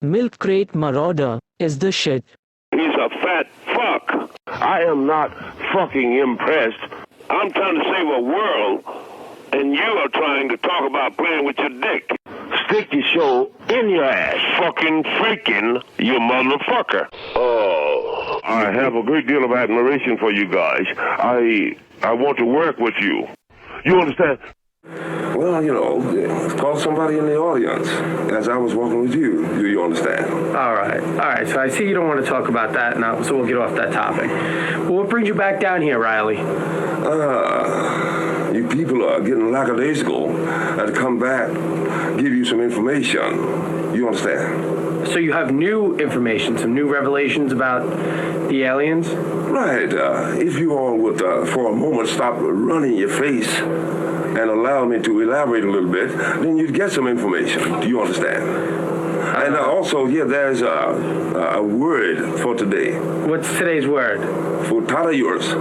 Milk Crate Marauder is the shit. He's a fat fuck. I am not fucking impressed. I'm trying to save a world, and you are trying to talk about playing with your dick. Stick your show in your ass. Fucking freaking you motherfucker. Oh, I have a great deal of admiration for you guys. I want to work with you. You understand? Well, you know, call somebody in the audience as I was walking with you. Do you understand? All right. So I see you don't want to talk about that now, so we'll get off that topic. Well, what brings you back down here, Riley? You people are getting lackadaisical. I'd come back, give you some information. You understand? So you have new information, some new revelations about the aliens? Right. If you all would, for a moment, stop running your face and allow me to elaborate a little bit, then you'd get some information. Do you understand? And also, yeah, there's a word for today. What's today's word? Futadayurus.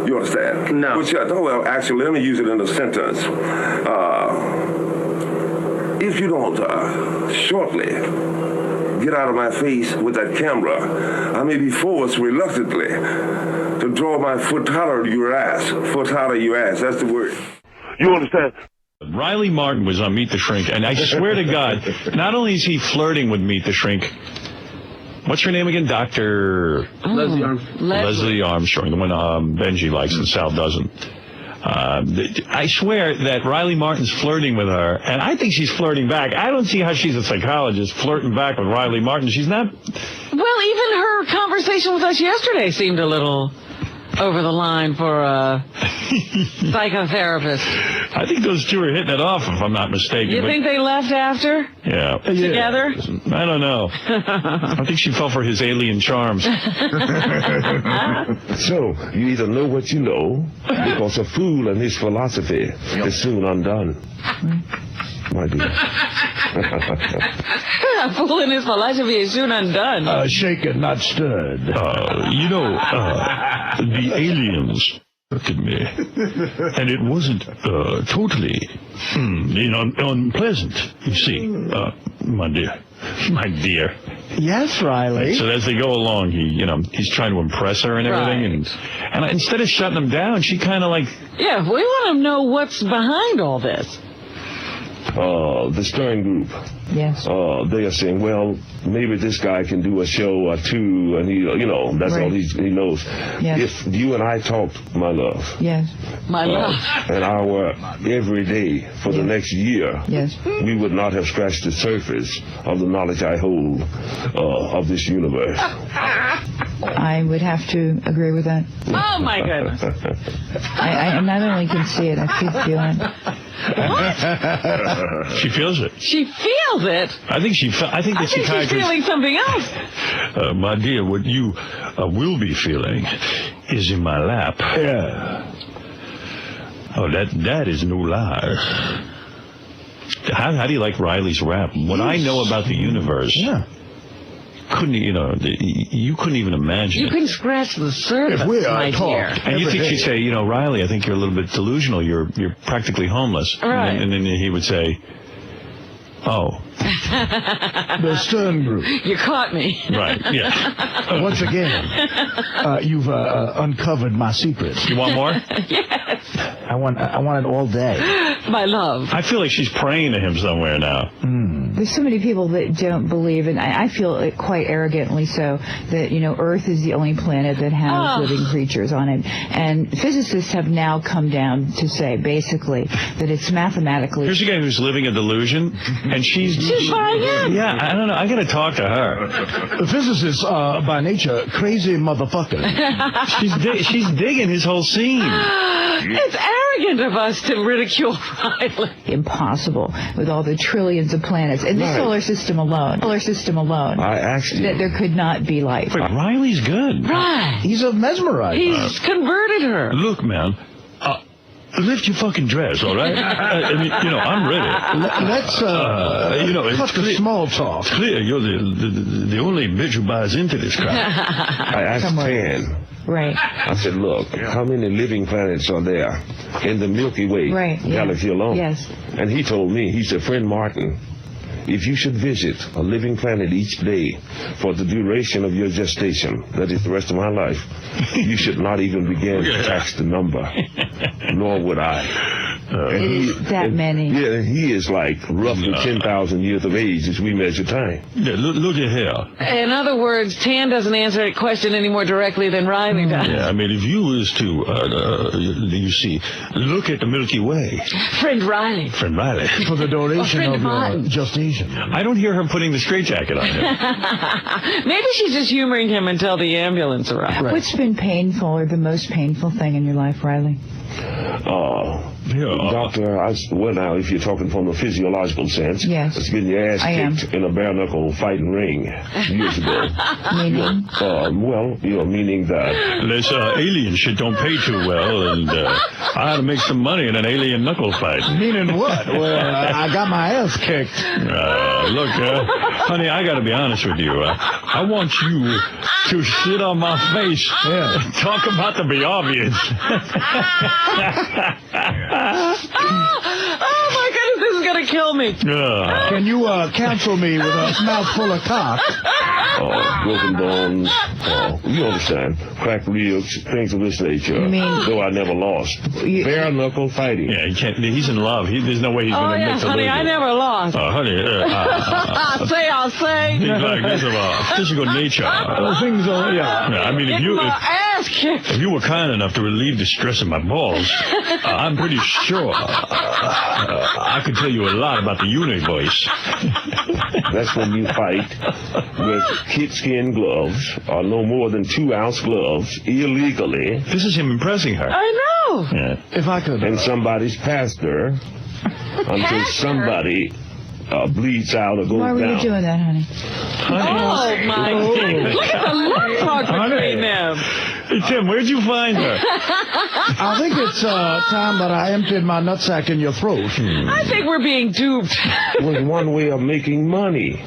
You understand? No. Which, well, actually, let me use it in a sentence. If you don't shortly get out of my face with that camera, I may be forced reluctantly to draw my foot out of your ass. Foot out of your ass. That's the word. You understand? Riley Martin was on Meet the Shrink, and I swear to God, not only is he flirting with Meet the Shrink, what's her name again? Dr. Leslie Armstrong, the one Benjy likes and Sal doesn't. I swear that Riley Martin's flirting with her, and I think she's flirting back. I don't see how she's a psychologist flirting back with Riley Martin. She's not. Well, even her conversation with us yesterday seemed a little over the line for a psychotherapist. I think those two are hitting it off, if I'm not mistaken. You think they left after? Yeah. Together? I don't know. I think she fell for his alien charms. So, you either know what you know, because a fool and his philosophy is soon undone. My dear. A fool in his philosophy is soon undone. Shaken, not stirred. The aliens looked at me, and it wasn't totally unpleasant, you see, my dear. Yes, Riley. So as they go along, he's trying to impress her and everything, and instead of shutting him down, she kind of like... Yeah, we want to know what's behind all this. The Stern Group. Yes. They are saying, well, maybe this guy can do a show or two, and he, that's all he knows. Yes. If you and I talked, my love. Yes. My love. An hour every day for the next year. Yes. We would not have scratched the surface of the knowledge I hold of this universe. I would have to agree with that. Oh, my goodness. I not only can see it, I feel it. She feels it. She feels it? I think the psychiatrist... she's feeling something else. My dear, what you will be feeling is in my lap. Yeah. Oh, that is no lie. How do you like Riley's rap? What I know about the universe... Yeah. You couldn't even imagine. You can scratch the surface, if we are my dear. And you think she'd say, Riley, I think you're a little bit delusional. You're practically homeless. Right. And then he would say, oh. The Stern Group. You caught me. Right, yeah. Once again, you've uncovered my secrets. You want more? Yes. I want it all day. My love. I feel like she's praying to him somewhere now. There's so many people that don't believe, and I feel it quite arrogantly so, that, Earth is the only planet that has living creatures on it. And physicists have now come down to say, basically, that it's mathematically... Here's a guy who's living a delusion, and she's buying in. Yeah, I don't know. I got to talk to her. Physicists are, by nature, crazy motherfuckers. She's digging his whole scene. It's arrogant of us to ridicule Riley. Impossible with all the trillions of planets in the solar system alone. I asked you. That there could not be life. But Riley's good. Right. He's a mesmerizer. He's converted her. Look, man. Lift your fucking dress, all right? I'm ready. Let's cut the small talk. It's clear you're the only bitch who buys into this crap. I asked Pan. Right. I said, look, how many living planets are there in the Milky Way Right, yeah. galaxy alone? Yes. And he told me, he said, friend Martin, if you should visit a living planet each day for the duration of your gestation, that is the rest of my life, you should not even begin to tax the number, nor would I. It is that many. Yeah, and he is like roughly 10,000 years of age as we measure time. Yeah, look at here. In other words, Tan doesn't answer that question any more directly than Riley does. Yeah, I mean, if you was to, you see, look at the Milky Way. Friend Riley. Friend Riley. For the duration of your gestation. I don't hear her putting the straitjacket on him. Maybe she's just humoring him until the ambulance arrives. Right. What's been painful or the most painful thing in your life, Riley? Doctor, well, now, if you're talking from a physiological sense, yes, it's getting your ass kicked in a bare-knuckle fighting ring years ago. Meaning? Well, meaning that... This alien shit don't pay too well, and I had to make some money in an alien knuckle fight. Meaning what? Well, I got my ass kicked. Look, honey, I got to be honest with you. I want you to sit on my face and talk about the obvious. Oh my goodness, this is gonna kill me. Can you counsel me with a mouthful of cock? Broken bones, you understand, cracked ribs, things of this nature. You mean, though I never lost. Bare knuckle fighting. Yeah, he can't. He's in love. There's no way he's going to mix a honey, I never lost. Honey, I'll say. He's like this of a physical nature. Things are, I mean, if you were kind enough to relieve the stress of my balls, I'm pretty sure I could tell you a lot about the universe. That's when you fight with kid-skin gloves, or no more than 2-ounce gloves, illegally. This is him impressing her. I know. Yeah. If I could. And somebody's pastor until somebody bleeds out or goes down. why were you doing that, honey? Oh, my goodness. Look at the love talk between them. Hey, Tim, where'd you find her? I think it's time that I emptied my nutsack in your throat. I think we're being duped. It was one way of making money.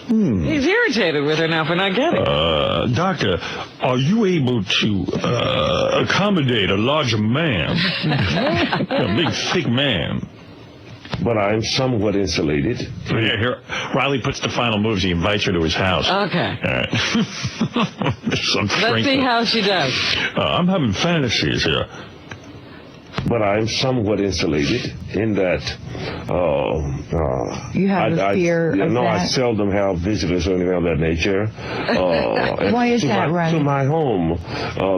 He's irritated with her now for not getting it. Doctor, are you able to accommodate a larger man? A big, thick man. But I'm somewhat insulated. Yeah, here, Riley puts the final moves. He invites her to his house. Okay. All right. Let's see how she does. I'm having fantasies here. But I'm somewhat insulated in that you have a fear of no, that? I seldom have visitors or anything of that nature. Why is that, Riley? To my home,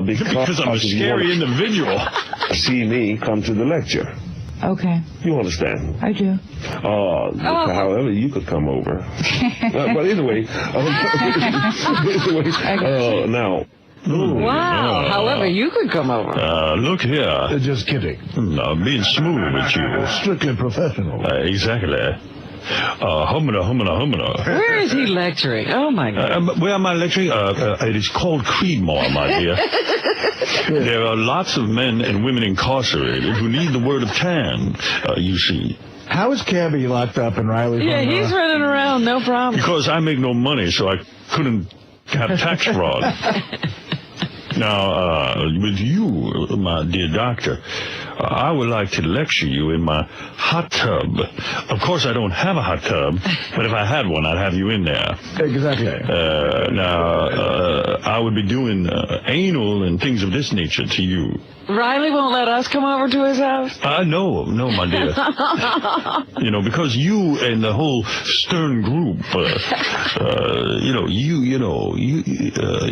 because I'm a scary individual. See me come to the lecture. Okay. You understand? I do. However, you could come over. But anyway, now. Wow. However, you could come over. Look here. Just kidding. I'm being smooth with you. Strictly professional. Exactly. Humana. Where is he lecturing? Oh, my God. Where am I lecturing? It is called Creedmoor, my dear. There are lots of men and women incarcerated who need the word of Tan, you see. How is Cabby locked up in Riley? Yeah, he's running around, no problem. Because I make no money, so I couldn't have tax fraud. Now, with you, my dear doctor, I would like to lecture you in my hot tub. Of course, I don't have a hot tub, but if I had one, I'd have you in there. Exactly. I would be doing anal and things of this nature to you. Riley won't let us come over to his house? No, my dear. Because you and the whole Stern group,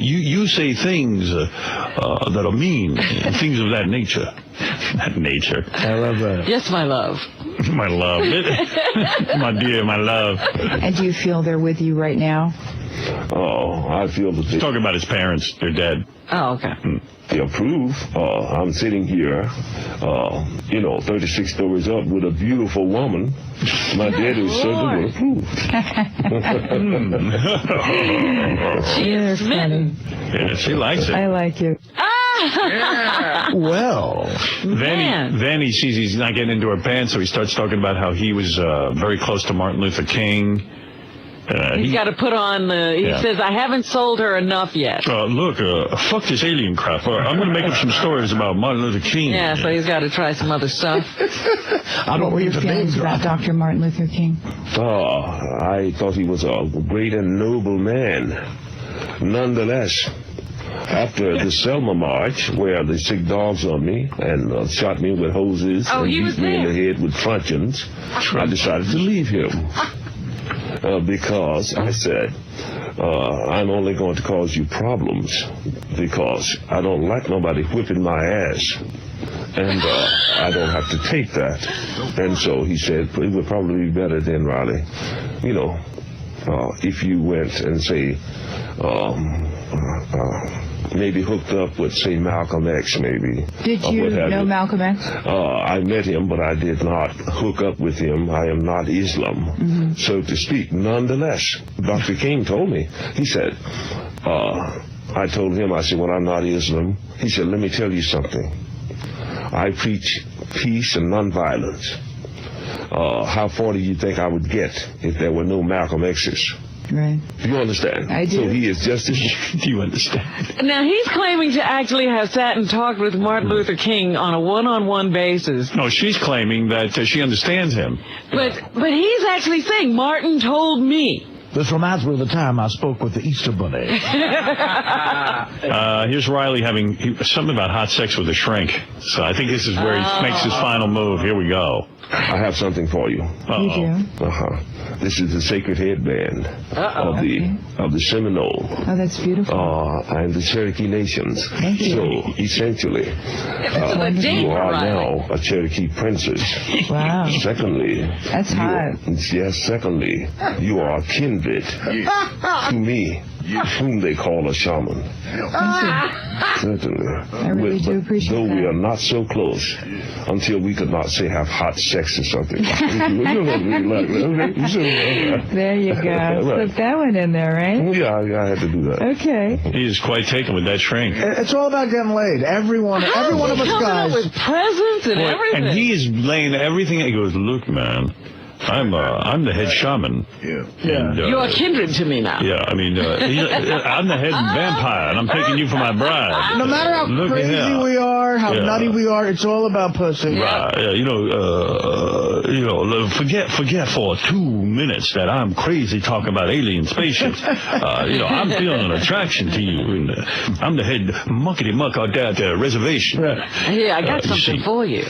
you say things that are mean, and things of that nature. That nature. I love that. Yes, my love. My love. My dear, my love. And do you feel they're with you right now? I feel that He's talking about his parents. They're dead. Oh, okay. They approve. I'm sitting here, 36 stories up with a beautiful woman. My daddy certainly would approve. You're funny. Yeah, she likes it. I like you. Well. Then he sees he's not getting into her pants, so he starts talking about how he was very close to Martin Luther King. He's got to put on the... He says, I haven't sold her enough yet. Look, fuck this alien crap. I'm going to make up some stories about Martin Luther King. Yeah, so he's got to try some other stuff. What were your feelings about Dr. Martin Luther King? I thought he was a great and noble man. Nonetheless, after the Selma March, where they sick dogs on me and shot me with hoses and beat me in the head with truncheons, I decided to leave him. Because I said, I'm only going to cause you problems because I don't like nobody whipping my ass. And I don't have to take that. And so he said, it would probably be better then, Riley, if you went and say, maybe hooked up with, say, Malcolm X, maybe. Did you know Malcolm X? I met him, but I did not hook up with him. I am not Islam, so to speak. Nonetheless, Dr. King told me, he said, I told him, I said, well, I'm not Islam. He said, let me tell you something. I preach peace and nonviolence. How far do you think I would get if there were no Malcolm X's? Right. Do you understand? I do. So he is just as... Do you understand? Now, he's claiming to actually have sat and talked with Martin Luther King on a one-on-one basis. No, she's claiming that she understands him. But he's actually saying, Martin told me. This reminds me of the time I spoke with the Easter Bunny. Here's Riley having something about hot sex with a shrink. So I think this is where he makes his final move. Here we go. I have something for you. You do? This is the sacred headband of the Seminole. Oh, that's beautiful. And the Cherokee Nations. Thank you. So essentially, you are now a Cherokee princess. Wow. Secondly, that's hot. Yes. Secondly, you are kindred to me, whom they call a shaman. Certainly. I really do appreciate though that. we are not so close until we could not say have hot sex or something. There you go. Slip that one in there, right? Yeah, I had to do that. Okay. He is quite taken with that shrink. It's all about getting laid. Every one of us guys. With presents and everything. And he is laying everything. He goes, look, man. I'm the head shaman. Yeah. And, you are kindred to me now. Yeah, I mean, I'm the head vampire, and I'm taking you for my bride. No matter how crazy we are, how nutty we are, it's all about pussy. Right. Forget for 2 minutes that I'm crazy talking about alien spaceships. I'm feeling an attraction to you. And, I'm the head muckety muck out there at the reservation. Yeah, I got something for you.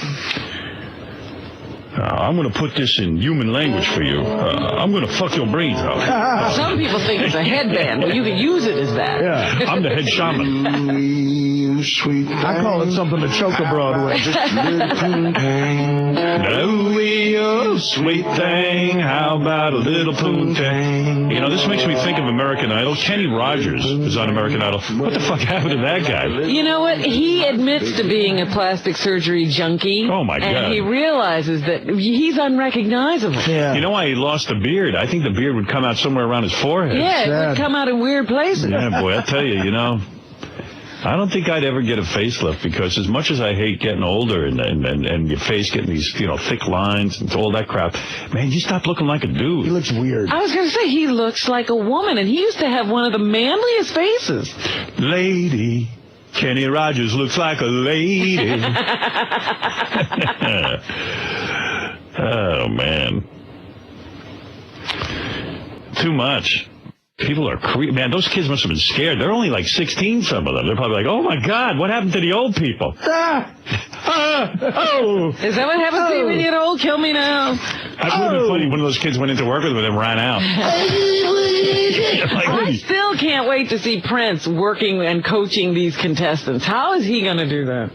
I'm going to put this in human language for you. I'm going to fuck your brains out. Some people think it's a headband, but you can use it as that. Yeah, I'm the head shaman. I call it something to choke abroad with. No, sweet thing, how about a little poontang? This makes me think of American Idol. Kenny Rogers is on American Idol. What the fuck happened to that guy? You know what? He admits to being a plastic surgery junkie. Oh, my God. And he realizes that he's unrecognizable. Yeah. You know why he lost the beard? I think the beard would come out somewhere around his forehead. Yeah, it would come out in weird places. Yeah, boy, I tell you, I don't think I'd ever get a facelift because as much as I hate getting older and your face getting these, thick lines and all that crap, man, you stop looking like a dude. He looks weird. I was going to say, he looks like a woman, and he used to have one of the manliest faces. Lady. Kenny Rogers looks like a lady. Oh, man. Too much. People are man, those kids must have been scared. They're only like 16, some of them. They're probably like, oh, my God, what happened to the old people? Is that what happens to you when you're old? Kill me now. It would have been funny when those kids went into work with them and ran out. I still can't wait to see Prince working and coaching these contestants. How is he going to do that?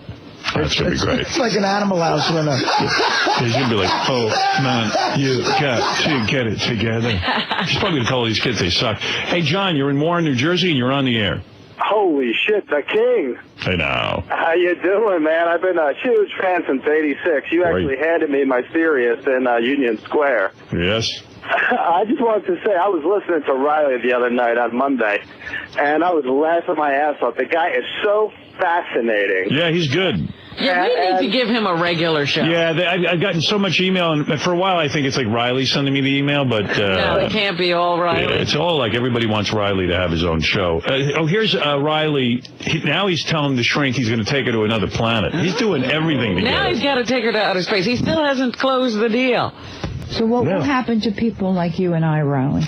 That's going to be great. It's like an Animal House winner. He's going to be like, oh, man, you got to get it together. He's probably going to tell all these kids they suck. Hey, John, you're in Warren, New Jersey, and you're on the air. Holy shit, the king. Hey, now. How you doing, man? I've been a huge fan since '86. You actually handed me my Sirius in Union Square. Yes. I just wanted to say, I was listening to Riley the other night on Monday, and I was laughing my ass off. The guy is so fascinating. Yeah, he's good. Yeah, we need to give him a regular show. Yeah, I've gotten so much email, and for a while I think it's like Riley sending me the email, but... no, it can't be all Riley. Yeah, it's all like everybody wants Riley to have his own show. Here's Riley. Now he's telling the shrink he's going to take her to another planet. He's doing everything to get her. Now he's got to take her to outer space. He still hasn't closed the deal. So what will happen to people like you and I, Riley?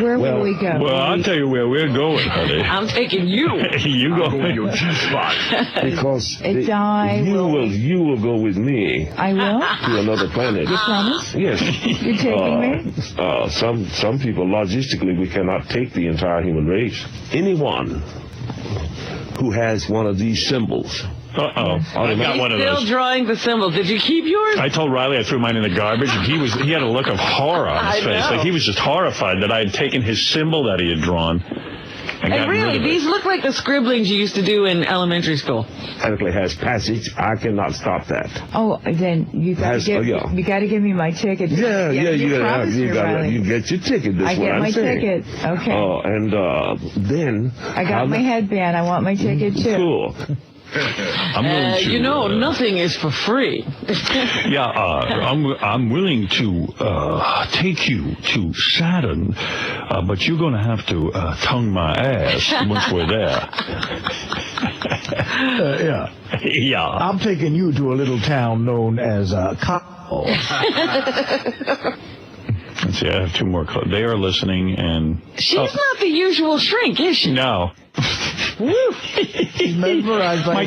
Where will we go? Well, I'll tell you where we're going, honey. I'm taking you. You go to your G-spot. Because you will go with me. I will? To another planet. You promise? Yes. You're taking me? Some people, logistically, we cannot take the entire human race. Anyone who has one of these symbols... Uh-oh. I got one of those. Still drawing the symbols. Did you keep yours? I told Riley I threw mine in the garbage, and he had a look of horror on his face. Like he was just horrified that I had taken his symbol that he had drawn. And really, these look like the scribblings you used to do in elementary school. Technically has passage. I cannot stop that. Oh, then you got to give me my ticket. You get your ticket. I get my ticket. Okay. Oh, and then I got my headband. I want my ticket too. Cool. I'm willing to, nothing is for free. I'm willing to take you to Saturn, but you're going to have to tongue my ass once we're there. Yeah. I'm taking you to a little town known as Cotton. Let's see, I have two more. They are listening, and she's not the usual shrink, is she? No. My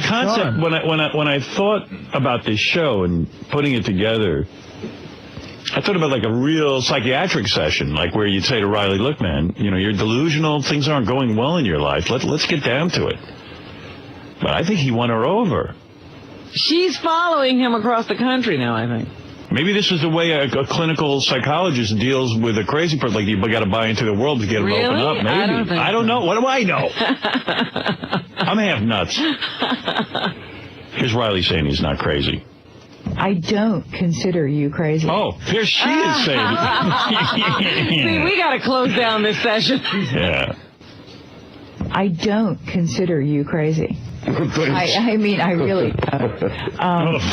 concept when I thought about this show and putting it together, I thought about like a real psychiatric session, like where you'd say to Riley, "Look, man, you're delusional. Things aren't going well in your life. Let's get down to it." But I think he won her over. She's following him across the country now, I think. Maybe this is the way a clinical psychologist deals with a crazy person. Like, you got to buy into the world to get him to open up. Maybe. I don't know. What do I know? I'm half nuts. Here's Riley saying he's not crazy. I don't consider you crazy. Oh, here she is saying it. See, we got to close down this session. Yeah. I don't consider you crazy. I mean, I really don't.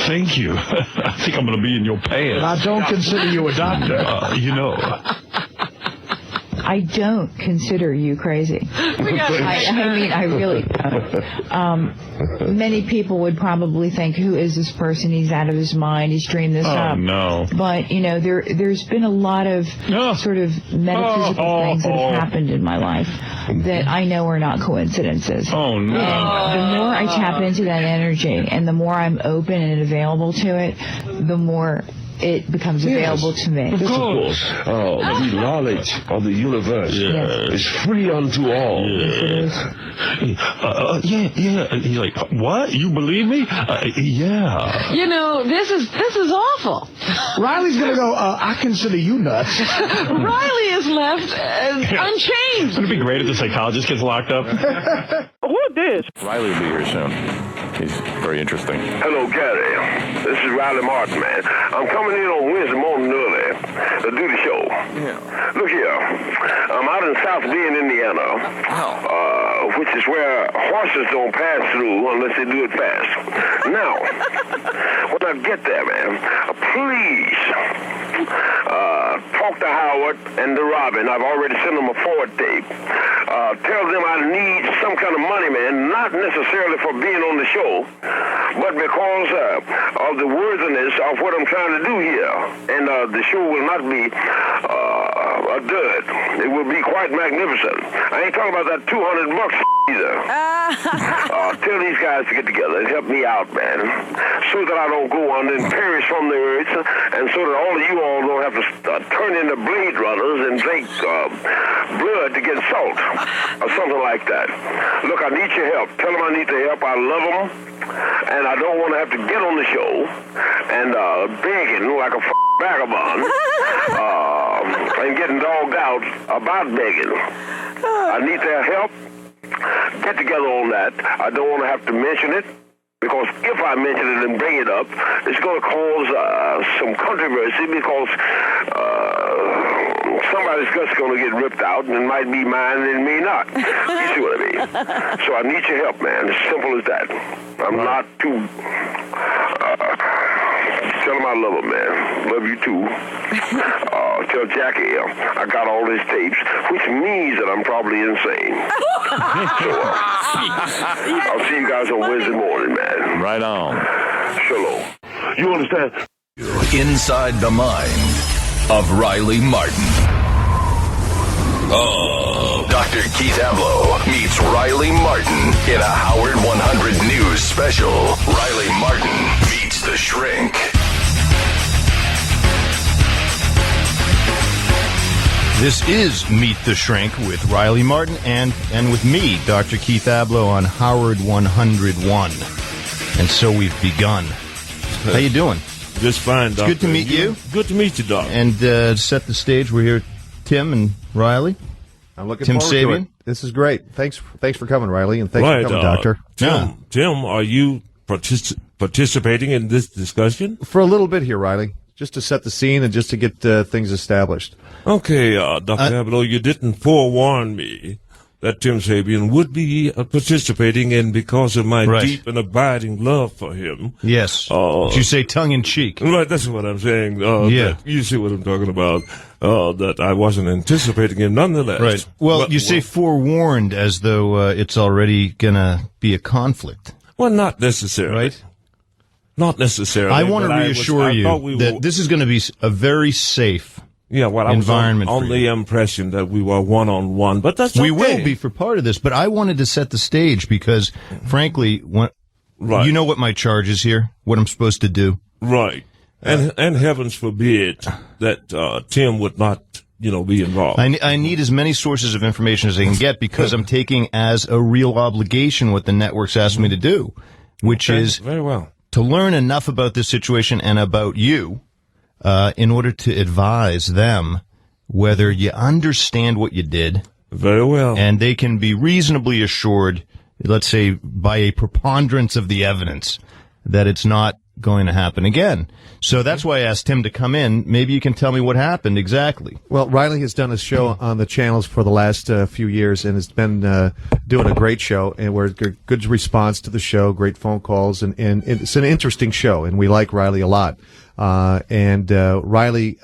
Thank you. I think I'm going to be in your pants. I don't consider you a doctor. I don't consider you crazy. I mean, I really don't. Many people would probably think, who is this person? He's out of his mind. He's dreamed this up. No. But, there's been a lot of sort of metaphysical things that have happened in my life that I know are not coincidences. Oh, no. And the more I tap into that energy and the more I'm open and available to it, the more it becomes available to me. Of course. The knowledge of the universe is free unto all. He's like, what? You believe me? Yeah. This is awful. Riley's going to go, I consider you nuts. Riley is left unchanged. Wouldn't it be great if the psychologist gets locked up? Who this? Riley will be here soon. He's very interesting. Hello, Gary. This is Riley Martin, man. I'm coming in on Wednesday morning early to do the show. Yeah. Look here. I'm out in South Bend, Indiana, which is where horses don't pass through unless they do it fast. Now, when I get there, man, please talk to Howard and to Robin. I've already sent them a forward tape. Tell them I need some kind of money, man, not necessarily for being on the show, but because of the worthiness of what I'm trying to do here. And the show will not be a dud. It will be quite magnificent. I ain't talking about that $200 either. Tell these guys to get together and help me out, man, so that I don't go on and perish from the earth, and so that all of you all don't have to turn into Blade Runners and drink blood to get salt, or something like that. Look, I need your help. Tell them I need their help. I love them, and I don't want to have to get on the show and begging like a vagabond and getting dogged out about begging. I need their help. Get together on that. I don't want to have to mention it, because if I mention it and bring it up, it's going to cause some controversy, because somebody somebody's gut's going to get ripped out, and it might be mine and it may not. You see what I mean? So I need your help, man. As simple as that. I'm not too... tell him I love him, man. Love you too. Tell Jackie I got all his tapes, which means that I'm probably insane. So, I'll see you guys on Wednesday morning, man. Right on. Shalom. You understand? Inside the mind of Riley Martin. Oh, Dr. Keith Ablow meets Riley Martin in a Howard 100 News special. Riley Martin meets the Shrink. This is Meet the Shrink with Riley Martin and with me, Dr. Keith Ablow, on Howard 101. And so we've begun. How you doing? Just fine, Doctor. It's good to meet you. Good to meet you, Doc. And to set the stage, we're here, Tim and Riley. I'm looking Tim forward Sabian. to it. This is great. Thanks for coming, Riley, and thanks for coming, Doctor. Tim, are you participating in this discussion? For a little bit here, Riley, just to set the scene and just to get things established. Okay, Dr. Ablow, you didn't forewarn me that Tim Sabian would be participating, and because of my deep and abiding love for him. Yes. You say tongue-in-cheek. Right, that's what I'm saying. Yeah. You see what I'm talking about, that I wasn't anticipating him nonetheless. Right. Well, you say forewarned as though it's already going to be a conflict. Well, not necessarily. Right? Not necessarily. I want to reassure you that this is going to be a very safe environment. I was on the impression that we were one-on-one, but that's okay. We will be for part of this, but I wanted to set the stage because, frankly, you know what my charge is here, what I'm supposed to do. Right. And heavens forbid that Tim would not, be involved. I need as many sources of information as I can get because I'm taking as a real obligation what the network's asked me to do, which is very well to learn enough about this situation and about you in order to advise them whether you understand what you did. Very well. And they can be reasonably assured, let's say, by a preponderance of the evidence, that it's not going to happen again. So that's why I asked him to come in. Maybe you can tell me what happened exactly. Well, Riley has done a show on the channels for the last few years and has been doing a great show, and we're good response to the show, great phone calls, and it's an interesting show, and we like Riley a lot. Riley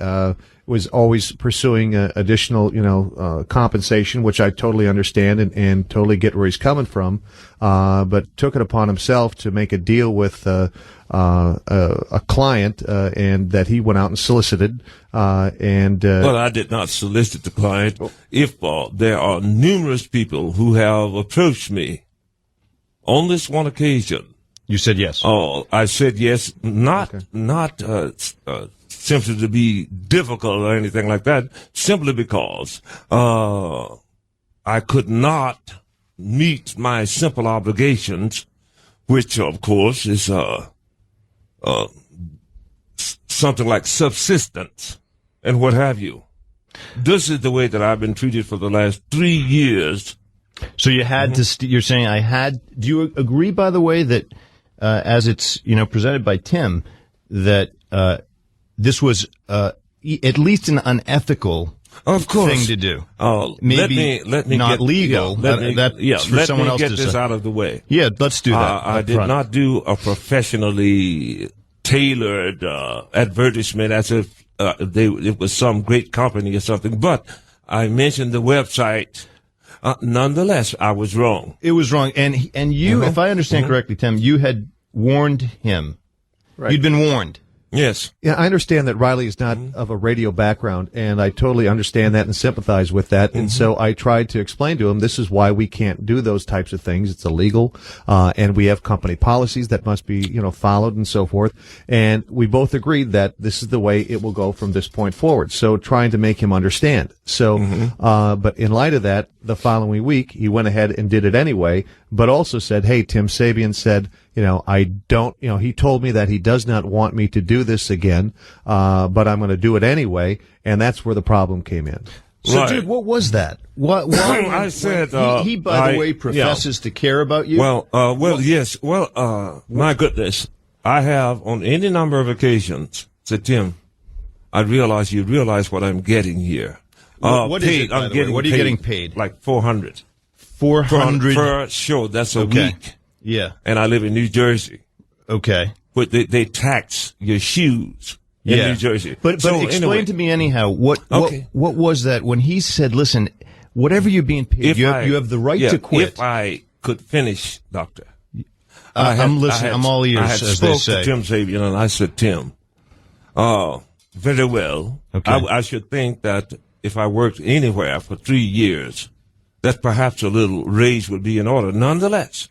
was always pursuing additional compensation, which I totally understand and totally get where he's coming from, but took it upon himself to make a deal with a client, and that he went out and solicited. Well, I did not solicit the client. If there are numerous people who have approached me on this one occasion. You said yes. Oh, I said yes, not simply to be difficult or anything like that, simply because I could not meet my simple obligations, which, of course, is something like subsistence and what have you. This is the way that I've been treated for the last 3 years. So you had to. You're saying I had. Do you agree, by the way, that as it's presented by Tim, that this was at least an unethical thing to do? Maybe let me not get, legal. That's for someone else to get this out of the way. Yeah, let's do that. I did not do a professionally tailored advertisement as if it was some great company or something. But I mentioned the website. Nonetheless, I was wrong. It was wrong. And you, if I understand correctly, Tim, you had warned him. Right. You'd been warned. Yes. Yeah, I understand that Riley is not of a radio background, and I totally understand that and sympathize with that. And so I tried to explain to him, this is why we can't do those types of things. It's illegal, and we have company policies that must be, followed and so forth. And we both agreed that this is the way it will go from this point forward. So trying to make him understand. So, but in light of that, the following week, he went ahead and did it anyway, but also said, hey, Tim Sabian said, he told me that he does not want me to do this again, but I'm going to do it anyway, and that's where the problem came in. So, dude, what was that? What I said, he by the way, professes to care about you? Yes. Well, my goodness. I have, on any number of occasions, said, Tim, you realize what I'm getting here. What is paid, it, by I'm the way? getting What are you paid getting paid? Like 400. 400 per show. That's a Okay. week. Yeah. And I live in New Jersey. Okay. But they tax your shoes in New Jersey. But So, explain anyway, to me anyhow, what was that when he said, listen, whatever you're being paid, you have the right to quit. If I could finish, Doctor. I'm listening. I'm all ears, I had as spoke they say. to Tim Sabian, and I said, Tim, very well. Okay. I should think that if I worked anywhere for 3 years, that perhaps a little raise would be in order. Nonetheless,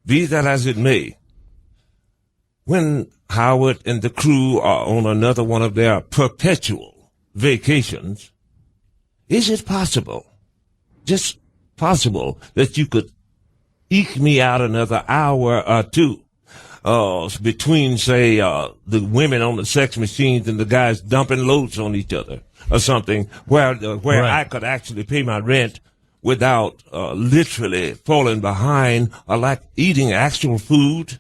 be that as it may, when Howard and the crew are on another one of their perpetual vacations, is it possible, just possible, that you could eke me out another hour or two between, say, the women on the sex machines and the guys dumping loads on each other or something, where Right. I could actually pay my rent without literally falling behind or like eating actual food?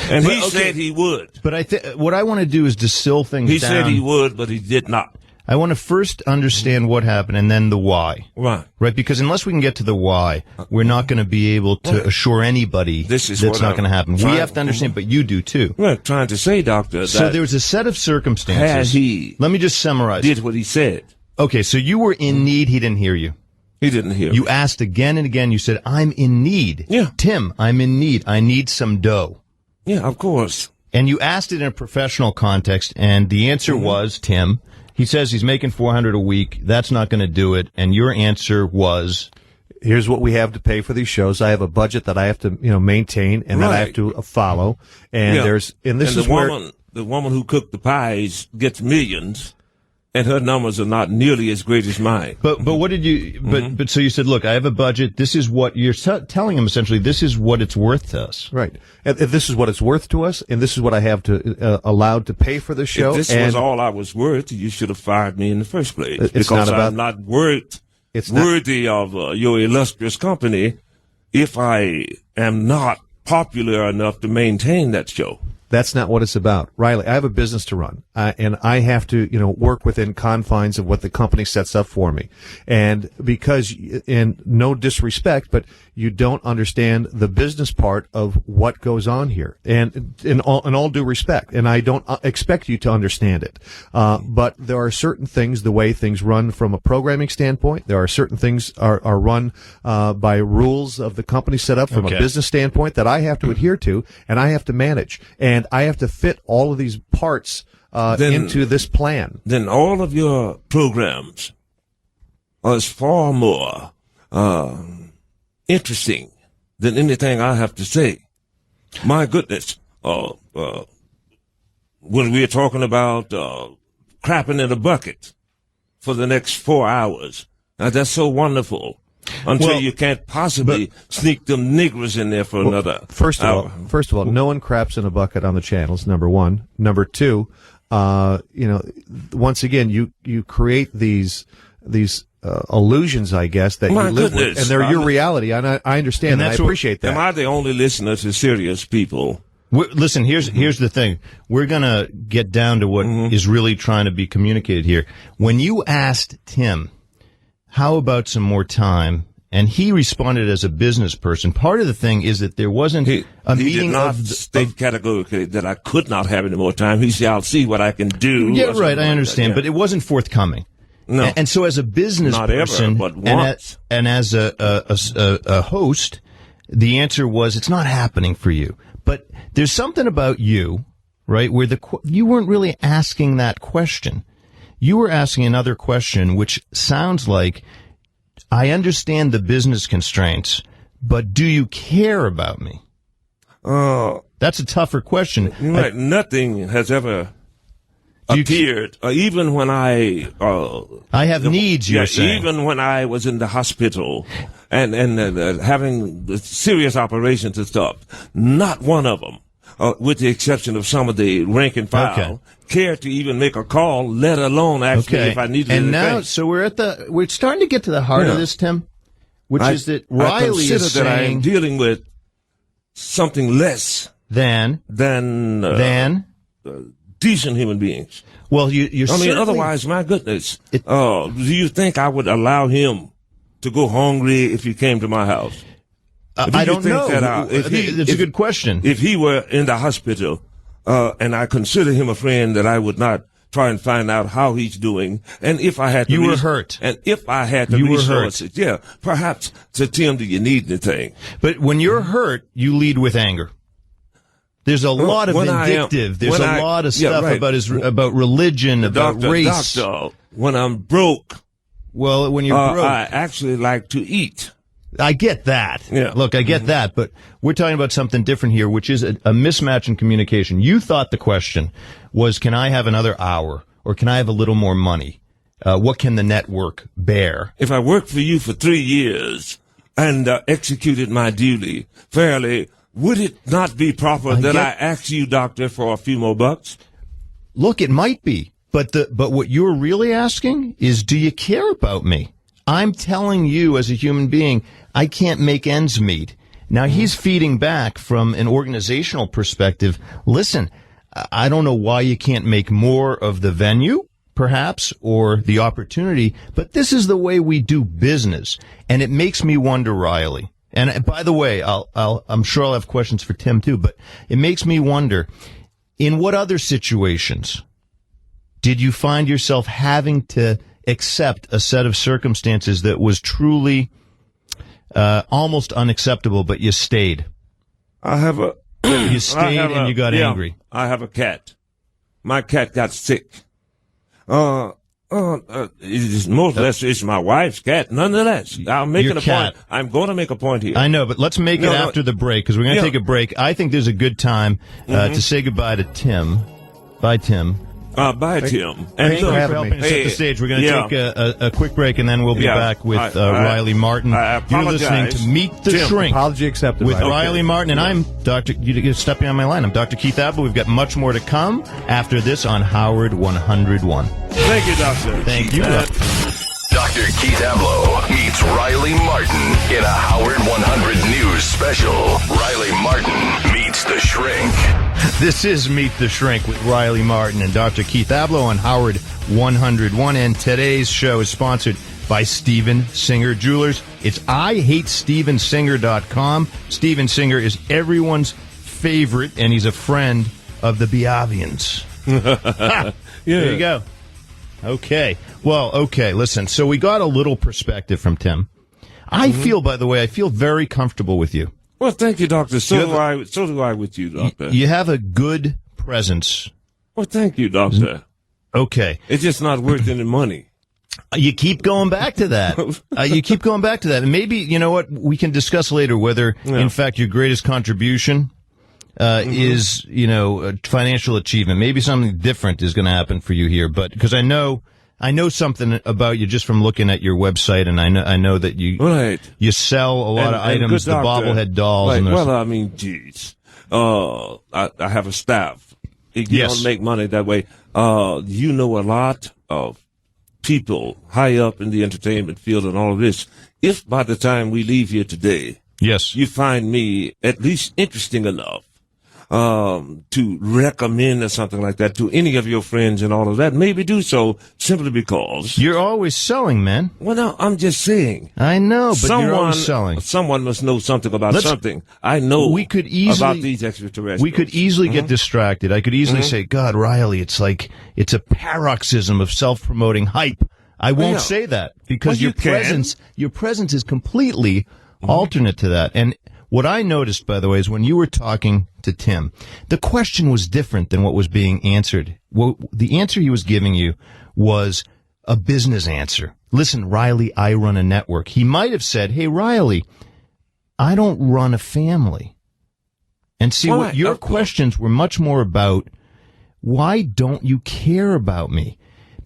And he said he would. But what I want to do is distill things He down. said he would, but he did not. I want to first understand what happened and then the why. Right. Right, because unless we can get to the why, we're not going to be able to assure anybody that's not going to happen. We have to understand, but you do too. Well, trying to say, Doctor, So that there was a set of circumstances. had he Let me just summarize. did what he said. Okay, so you were in need. He didn't hear you. He didn't hear You me. asked again and again. You said, I'm in need. Yeah. Tim, I'm in need. I need some dough. Yeah, of course. And you asked it in a professional context, and the answer was, Tim, he says he's making $400 a week. That's not going to do it. And your answer was, here's what we have to pay for these shows. I have a budget that I have to, maintain and that I have to follow. And the woman who cooked the pies gets millions, and her numbers are not nearly as great as mine. But what did you, but so you said, look, I have a budget. This is what you're telling him essentially. This is what it's worth to us. Right. And this is what it's worth to us, and this is what I have to, allowed to pay for the show. If this was all I was worth, you should have fired me in the first place. It's because not about- I'm not worthy of your illustrious company if I am not popular enough to maintain that show. That's not what it's about. Riley, I have a business to run, and I have to, work within confines of what the company sets up for me. And because, and no disrespect, but you don't understand the business part of what goes on here. And in all due respect, and I don't expect you to understand it. But there are certain things, the way things run from a programming standpoint, there are certain things are run, by rules of the company set up from a business standpoint that I have to adhere to, and I have to manage. And I have to fit all of these parts into this plan. Then all of your programs are far more interesting than anything I have to say. My goodness. When we are talking about crapping in a bucket for the next 4 hours, now that's so wonderful. Until you can't possibly sneak them niggers in there for another First hour. of all, no one craps in a bucket on the channels, number one. Number two, once again, you create these illusions, I guess, that My you live goodness. with, and they're your reality. And I understand And that. I that's appreciate that. Am I the only listener to serious people? Listen, here's the thing. We're going to get down to what is really trying to be communicated here. When you asked Tim, how about some more time? And he responded as a business person. Part of the thing is that there wasn't a He meeting did not of state categorically that I could not have any more time. He said, I'll see what I can do. Yeah, right. I understand, but it wasn't forthcoming. No. And so as a business Not person, ever, but once. and as a host, the answer was it's not happening for you. But there's something about you, right, where you weren't really asking that question. You were asking another question, which sounds like, I understand the business constraints, but do you care about me? That's a tougher question. Right. Nothing has ever appeared, even when I have needs, you're saying. Even when I was in the hospital and having the serious operations and stuff, not one of them, with the exception of some of the rank and file, cared to even make a call, let alone actually if I needed And anything. now, so we're starting to get to the heart of this, Tim, which is that Riley I is consider that I am dealing with something less than decent human beings. Well, you're otherwise, my goodness, do you think I would allow him to go hungry if he came to my house? I don't know. That's a good question. If he were in the hospital, and I consider him a friend, that I would not try and find out how he's doing, and if I had to... You were hurt. And if I had the resources, yeah, perhaps to Tim, do you need anything? But when you're hurt, you lead with anger. There's a lot of vindictive. There's a lot of stuff about religion, about race. Doctor, when I'm broke... Well, when you're broke... I actually like to eat. I get that. Yeah. Look, I get that, but we're talking about something different here, which is a mismatch in communication. You thought the question was, can I have another hour, or can I have a little more money? What can the network bear? If I worked for you for 3 years and executed my duty fairly, would it not be proper that I ask you, doctor, for a few more bucks? Look, it might be, but what you're really asking is, do you care about me? I'm telling you as a human being, I can't make ends meet. Now, he's feeding back from an organizational perspective. Listen, I don't know why you can't make more of the venue, perhaps, or the opportunity, but this is the way we do business. And it makes me wonder, Riley. And by the way, I'm sure I'll have questions for Tim too, but it makes me wonder, in what other situations did you find yourself having to accept a set of circumstances that was truly almost unacceptable, but you stayed? You stayed and you got angry. I have a cat. My cat got sick. It's more or less it's my wife's cat. Nonetheless, I'm making a point. I'm going to make a point here. I know, but let's make it after the break, because we're going to take a break. I think there's a good time to say goodbye to Tim. Bye, Tim. Bye, Tim. Thanks for helping us set the stage. We're going to take a quick break, and then we'll be back with Riley Martin. You're listening to Meet the Shrink. Apology accepted. With Riley Martin, and I'm Dr. You stepping on my line. I'm Dr. Keith Ablow. We've got much more to come after this on Howard 101. Thank you, Doctor. Thank you. Dr. Keith Ablow meets Riley Martin in a Howard 100 News special. Riley Martin meets the Shrink. This is Meet the Shrink with Riley Martin and Dr. Keith Ablow on Howard 101, and today's show is sponsored by Steven Singer Jewelers. It's IHateStevenSinger.com. Steven Singer is everyone's favorite, and he's a friend of the Biavians. There you go. Okay. Well, okay, listen. So we got a little perspective from Tim. I feel, by the way, very comfortable with you. Well, thank you, Doctor. So do I with you, Doctor. You have a good presence. Well, thank you, Doctor. Okay. It's just not worth any money. You keep going back to that. And maybe, you know what, we can discuss later whether, in fact, your greatest contribution is, financial achievement. Maybe something different is going to happen for you here. But because I know something about you just from looking at your website, and I know that you sell a lot of items, the bobblehead dolls. And geez. I have a staff. You don't make money that way. You know a lot of people high up in the entertainment field and all of this. If by the time we leave here today, you find me at least interesting enough to recommend or something like that to any of your friends and all of that, maybe do so simply because you're always selling, man. Well, no, I'm just saying. I know, but you're always selling. Someone must know something about something. I know about these extraterrestrials. We could easily get distracted. I could easily say, God, Riley, it's a paroxysm of self-promoting hype. I won't say that because your presence is completely alternate to that. And what I noticed, by the way, is when you were talking to Tim, the question was different than what was being answered. Well, the answer he was giving you was a business answer. Listen, Riley, I run a network. He might have said, hey, Riley, I don't run a family. And see, what your questions were much more about, why don't you care about me?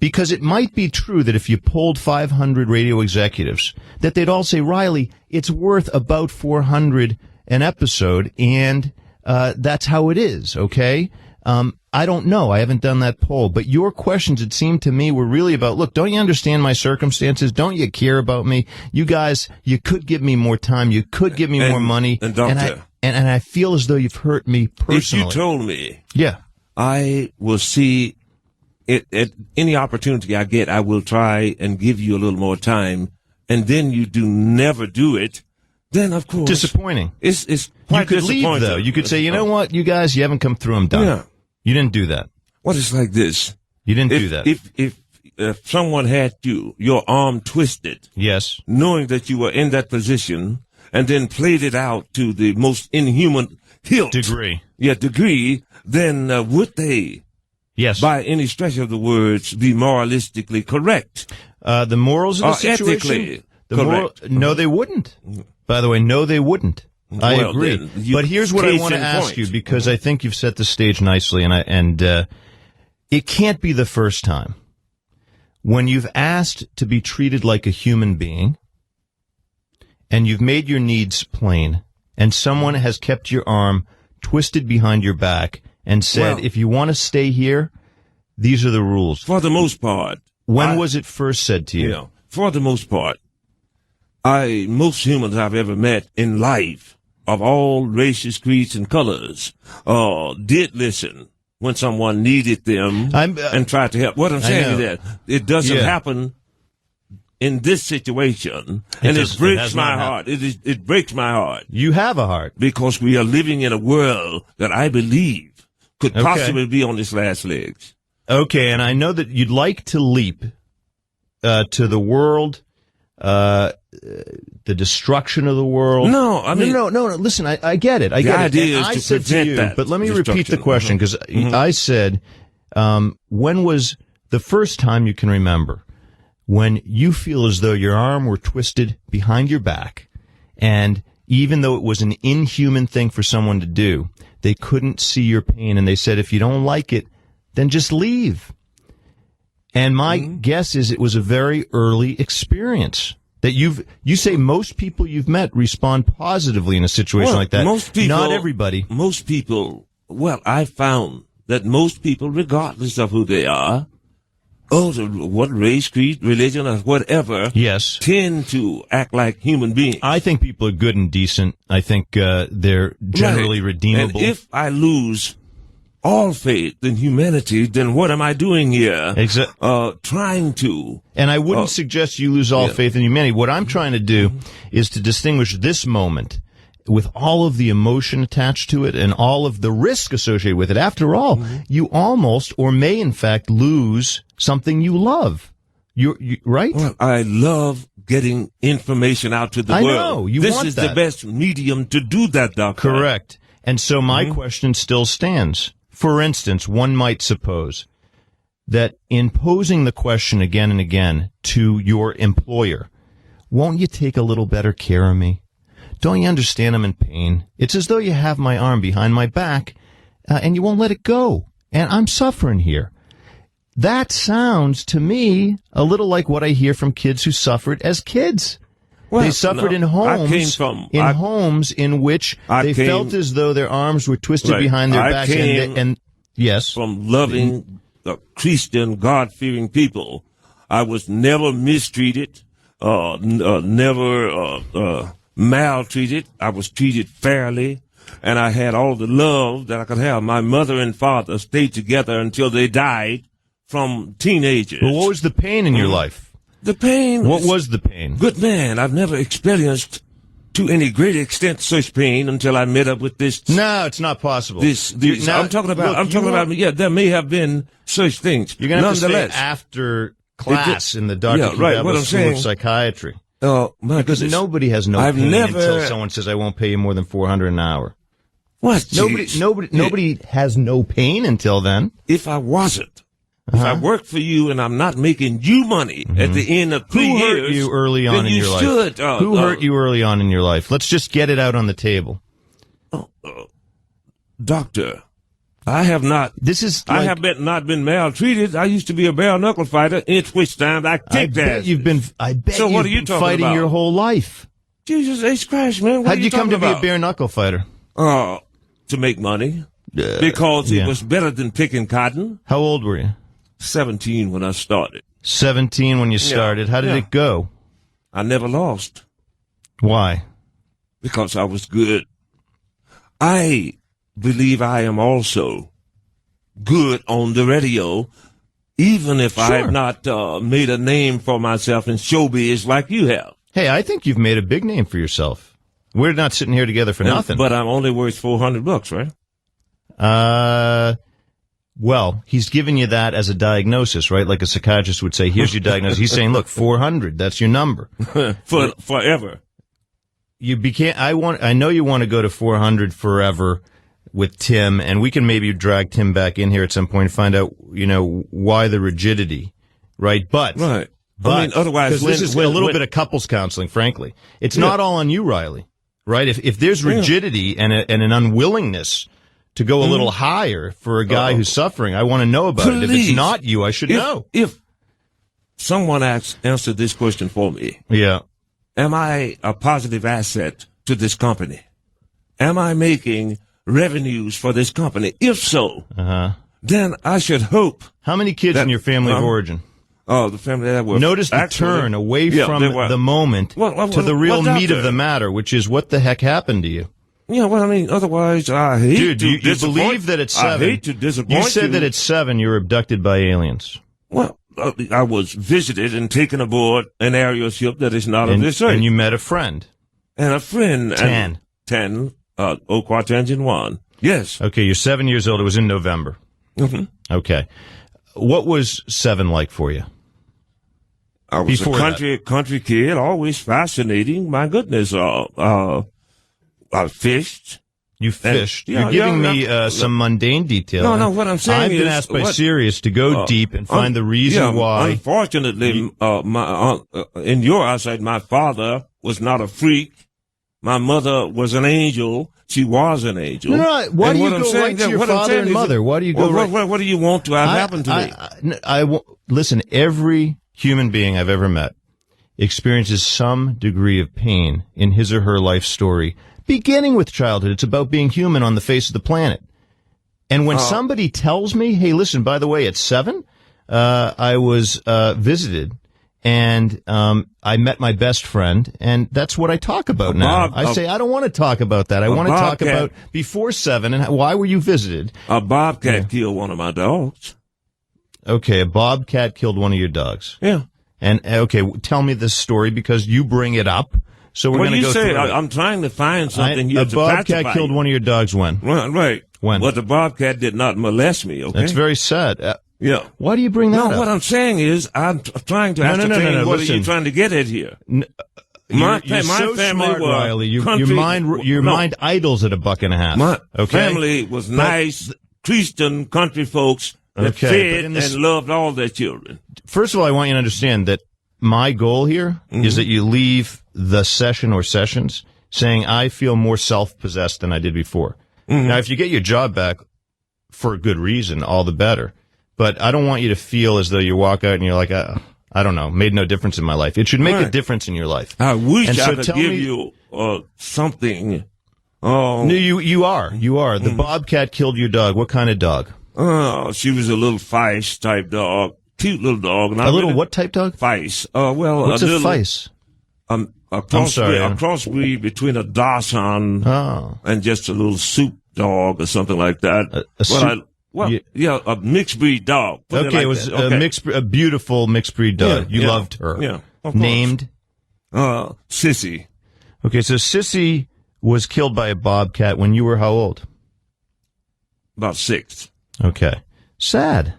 Because it might be true that if you polled 500 radio executives, that they'd all say, Riley, it's worth about $400 an episode, and that's how it is, okay? I don't know. I haven't done that poll. But your questions, it seemed to me, were really about, look, don't you understand my circumstances? Don't you care about me? You guys, you could give me more time. You could give me more money. And, Doctor, and I feel as though you've hurt me personally. If you told me I will see it at any opportunity I get. I will try and give you a little more time, and then you do never do it. Then of course, disappointing. It's You quite could leave disappointing. though. You could say, you know what, you guys, you haven't come through. I'm done. Yeah. You didn't do that. Well, it's like this. You didn't do that. If someone had your arm twisted, yes, knowing that you were in that position, and then played it out to the most inhuman degree, then would they, yes, by any stretch of the words, be moralistically correct? The morals of the situation, ethically correct? No, they wouldn't. By the way, no, they wouldn't. I Well, agree. then, you- But here's what I case want to in ask point. you, because I think you've set the stage nicely, and it can't be the first time when you've asked to be treated like a human being, and you've made your needs plain, and someone has kept your arm twisted behind your back and said, Well- if you want to stay here, these are the rules. For the most part. When was it first said to you? Yeah, for the most part. Most humans I've ever met in life, of all races, creeds, and colors, did listen when someone needed them and tried to help. What I'm saying is that it doesn't happen in this situation, and it breaks my heart. It breaks my heart. You have a heart. Because we are living in a world that I believe could possibly be on its last legs. Okay, and I know that you'd like to leap to the world, the destruction of the world. No, I mean... No. Listen, I get it. I The get it. idea And is I to said to prevent you, that but let me repeat the destruction. question, because I said, when was the first time you can remember when you feel as though your arm were twisted behind your back, and even though it was an inhuman thing for someone to do, they couldn't see your pain, and they said, if you don't like it, then just leave. And my guess is it was a very early experience that you say most people you've met respond positively in a situation like that. Most people, not everybody. Most people, well, I found that most people, regardless of who they are, what race, creed, religion, or whatever, yes, tend to act like human beings. I think people are good and decent. I think they're generally redeemable. And if I lose all faith in humanity, then what am I doing here? Trying to. And I wouldn't suggest you lose all faith in humanity. What I'm trying to do is to distinguish this moment with all of the emotion attached to it and all of the risk associated with it. After all, you almost or may in fact lose something you love. You right? Well, I love getting information out to the I world. know, you this want is that. the best medium to do that, Doctor. Correct. And so my question still stands. For instance, one might suppose that in posing the question again and again to your employer, won't you take a little better care of me? Don't you understand I'm in pain? It's as though you have my arm behind my back, and you won't let it go. And I'm suffering here. That sounds to me a little like what I hear from kids who suffered as kids. Well, they suffered in homes in which they felt as though their arms were twisted behind their back. And yes, from loving Christian, God-fearing people, I was never mistreated, never maltreated. I was treated fairly, and I had all the love that I could have. My mother and father stayed together until they died from teenagers. But what was the pain in your life? The pain. What was the pain? Good man, I've never experienced to any great extent such pain until I met up with this. No, it's not possible. I'm talking about. Yeah, there may have been such things. You're going to have to stay Nonetheless, after class in the Dr. Keith Ablow School of Psychiatry. Oh, my because goodness. nobody has no pain until someone says, "I won't pay you more than $400 an hour." What? Nobody has no pain until then. If I wasn't. If I work for you and I'm not making you money at the end of 3 years, Who hurt you early on in your life? Who hurt you early on in your life? Let's just get it out on the table. Doctor, I have not. I have not been maltreated. I used to be a bare knuckle fighter, in which times I kicked ass. I bet so you've what are you been talking fighting about? your whole life. Jesus H. Christ, man. How'd you come to be a bare knuckle fighter? To make money. Because it was better than picking cotton. How old were you? 17 when I started. 17 when you started. How did it go? I never lost. Why? Because I was good. I believe I am also good on the radio, even if I have not made a name for myself in showbiz like you have. Hey, I think you've made a big name for yourself. We're not sitting here together for nothing. But I'm only worth $400, right? Well, he's giving you that as a diagnosis, right? Like a psychiatrist would say, here's your diagnosis. He's saying, look, 400, that's your number. Forever. I know you want to go to 400 forever with Tim, and we can maybe drag Tim back in here at some point and find out, why the rigidity, right? But I mean, otherwise, this is a little bit of couples counseling, frankly. It's not all on you, Riley, right? If there's rigidity and an unwillingness to go a little higher for a guy who's suffering, I want to know about it. If it's not you, I should know. If someone answered this question for me. Yeah. Am I a positive asset to this company? Am I making revenues for this company? If so, then I should hope. How many kids in your family of origin? Oh, the family that was. Notice the turn away from the moment to the real meat of the matter, which is what the heck happened to you. Yeah, well, I mean, otherwise, I hate to you disappoint. believe that it's 7. I hate to disappoint you. You said that at 7 you were abducted by aliens. Well, I was visited and taken aboard an aerial ship that is not of this earth. And you met a friend. And a friend. 10. 10, Quart Engine 1. Yes. Okay, you're 7 years old. It was in November. Mm-hmm. Okay. What was 7 like for you? I was a country kid, always fascinating. My goodness, I fished. You fished. You're giving me some mundane detail. No, what I'm saying I've been asked by Sirius to go deep and find the reason why. Unfortunately, in your eyesight, my father was not a freak. My mother was an angel. She was an angel. No, why do you go right to your father and mother? Why do you go right? What do you want to have happen to me? Listen, every human being I've ever met experiences some degree of pain in his or her life story. Beginning with childhood, it's about being human on the face of the planet. And when somebody tells me, hey, listen, by the way, at 7, I was visited, and I met my best friend, and that's what I talk about now. I say, I don't want to talk about that. I want to talk about before 7, and why were you visited? A bobcat killed one of my dogs. Okay, a bobcat killed one of your dogs. Yeah. And, okay, tell me this story because you bring it up. So we're going to go through it. I'm trying to find something here to pacify. A bobcat killed one of your dogs when? Right. When? But the bobcat did not molest me, okay? That's very sad. Yeah. Why do you bring that up? No, what I'm saying is I'm trying to ascertain what are you trying to get at here. You're so family smart, Riley. Your mind idles at $1.50. My family was nice, Christian country folks that fed and loved all their children. First of all, I want you to understand that my goal here is that you leave the session or sessions saying, I feel more self-possessed than I did before. Now, if you get your job back for a good reason, all the better. But I don't want you to feel as though you walk out and you're like, I don't know, made no difference in my life. It should make a difference in your life. I wish I could give you something. No, you are. The bobcat killed your dog. What kind of dog? She was a little Feist type dog. Cute little dog. A little what type dog? Feist. What's a Feist? A crossbreed between a Dachshund and just a little soup dog or something like that. A mixed breed dog. Okay, it was a beautiful mixed breed dog. You loved her. Yeah. Named? Sissy. Okay, so Sissy was killed by a bobcat when you were how old? About 6. Okay. Sad.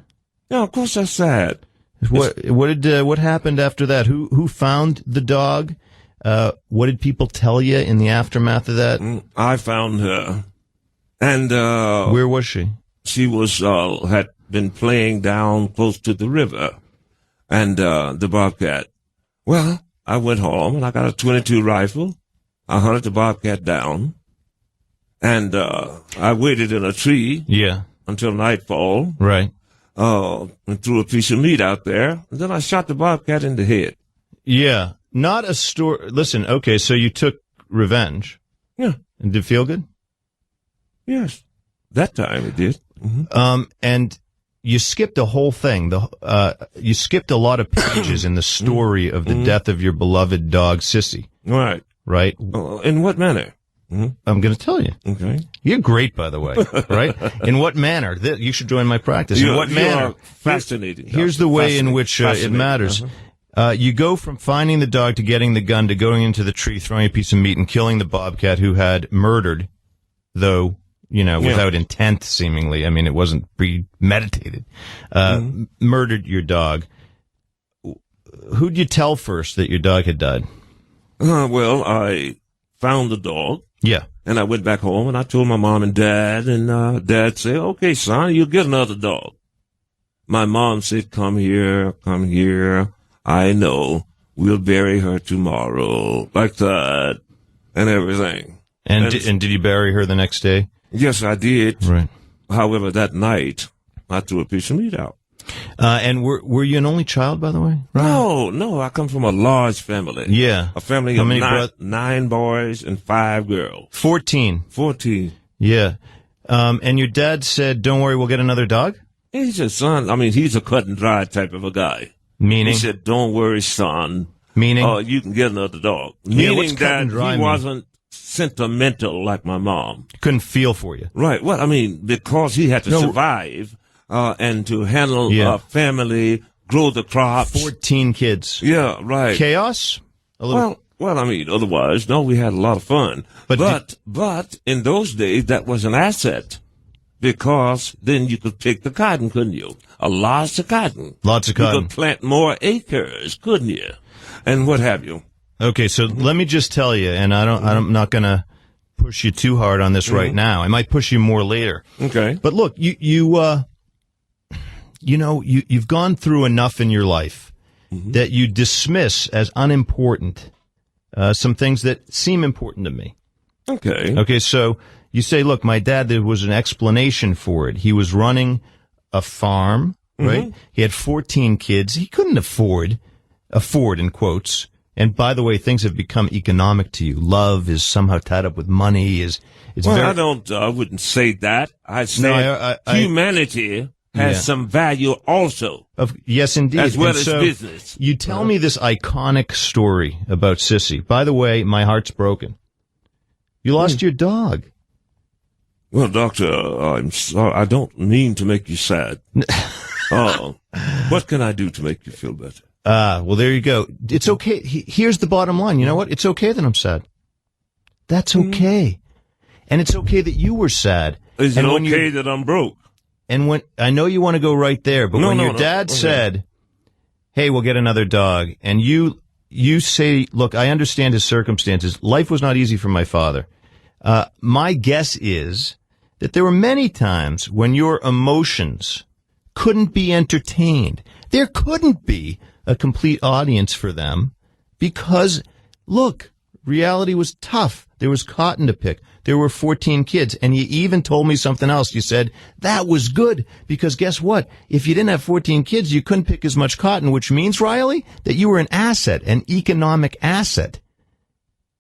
Yeah, of course that's sad. What happened after that? Who found the dog? What did people tell you in the aftermath of that? I found her. And where was she? She was had been playing down close to the river. And the bobcat. Well, I went home and I got a .22 rifle. I hunted the bobcat down. And I waited in a tree. Yeah. Until nightfall. Right. And threw a piece of meat out there. And then I shot the bobcat in the head. Yeah. Not a story. Listen, okay, so you took revenge. Yeah. And did it feel good? Yes. That time it did. Mm-hmm. And you skipped a whole thing. You skipped a lot of pages in the story of the death of your beloved dog, Sissy. Right. Right? In what manner? I'm going to tell you. Okay. You're great, by the way, right? In what manner? You should join my practice. In what manner? Fascinating. Here's the way in which it matters. You go from finding the dog to getting the gun to going into the tree, throwing a piece of meat, and killing the bobcat who had murdered, though, without intent, seemingly. I mean, it wasn't premeditated. Murdered your dog. Who'd you tell first that your dog had died? Well, I found the dog. Yeah. And I went back home and I told my mom and dad, and dad said, okay, son, you'll get another dog. My mom said, come here. I know. We'll bury her tomorrow. Like that. And everything. And did you bury her the next day? Yes, I did. Right. However, that night, I threw a piece of meat out. And were you an only child, by the way? No, I come from a large family. Yeah. A family of 9 boys and 5 girls. 14. Yeah. And your dad said, don't worry, we'll get another dog? He said, son, I mean, he's a cut and dry type of a guy. Meaning? He said, don't worry, son. Meaning? You can get another dog. Yeah, Meaning that he wasn't sentimental like my mom. Couldn't feel for you. Right. Well, I mean, because he had to survive and to handle a family, grow the crops. 14 kids. Yeah, right. Chaos? Well, I mean, otherwise, no, we had a lot of fun. But in those days, that was an asset. Because then you could pick the cotton, couldn't you? Lots of cotton. Lots of cotton. You could plant more acres, couldn't you? And what have you. Okay, so let me just tell you, and I'm not going to push you too hard on this right now. I might push you more later. Okay. But look, you've gone through enough in your life that you dismiss as unimportant some things that seem important to me. Okay. Okay, so you say, look, my dad, there was an explanation for it. He was running a farm, right? He had 14 kids. He couldn't afford, in quotes. And by the way, things have become economic to you. Love is somehow tied up with money. I wouldn't say that. I'd say humanity has some value also. Yes, indeed. As well as business. You tell me this iconic story about Sissy. By the way, my heart's broken. You lost your dog. Well, doctor, I'm sorry. I don't mean to make you sad. What can I do to make you feel better? Well, there you go. It's okay. Here's the bottom line. You know what? It's okay that I'm sad. That's okay. And it's okay that you were sad. Is it okay that I'm broke? And when I know you want to go right there, but when your dad said, hey, we'll get another dog, and you say, look, I understand his circumstances. Life was not easy for my father. My guess is that there were many times when your emotions couldn't be entertained. There couldn't be a complete audience for them because, look, reality was tough. There was cotton to pick. There were 14 kids. And you even told me something else. You said, that was good because guess what? If you didn't have 14 kids, you couldn't pick as much cotton, which means, Riley, that you were an asset, an economic asset.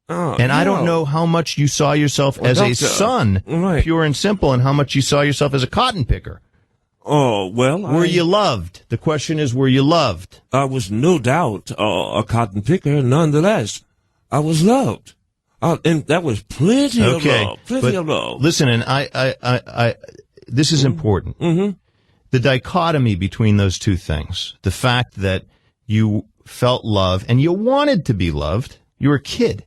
I don't know how much you saw yourself as a son, pure and simple, and how much you saw yourself as a cotton picker. Were you loved? The question is, were you loved? I was no doubt a cotton picker. Nonetheless, I was loved. And that was plenty of love. Plenty of love. Listen, and I this is important. The dichotomy between those two things, the fact that you felt love and you wanted to be loved. You were a kid.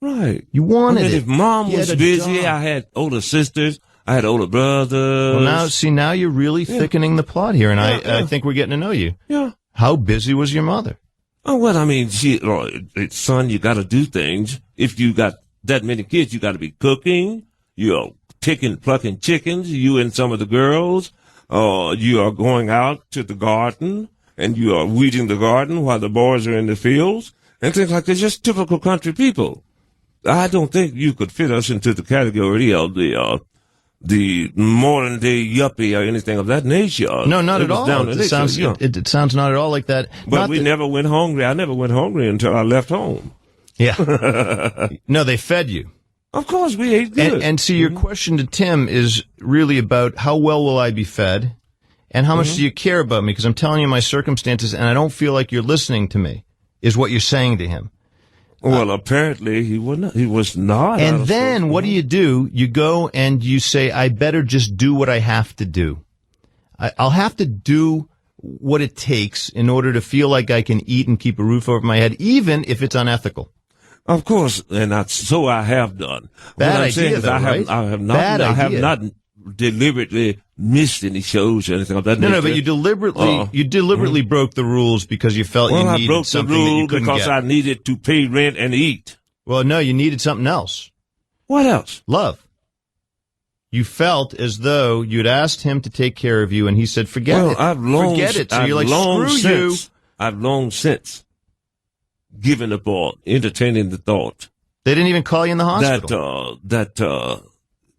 Right. You wanted it. If mom was busy, I had older sisters. I had older brothers. Well, now you're really thickening the plot here, and I think we're getting to know you. Yeah. How busy was your mother? Oh, well, I mean, son, you got to do things. If you got that many kids, you got to be cooking. You're plucking chickens. You and some of the girls. You are going out to the garden, and you are weeding the garden while the boys are in the fields, and things like that. Just typical country people. I don't think you could fit us into the category of the modern day yuppie or anything of that nature. No, not at all. It sounds not at all like that. But we never went hungry. I never went hungry until I left home. Yeah. No, they fed you. Of course, we ate good. And see, your question to Tim is really about how well will I be fed, and how much do you care about me? Because I'm telling you my circumstances, and I don't feel like you're listening to me. Is what you're saying to him. Well, apparently he was not. And then what do? You go and you say, I better just do what I have to do. I'll have to do what it takes in order to feel like I can eat and keep a roof over my head, even if it's unethical. Of course, and so I have done. Bad what I'm idea, saying is though, I right? have not. Bad I have idea. not deliberately missed any shows or anything of that nature. No, but you deliberately broke the rules because you felt you I needed broke the something that you rule couldn't because get. I needed to pay rent and eat. Well, no, you needed something else. What else? Love. You felt as though you'd asked him to take care of you, and he said, forget it. Forget it. So you're like, screw you. I've long since given up on entertaining the thought. They didn't even call you in the hospital. That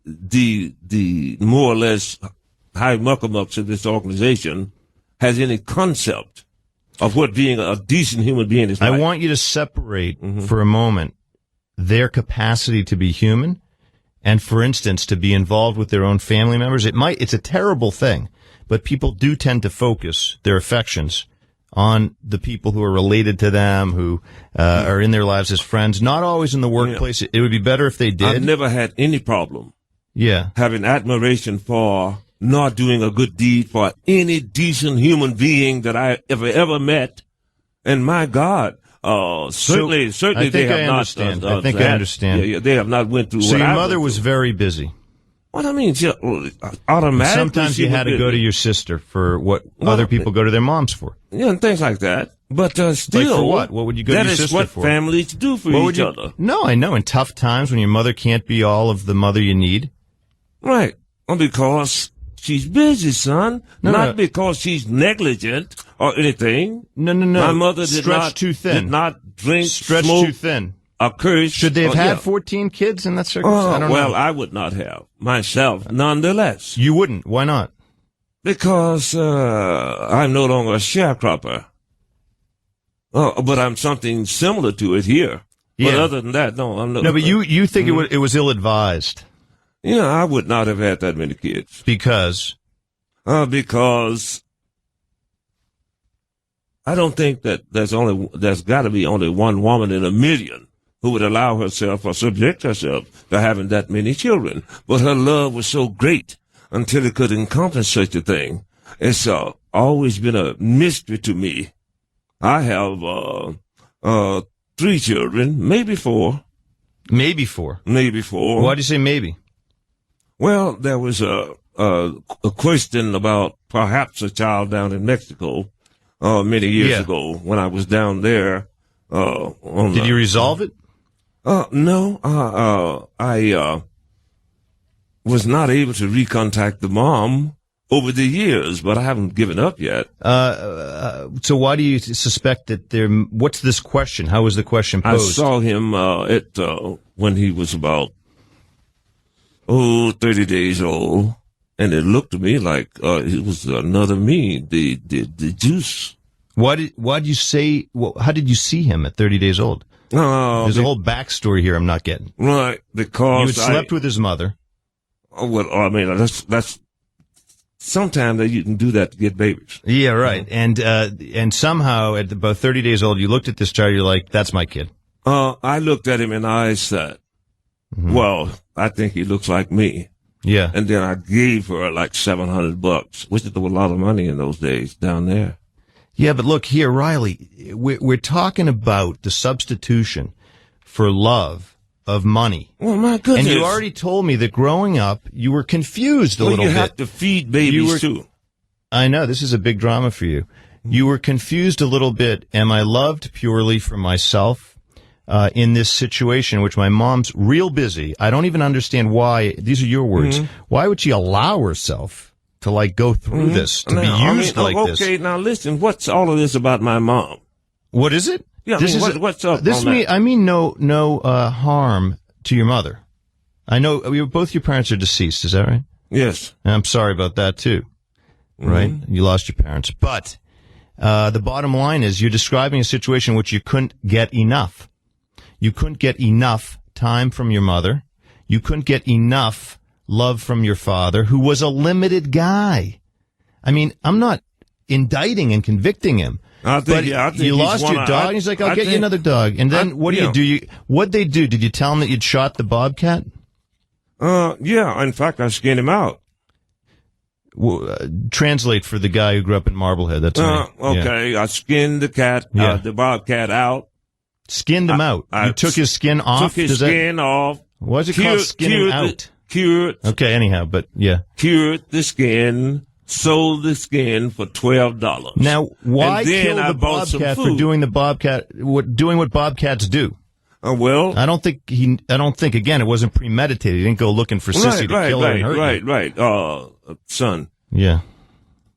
the more or less high muckamucks of this organization has any concept of what being a decent human being is like. I want you to separate for a moment their capacity to be human and, for instance, to be involved with their own family members. It's a terrible thing, but people do tend to focus their affections on the people who are related to them, who are in their lives as friends, not always in the workplace. It would be better if they did. I've never had any problem having admiration for not doing a good deed for any decent human being that I ever met. And my God, certainly they have not. I think I understand. Yeah, they have not went through. So your mother was very busy. What I mean, automatically. Sometimes you had to go to your sister for what other people go to their moms for. Yeah, and things like that. But still, like for what? What would you go to your sister for? That is what families do for each other. No, I know. In tough times when your mother can't be all of the mother you need. Right. Well, because she's busy, son. Not because she's negligent or anything. No. My mother did not drink, stretch smoke, too thin. A curse. Should they have had 14 kids in that circumstance? I don't know. I would not have myself, nonetheless. You wouldn't? Why not? Because I'm no longer a sharecropper. But I'm something similar to it here. Yeah. But other than that, no, I'm not. No, but you think it was ill-advised? Yeah, I would not have had that many kids. Because? Because I don't think that there's got to be only one woman in a million who would allow herself or subject herself to having that many children. But her love was so great until it could encompass such a thing. It's always been a mystery to me. I have 3 children, maybe 4. Maybe 4. Maybe 4. Why do you say maybe? Well, there was a question about perhaps a child down in Mexico many years ago when I was down there. Did you resolve it? No. I was not able to recontact the mom over the years, but I haven't given up yet. So why do you suspect that what's this question? How was the question posed? I saw him when he was about 30 days old, and it looked to me like it was another me, the juice. How did you see him at 30 days old? There's a whole backstory here I'm not getting. Right, because you had slept with his mother. Well, I mean, that's sometimes that you can do that to get babies. Yeah, right. And somehow at about 30 days old, you looked at this child, you're like, that's my kid. I looked at him and I said, well, I think he looks like me. Yeah. And then I gave her like $700, which was a lot of money in those days down there. Yeah, but look here, Riley, we're talking about the substitution for love of money. Well, my goodness. And you already told me that growing up, you were confused a little bit. You have to feed babies too. I know, this is a big drama for you. You were confused a little bit. Am I loved purely for myself in this situation, which my mom's real busy? I don't even understand why. These are your words. Why would she allow herself to go through this, to be used like this? Okay, now listen, what's all of this about my mom? What is it? Yeah, what's up? I mean no harm to your mother. I know both your parents are deceased, is that right? Yes. And I'm sorry about that too. Right? You lost your parents. But the bottom line is you're describing a situation in which you couldn't get enough. You couldn't get enough time from your mother. You couldn't get enough love from your father, who was a limited guy. I mean, I'm not indicting and convicting him, I think you lost your dog, and he's like, I'll get you another dog. And then what do you do? What'd they do? Did you tell him that you'd shot the bobcat? Yeah. In fact, I skinned him out. Translate for the guy who grew up in Marblehead. That's okay. Yeah. I skinned the cat, the bobcat out. Skinned him out. You took his skin off? Took his skin off. Why is it called skinning out? Cured. Okay, anyhow, but yeah. Cured the skin, sold the skin for $12. Now, why kill the bobcat for doing what bobcats do? Well, I don't think again it wasn't premeditated. He didn't go looking for Sissy to kill her and hurt you. Right. Son. Yeah.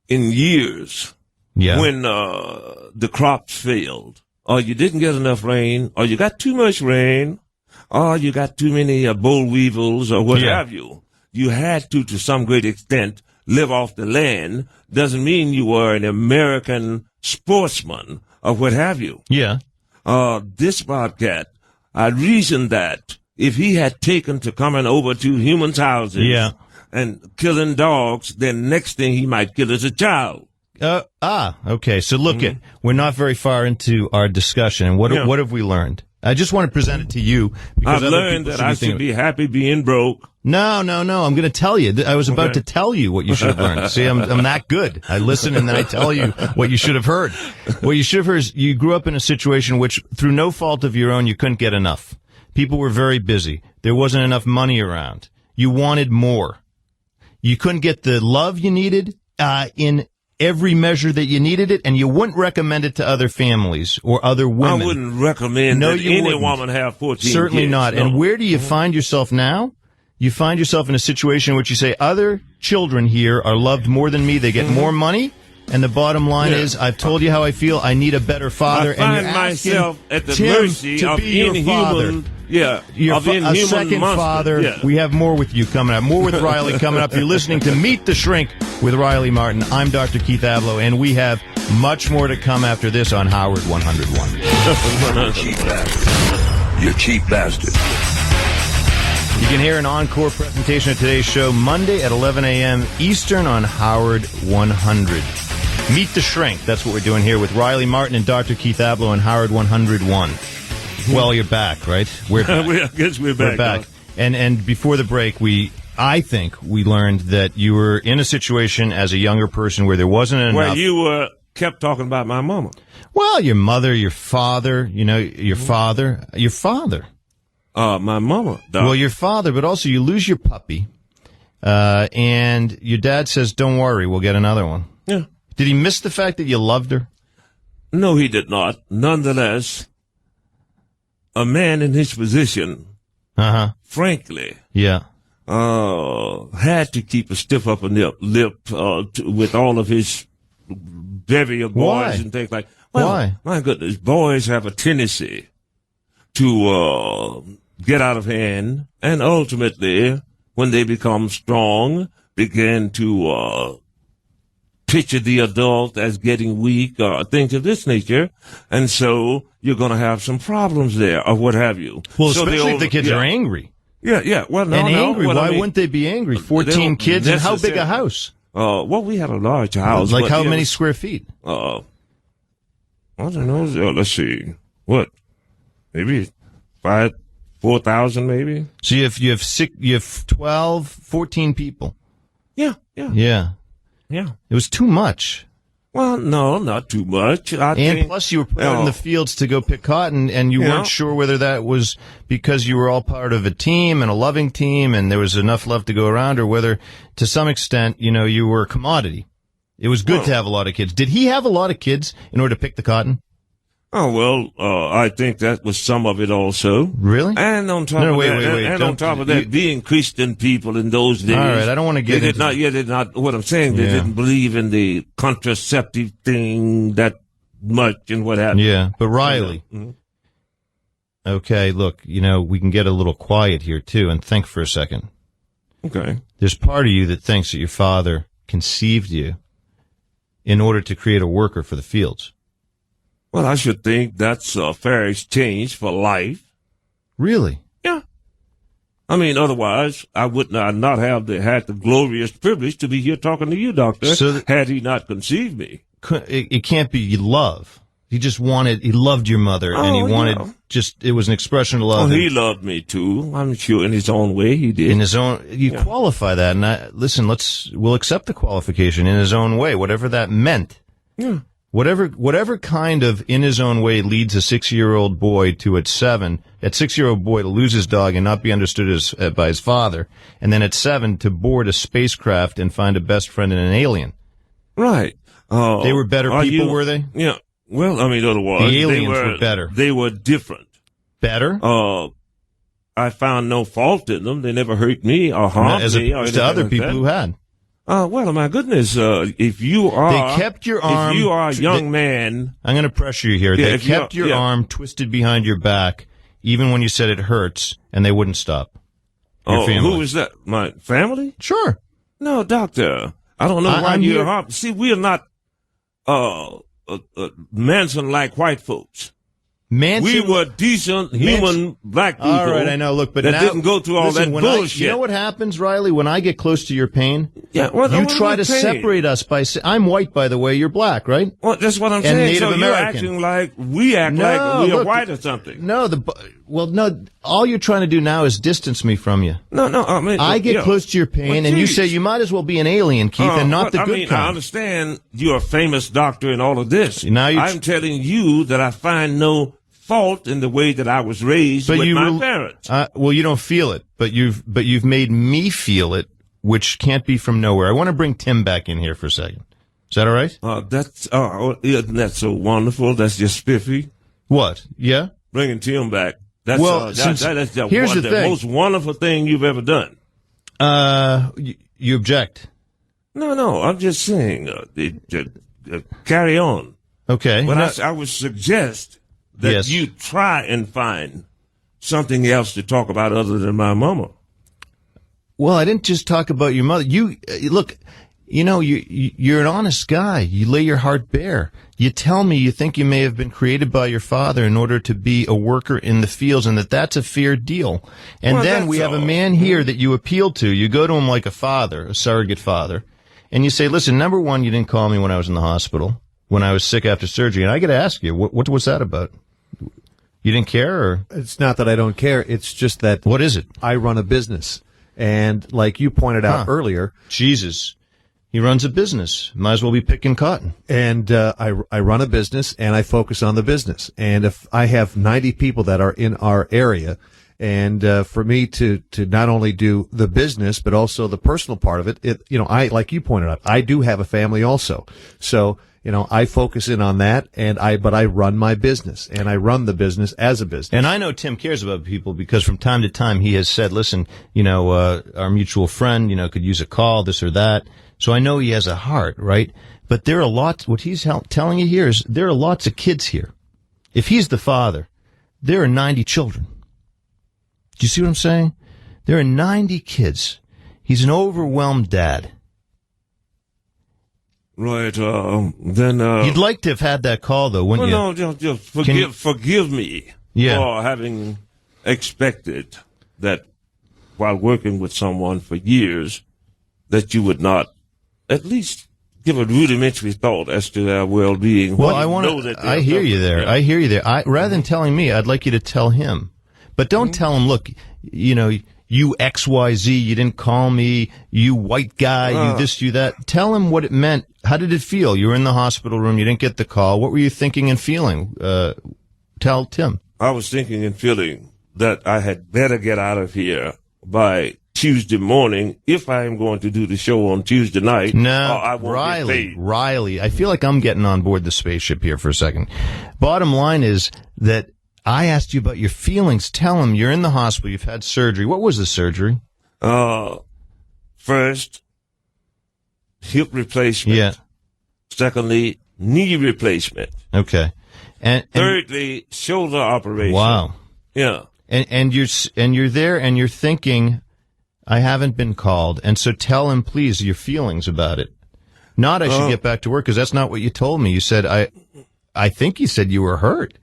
In years. Yeah. When the crops failed, or you didn't get enough rain, or you got too much rain, or you got too many boll weevils, or what have you. You had to some great extent, live off the land. Doesn't mean you were an American sportsman, or what have you. Yeah. This bobcat, I reasoned that if he had taken to coming over to humans' houses and killing dogs, then next thing he might kill is a child. Okay. So look we're not very far into our discussion, and what have we learned? I just want to present it to you because I've learned that I should be happy being broke. No. I'm going to tell you. I was about to tell you what you should have learned. See, I'm that good. I listen and then I tell you what you should have heard. What you should have heard is you grew up in a situation which, through no fault of your own, you couldn't get enough. People were very busy. There wasn't enough money around. You wanted more. You couldn't get the love you needed in every measure that you needed it, and you wouldn't recommend it to other families or other women. I wouldn't recommend that any woman have 14 Certainly kids. not. No. And where do you find yourself now? You find yourself in a situation in which you say, other children here are loved more than me. They get more money. And the bottom line is, I've told you how I feel. I need a better father. I find and myself at the Tim mercy to of be your father. inhuman. Yeah, of a inhuman second monster. father. Yeah. We have more with you coming up. More with Riley coming up. You're listening to Meet the Shrink with Riley Martin. I'm Dr. Keith Ablow, and we have much more to come after this on Howard 101. Cheap bastard. You cheap bastard. You can hear an encore presentation of today's show Monday at 11 a.m. Eastern on Howard 100. Meet the Shrink. That's what we're doing here with Riley Martin and Dr. Keith Ablow on Howard 101. Well, you're back, right? We're back. I guess we're back. We're back. And before the break, I think we learned that you were in a situation as a younger person where there wasn't enough. Well, you kept talking about my mama. Well, your mother, your father, your father. My mama. Doc. Well, your father, but also you lose your puppy. And your dad says, don't worry, we'll get another one. Yeah. Did he miss the fact that you loved her? No, he did not. Nonetheless, a man in his position, frankly, had to keep a stiff upper lip with all of his bevy of boys and things like. Well, why? My goodness, boys have a tendency to get out of hand, and ultimately, when they become strong, begin to picture the adult as getting weak or things of this nature, and so you're going to have some problems there or what have you. Well, so especially if the kids are angry. Yeah. Well, no, and angry. Well, why wouldn't they be angry? 14 kids, and how big a house? Well, we had a large house. Like how many square feet? I don't know. Let's see. What? Maybe 4,000 maybe. So you have 12, 14 people. Yeah. It was too much. Well, no, not too much. Plus you were put out in the fields to go pick cotton, and you weren't sure whether that was because you were all part of a team and a loving team and there was enough love to go around, or whether to some extent, you were a commodity. It was good to have a lot of kids. Did he have a lot of kids in order to pick the cotton? Oh, well, I think that was some of it also. Really? And on top of that, being Christian people in those days. All right, I don't want to get into they did not, what I'm saying, they didn't believe in the contraceptive thing that much and what happened. Yeah, but Riley. Okay, look, we can get a little quiet here too and think for a second. Okay. There's part of you that thinks that your father conceived you in order to create a worker for the fields. Well, I should think that's a fair exchange for life. Really? Yeah. I mean, otherwise, I would not have had the glorious privilege to be here talking to you, Doctor, had he not conceived me. it can't be love. He just he loved your mother, and he wanted it was an expression of love. Oh, he loved me too. I'm sure in his own way he did. In his own, you qualify that, and we'll accept the qualification in his own way, whatever that meant. Yeah. Whatever kind of in his own way leads a 6-year-old boy to at 7, that 6-year-old boy to lose his dog and not be understood by his father, and then at 7 to board a spacecraft and find a best friend in an alien. Right. They were better people, were they? Yeah. Well, I mean, otherwise, the aliens were better. They were different. Better? I found no fault in them. They never hurt me or harmed me. As to other people who had. Well, my goodness, if you are... They kept your arm... If you are a young man... I'm going to pressure you here. Yeah, they kept your arm twisted behind your back, even when you said it hurts, and they wouldn't stop. Your family. Who is that? My family? Sure. No, doctor. I don't know why you're harmed. See, we are not Manson-like white folks. We were decent, human black people. All right, I know. Look, but that now, didn't go through all that bullshit. You know what happens, Riley? When I get close to your pain, you try to separate us by. I'm white, by the way. You're black, right? Well, that's what I'm and saying. Native so American. You're acting like we act like we are white or something. No, no. All you're trying to do now is distance me from you. No. I mean, I get close to your pain, and you say you might as well be an alien, Keith, and not the good kind. I understand you're a famous doctor and all of this. Now I'm telling you that I find no fault in the way that I was raised with my parents. Well, you don't feel it, but you've made me feel it, which can't be from nowhere. I want to bring Tim back in here for a second. Is that all right? That's so wonderful. That's just spiffy. What? Yeah? Bringing Tim back. That's that's the most wonderful thing you've ever done. You object? No. I'm just saying. Carry on. Okay. But I would suggest that you try and find something else to talk about other than my mama. Well, I didn't just talk about your mother. Look, you're an honest guy. You lay your heart bare. You tell me you think you may have been created by your father in order to be a worker in the fields, and that's a fair deal. And then we have a man here that you appeal to. You go to him like a father, a surrogate father, and you say, listen, number one, you didn't call me when I was in the hospital, when I was sick after surgery. And I got to ask you, what was that about? You didn't care? Or? It's not that I don't care. It's just that... What is it? I run a business. And like you pointed out earlier... Jesus. He runs a business. Might as well be picking cotton. And I run a business, and I focus on the business. And if I have 90 people that are in our area, and for me to not only do the business, but also the personal part of it, I, like you pointed out, I do have a family also. So... I focus in on that, but I run my business, and I run the business as a business. And I know Tim cares about people because from time to time he has said, listen, our mutual friend, could use a call, this or that. So I know he has a heart, right? But there are lots, what he's telling you here is there are lots of kids here. If he's the father, there are 90 children. Do you see what I'm saying? There are 90 kids. He's an overwhelmed dad. Right, then... You'd like to have had that call, though, wouldn't you? No, just forgive me for having expected that while working with someone for years, that you would not at least give a rudimentary thought as to their well-being. Well, I hear you there. I hear you there. Rather than telling me, I'd like you to tell him. But don't tell him, look, you XYZ, you didn't call me, you white guy, you this, you that. Tell him what it meant. How did it feel? You were in the hospital room, you didn't get the call. What were you thinking and feeling? Tell Tim. I was thinking and feeling that I had better get out of here by Tuesday morning if I am going to do the show on Tuesday night. No, I won't get paid. Riley, I feel like I'm getting on board the spaceship here for a second. Bottom line is that I asked you about your feelings. Tell him you're in the hospital. You've had surgery. What was the surgery? First, hip replacement. Yeah. Secondly, knee replacement. Okay. And thirdly, shoulder operation. Wow. Yeah. And you're there and you're thinking, I haven't been called. And so tell him, please, your feelings about it. Not I should get back to work, because that's not what you told me. You said, I think you said you were hurt.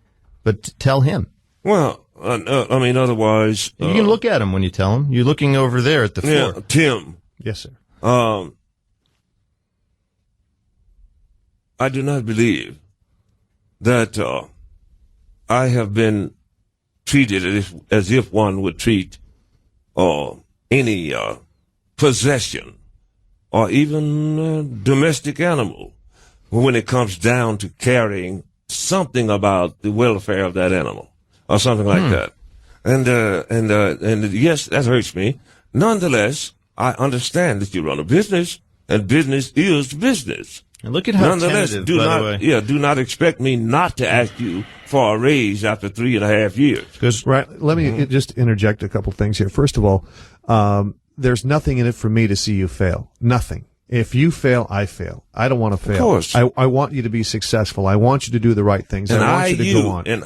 But tell him. Well, otherwise... you can look at him when you tell him. You're looking over there at the floor. Yeah, Tim. Yes, sir. I do not believe that I have been treated as if one would treat any possession or even domestic animal when it comes down to caring something about the welfare of that animal or something like that. And yes, that hurts me. Nonetheless, I understand that you run a business, and business is business. And look at how Nonetheless, tentative, by the way. do not expect me not to ask you for a raise after 3.5 years. Right. Let me just interject a couple things here. First of all, there's nothing in it for me to see you fail. Nothing. If you fail, I fail. I don't want to fail. Of course. I want you to be successful. I want you to do the right things. And I want you to go on. And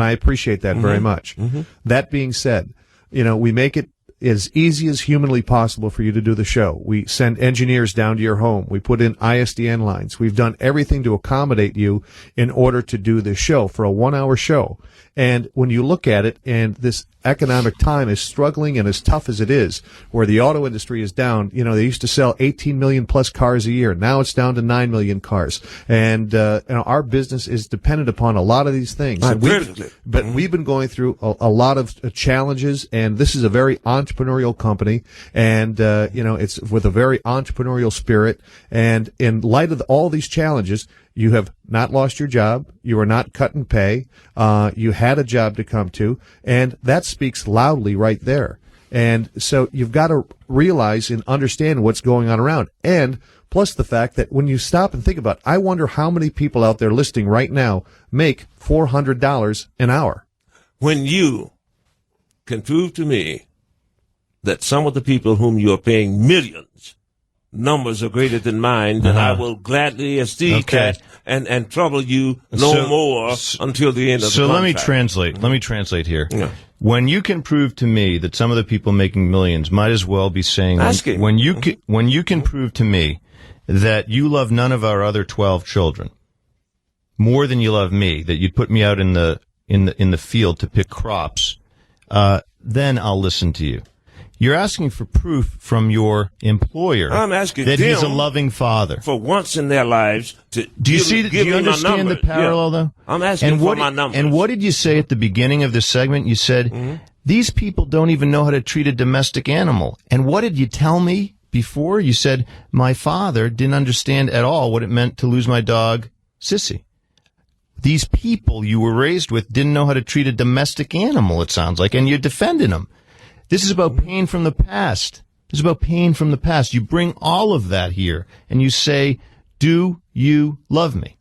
I appreciate that very much. That being said, we make it as easy as humanly possible for you to do the show. We send engineers down to your home. We put in ISDN lines. We've done everything to accommodate you in order to do this show for a 1-hour show. And when you look at it, and this economic time is struggling and as tough as it is, where the auto industry is down, they used to sell 18 million plus cars a year. Now it's down to 9 million cars. And, our business is dependent upon a lot of these things. But we've been going through a lot of challenges, and this is a very entrepreneurial company, and, it's with a very entrepreneurial spirit. And in light of all these challenges, you have not lost your job. You are not cutting pay. You had a job to come to, and that speaks loudly right there. And so you've got to realize and understand what's going on around. And plus the fact that when you stop and think about it, I wonder how many people out there listening right now make $400 an hour. When you can prove to me that some of the people whom you are paying millions, numbers are greater than mine, then I will gladly accede that and trouble you no more until the end of the contract. So let me translate here. Yeah. When you can prove to me that some of the people making millions might as well be saying, when you can prove to me that you love none of our other 12 children more than you love me, that you'd put me out in the field to pick crops, then I'll listen to you. You're asking for proof from your employer I'm asking that them he's a loving father. For once in their lives to do you understand the parallel, though? I'm asking for my numbers. And what did you say at the beginning of this segment? You said, these people don't even know how to treat a domestic animal. And what did you tell me before? You said, my father didn't understand at all what it meant to lose my dog, Sissy. These people you were raised with didn't know how to treat a domestic animal, it sounds like, and you're defending them. This is about pain from the past. This is about pain from the past. You bring all of that here, and you say, do you love me?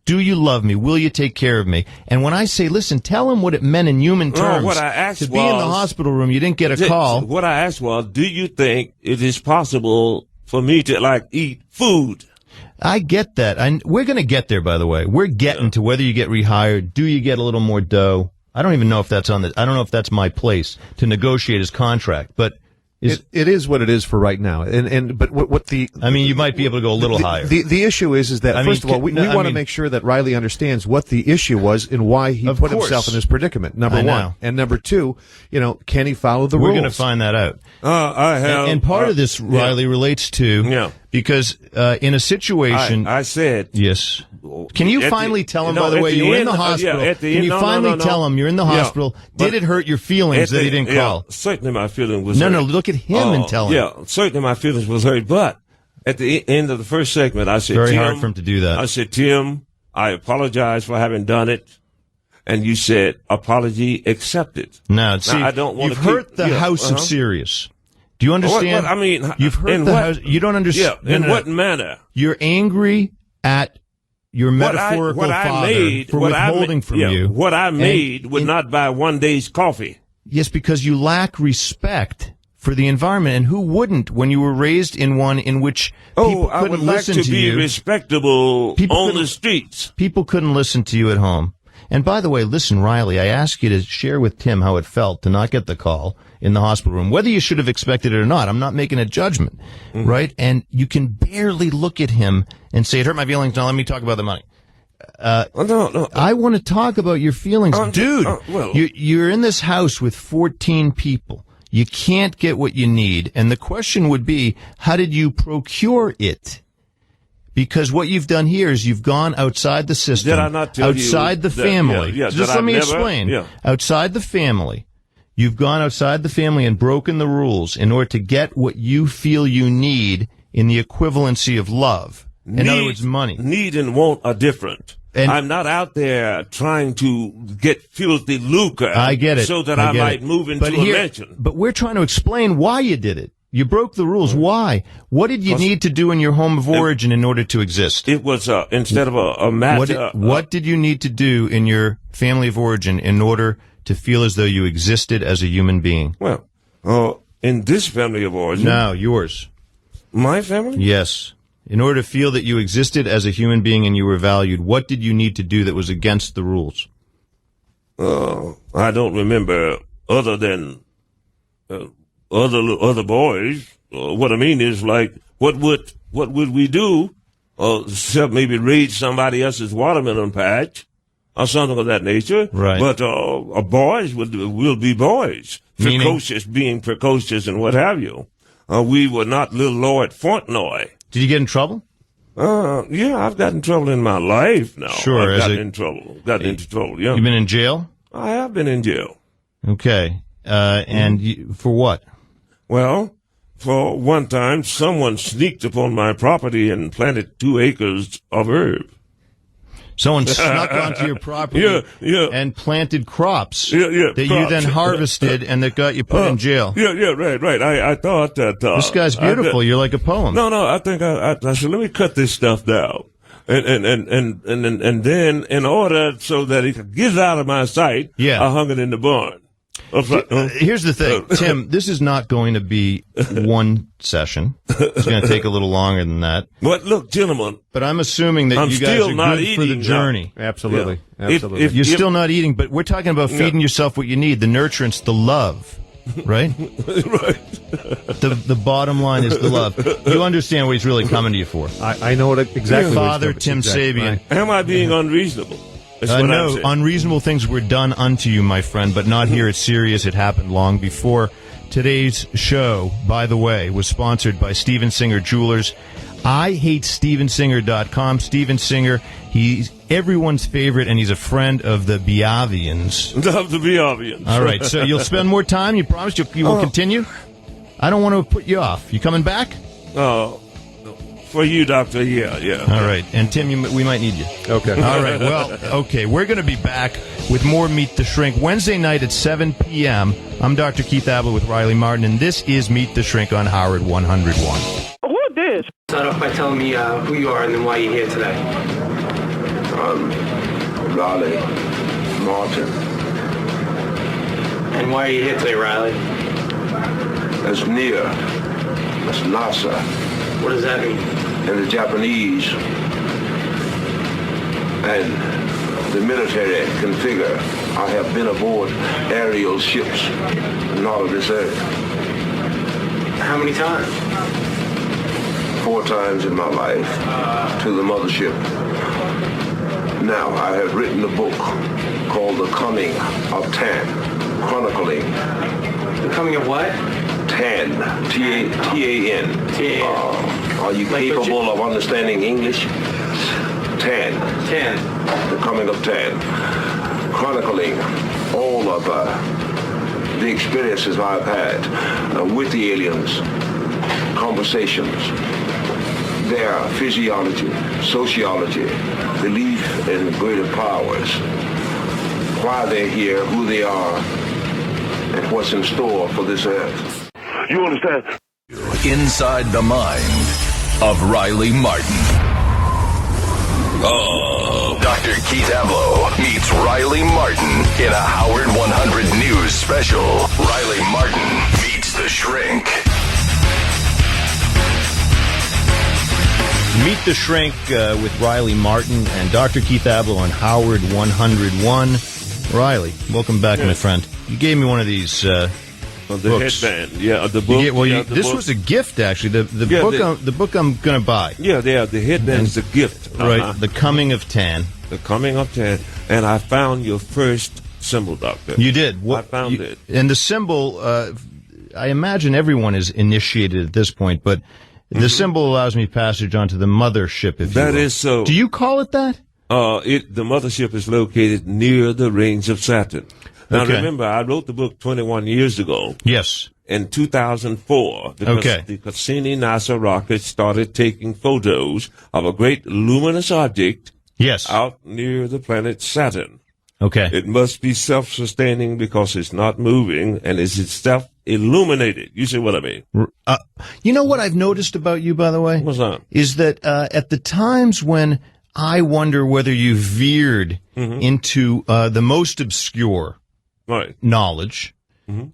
Do you love me? Will you take care of me? And when I say, listen, tell him what it meant in human terms. What I asked to be in the hospital room, you didn't get a call. What I asked was, do you think it is possible for me to, eat food? I get that. We're going to get there, by the way. We're getting to whether you get rehired. Do you get a little more dough? I don't even know if that's I don't know if that's my place to negotiate his contract, but it is what it is for right now. But what the you might be able to go a little higher. The issue is that first of all we want to make sure that Riley understands what the issue was and why he put himself in this predicament. Number one, and number two, can he follow the rules? We're going to find that out. I have, and part of this, Riley, relates to because in a situation, I said yes. Can you finally tell him, by the way, you were in the hospital? Can you finally tell him you're in the hospital? Did it hurt your feelings that he didn't call? Certainly my feelings was hurt. No, look at him and tell him. Yeah, certainly my feelings was hurt. But at the end of the first segment, I said, very hard for him to do that. I said, Tim, I apologize for having done it. And you said, apology accepted. Now, see, I don't want you've hurt the house of Sirius. Do you understand? What, I mean, you've hurt the house. You don't understand. Yeah, in what manner? You're angry at your metaphorical father for withholding from you. What I made would not buy one day's coffee. Yes, because you lack respect for the environment. And who wouldn't when you were raised in one in which people couldn't listen to you? I would like to be respectable on the streets. People couldn't listen to you at home. And by the way, listen, Riley, I ask you to share with Tim how it felt to not get the call in the hospital room, whether you should have expected it or not. I'm not making a judgment, right? And you can barely look at him and say, it hurt my feelings. Now let me talk about the money. No. I want to talk about your feelings. Dude, you're in this house with 14 people. You can't get what you need. And the question would be, how did you procure it? Because what you've done here is you've gone outside the system, Did I not tell outside the you that- family. yeah, Just that let I me never- explain. yeah. Outside the family. You've gone outside the family and broken the rules in order to get what you feel you need in the equivalency of love. In other words, money. Need and want are different. And I'm not out there trying to get filthy lucre. I get it. So that I I get might it. move into But a here- mansion. But we're trying to explain why you did it. You broke the rules. Why? What did you need to do in your home of origin in order to exist? It was instead of a matter. What did you need to do in your family of origin in order to feel as though you existed as a human being? Well, in this family of origin. No, yours. My family? Yes. In order to feel that you existed as a human being and you were valued, what did you need to do that was against the rules? I don't remember other than other boys. What I mean is, like, what would we do? Except maybe raid somebody else's watermelon patch or something of that nature. Right. But boys will be boys. Meaning? Being precocious and what have you. We were not little Lord Fauntleroy. Did you get in trouble? Yeah, I've gotten in trouble in my life now. Sure. I've gotten into trouble, yeah. You've been in jail? I have been in jail. Okay. And for what? Well, for one time, someone sneaked upon my property and planted 2 acres of herb. Someone snuck onto your property and planted crops that you crops. then harvested and that got you put in jail. Right. I thought that... This guy's beautiful. You're like a poem. No, I think I said, let me cut this stuff down. And then, in order so that it could get out of my sight, I hung it in the barn. Here's the thing, Tim, this is not going to be one session. It's going to take a little longer than that. But look, gentlemen. But I'm assuming that I'm you guys still are not good for the eating journey. now. Absolutely. Yeah. Absolutely. You're still not eating, but we're talking about feeding yourself what you need, the nurturance, the love. Right? Right. The bottom line is the love. You understand what he's really coming to you for. I know what exactly. Father what Tim Sabian. Right. Am I being unreasonable? That's what I'm No, saying. unreasonable things were done unto you, my friend, but not here at Sirius. It happened long before. Today's show, by the way, was sponsored by Steven Singer Jewelers. I hate StevenSinger.com. Steven Singer, he's everyone's favorite, and he's a friend of the Biavians. Of the Biavians. All right, so you'll spend more time? You promise you will continue? I don't want to put you off. You coming back? For you, Doctor, yeah. All right, and Tim, we might need you. Okay. All right, well, okay, we're going to be back with more Meet the Shrink Wednesday night at 7 p.m. I'm Dr. Keith Ablow with Riley Martin, and this is Meet the Shrink on Howard 101. Who is this? Start off by telling me who you are and then why you're here today. I'm Riley Martin. And why are you here today, Riley? That's near. That's NASA. What does that mean? And the Japanese and the military can figure I have been aboard aerial ships, not of this earth. How many times? 4 times in my life to the mothership. Now, I have written a book called The Coming of Tan, chronicling. The coming of what? Tan, T-A-N. Are you capable of understanding English? Tan. The Coming of Tan. Chronicling all of the experiences I've had with the aliens, conversations, their physiology, sociology, belief in greater powers, why they're here, who they are, and what's in store for this earth. You understand? Inside the mind of Riley Martin. Oh, Dr. Keith Ablow meets Riley Martin in a Howard 100 News special. Riley Martin meets the Shrink. Meet the Shrink with Riley Martin and Dr. Keith Ablow on Howard 101. Riley, welcome back, my friend. You gave me one of these The books. headband, the book. This was a gift, actually. The book I'm going to buy. Yeah, the headband is a gift. Right, The Coming of Tan. The Coming of Tan. And I found your first symbol, Doctor. You did? I found it. And the symbol, I imagine everyone is initiated at this point, but The symbol allows me passage onto the mothership, if That you will. is so. Do you call it that? The mothership is located near the rings of Saturn. Now, Okay. remember, I wrote the book 21 years ago. Yes. In 2004, because Okay. the Cassini-NASA rocket started taking photos of a great luminous object out near the planet Saturn. Okay. It must be self-sustaining because it's not moving and it's itself illuminated. You see what I mean? You know what I've noticed about you, by the way? What's that? Is that at the times when I wonder whether you veered into the most obscure knowledge,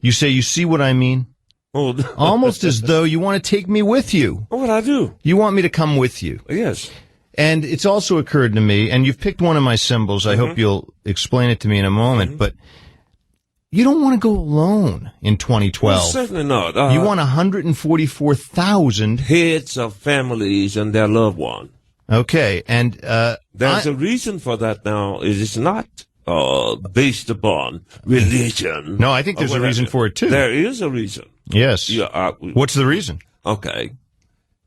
you say, you see what I mean? Oh. Almost as though you want to take me with you. Oh, what I do? You want me to come with you. Yes. And it's also occurred to me, and you've picked one of my symbols. I hope you'll explain it to me in a moment, but you don't want to go alone in 2012. Well, certainly not. You want 144,000 heads of families and their loved ones. Okay, and there's a reason for that now. It is not based upon religion. No, I think there's a reason for it, too. There is a reason. Yes. What's the reason? Okay.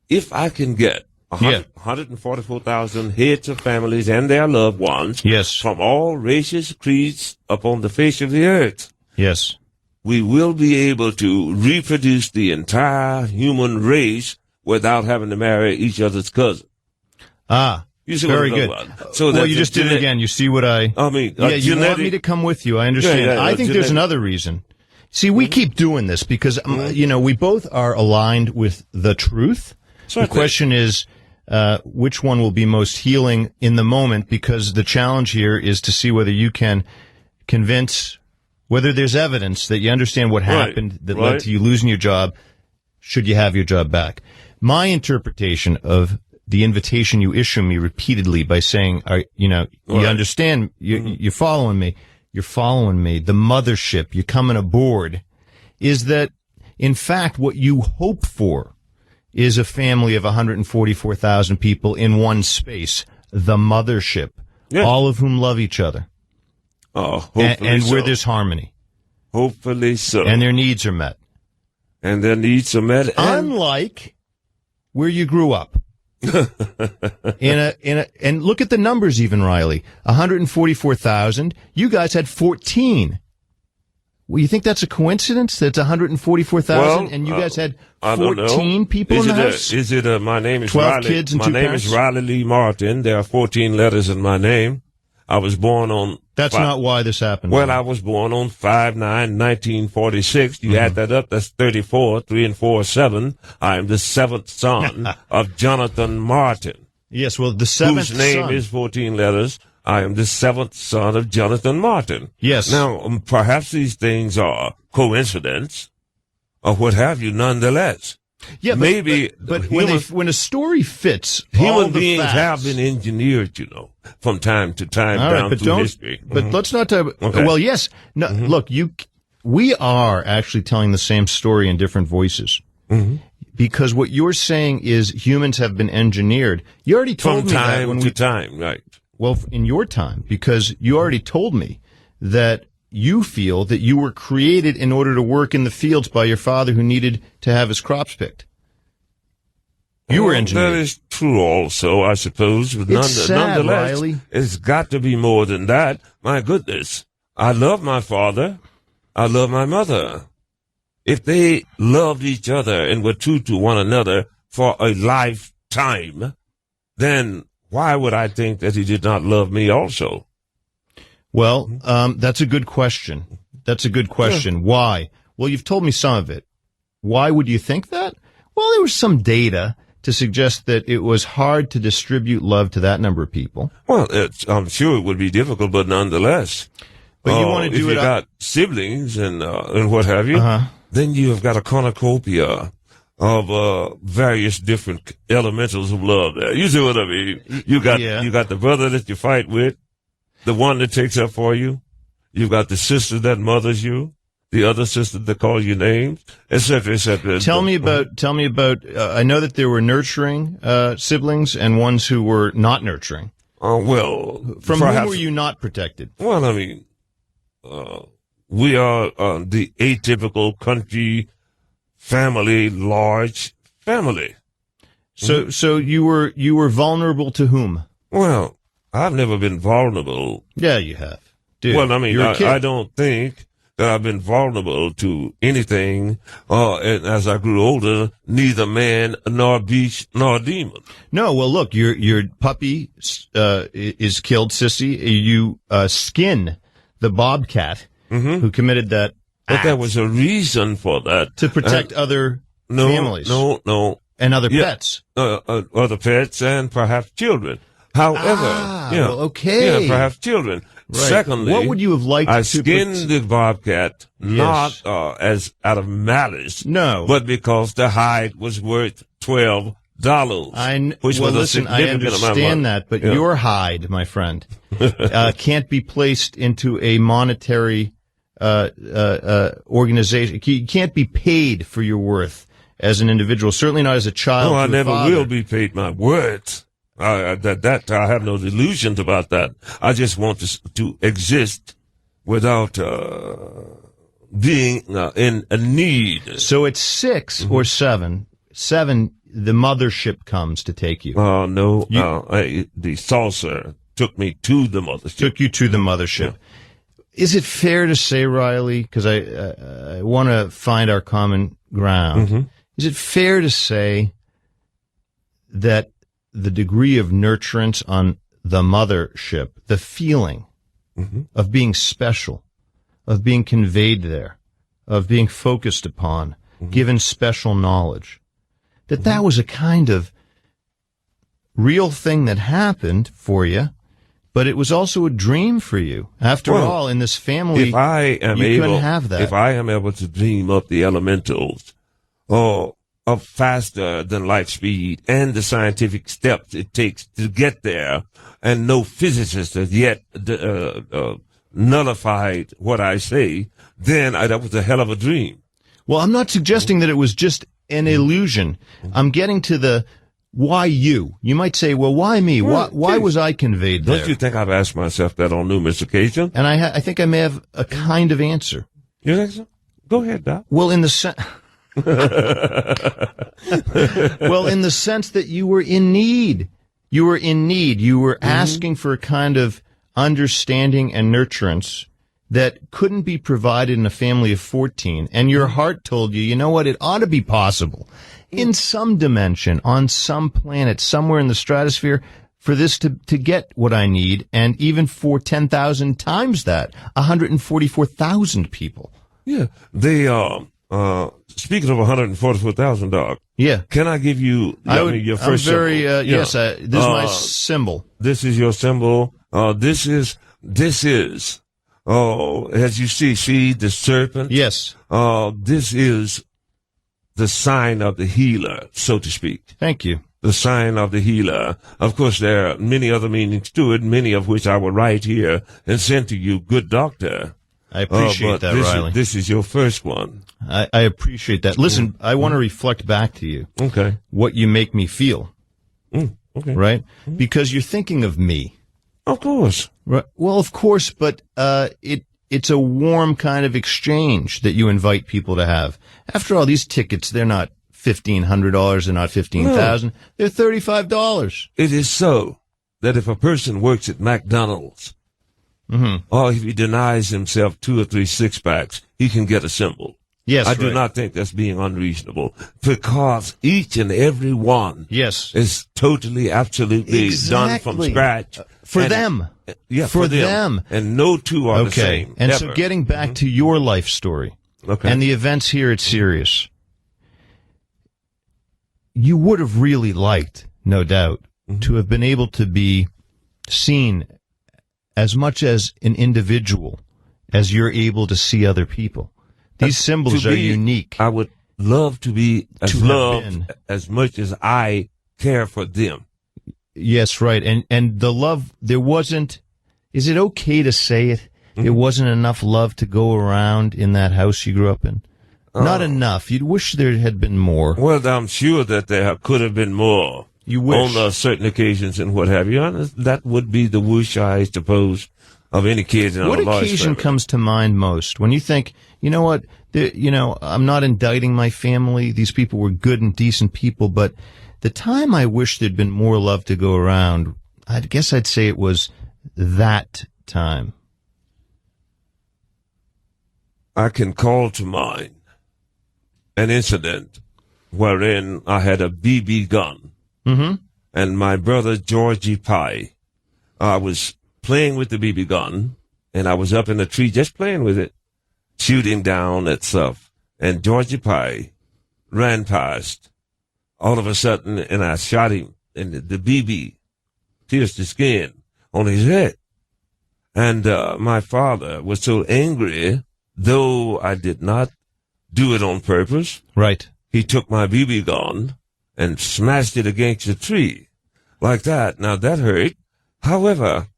If I can get 144,000 heads of families and their loved ones from all races, creeds upon the face of the earth, we will be able to reproduce the entire human race without having to marry each other's cousin. You see very what I'm good. talking about? So well, you just did it again. You see what I mean, you want me to come with you. I understand. I think there's another reason. See, we keep doing this because, we both are aligned with the truth. Certainly. The question is, which one will be most healing in the moment, because the challenge here is to see whether you can convince, whether there's evidence that you understand what happened that led to you losing your job, should you have your job back. My interpretation of the invitation you issue me repeatedly by saying, you understand, you're following me, the mothership, you're coming aboard, is that, in fact, what you hope for is a family of 144,000 people in one space, the mothership, all of whom love each other. Oh, hopefully and so. where there's harmony. Hopefully so. And their needs are met. And Unlike where you grew up. And look at the numbers even, Riley. 144,000. You guys had 14. Well, you think that's a coincidence? That's 144,000 and you guys had 14 people in the house? My name is 12 Riley. kids and my 2 name parents? is Riley Lee Martin. There are 14 letters in my name. I was born on... That's not why this happened. Well, I was born on 5/9/1946. You add that up, that's 34. 3 and 4 is 7. I am the 7th son of Jonathan Martin. Yes, well, the 7th whose name son. is 14 letters. I am the 7th son of Jonathan Martin. Yes. Now, perhaps these things are coincidence or what have you, nonetheless. Yeah, but when a story fits, human beings have been engineered, from time to time down through history. But let's not talk. Okay. Well, yes. No, look, we are actually telling the same story in different voices. Because what you're saying is humans have been engineered. You already told me that from time to time, right? Well, in your time, because you already told me that you feel that you were created in order to work in the fields by your father who needed to have his crops picked. You were engineered. That is true also, I suppose. But sad, nonetheless, Riley. It's got to be more than that. My goodness. I love my father. I love my mother. If they loved each other and were true to one another for a lifetime, then why would I think that he did not love me also? Well, that's a good question. Why? Well, you've told me some of it. Why would you think that? Well, there was some data to suggest that it was hard to distribute love to that number of people. Well, I'm sure it would be difficult, but nonetheless. But you want to do if you got siblings and what have you, then you have got a cornucopia of various different elementals of love there. You see what I mean? You got the brother that you fight with, the one that takes up for you. You've got the sister that mothers you, the other sister that calls you names, etc., etc. Tell me about. I know that there were nurturing siblings and ones who were not nurturing. Well, from whom were you not protected? Well, I mean, we are the atypical country family, large family. So you were vulnerable to whom? Well, I've never been vulnerable. Yeah, you have. Dude, well, I mean, you're a kid. I don't think that I've been vulnerable to anything, and as I grew older, neither man nor beast nor demon. No, well, look, your puppy is killed, Sissy. You skin the bobcat who committed that But act there was a reason for that. to protect other families. No. And other pets. Other pets and perhaps children. However, well, okay. Yeah, perhaps children. Right. Secondly, what would you have liked I to skinned the bobcat Yes. not as out of malice, No. but because the hide was worth $12, which was a listen, I significant amount of money. understand that, but your hide, my friend, can't be placed into a monetary organization. You can't be paid for your worth as an individual. Certainly not as a child. No, I to a never father. will be paid my worth. I have no delusions about that. I just want to exist without being in a need. So at 6 or 7, the mothership comes to take you. Oh, no. The saucer took me to the mothership. Took you to the mothership. Yeah. Is it fair to say, Riley, because I want to find our common ground, is it fair to say that the degree of nurturance on the mothership, the feeling of being special, of being conveyed there, of being focused upon, given special knowledge, that was a kind of real thing that happened for you, but it was also a dream for you. After all, in this family, if I am couldn't have that. If I am able to dream up the elementals, of faster than light speed and the scientific steps it takes to get there, and no physicist has yet nullified what I say, then that was a hell of a dream. Well, I'm not suggesting that it was just an illusion. I'm getting to the why you. You might say, well, why me? Why was I conveyed there? Don't you think I've asked myself that on numerous occasions? And I think I may have a kind of answer. You think so? Go ahead, Doc. Well, in the sense that you were in need. You were in need. You were asking for a kind of understanding and nurturance that couldn't be provided in a family of 14. And your heart told you, you know what, it ought to be possible in some dimension, on some planet, somewhere in the stratosphere, for this to get what I need. And even for 10,000 times that, 144,000 people. Yeah. They, speaking of 144,000, Doc. Yeah. Can I give you your first symbol? Yes, this is my symbol. This is your symbol. This is, as you see the serpent? Yes. This is the sign of the healer, so to speak. Thank you. The sign of the healer. Of course, there are many other meanings to it, many of which I will write here and send to you, good doctor. I appreciate that, Riley. This is your first one. I appreciate that. Listen, I want to reflect back to you. Okay. What you make me feel. Okay. Right? Because you're thinking of me. Of course. Right. Well, of course, but it's a warm kind of exchange that you invite people to have. After all, these tickets, they're not $1,500, they're not $15,000. No. They're $35. It is so that if a person works at McDonald's, or if he denies himself 2 or 3 six-packs, he can get a symbol. Yes, I do not think that's being unreasonable, because each and every one is totally, absolutely done from scratch. For them. Yeah, for them. And no two are the same. And ever. So getting back to your life story and the events here at Sirius, you would have really liked, no doubt, to have been able to be seen as much as an individual as you're able to see other people. These symbols are unique. I would love to be as loved as much as I care for them. Yes, right. And the love, there wasn't, is it okay to say it? There wasn't enough love to go around in that house you grew up in? Not enough. You'd wish there had been more. Well, I'm sure that there could have been more. You wish. On certain occasions and what have you. That would be the wish, I suppose, of any kids in our What large occasion family. comes to mind most when you think, you know what, I'm not indicting my family. These people were good and decent people, but the time I wish there'd been more love to go around, I guess I'd say it was that time. I can call to mind an incident wherein I had a BB gun. Mm-hmm. And my brother, Georgie Pye, I was playing with the BB gun, and I was up in a tree just playing with it, shooting down at stuff. And Georgie Pye ran past all of a sudden, and I shot him, and the BB pierced his skin on his head. And my father was so angry, though I did not do it on purpose. Right. He took my BB gun and smashed it against a tree like that. Now, that hurt. However,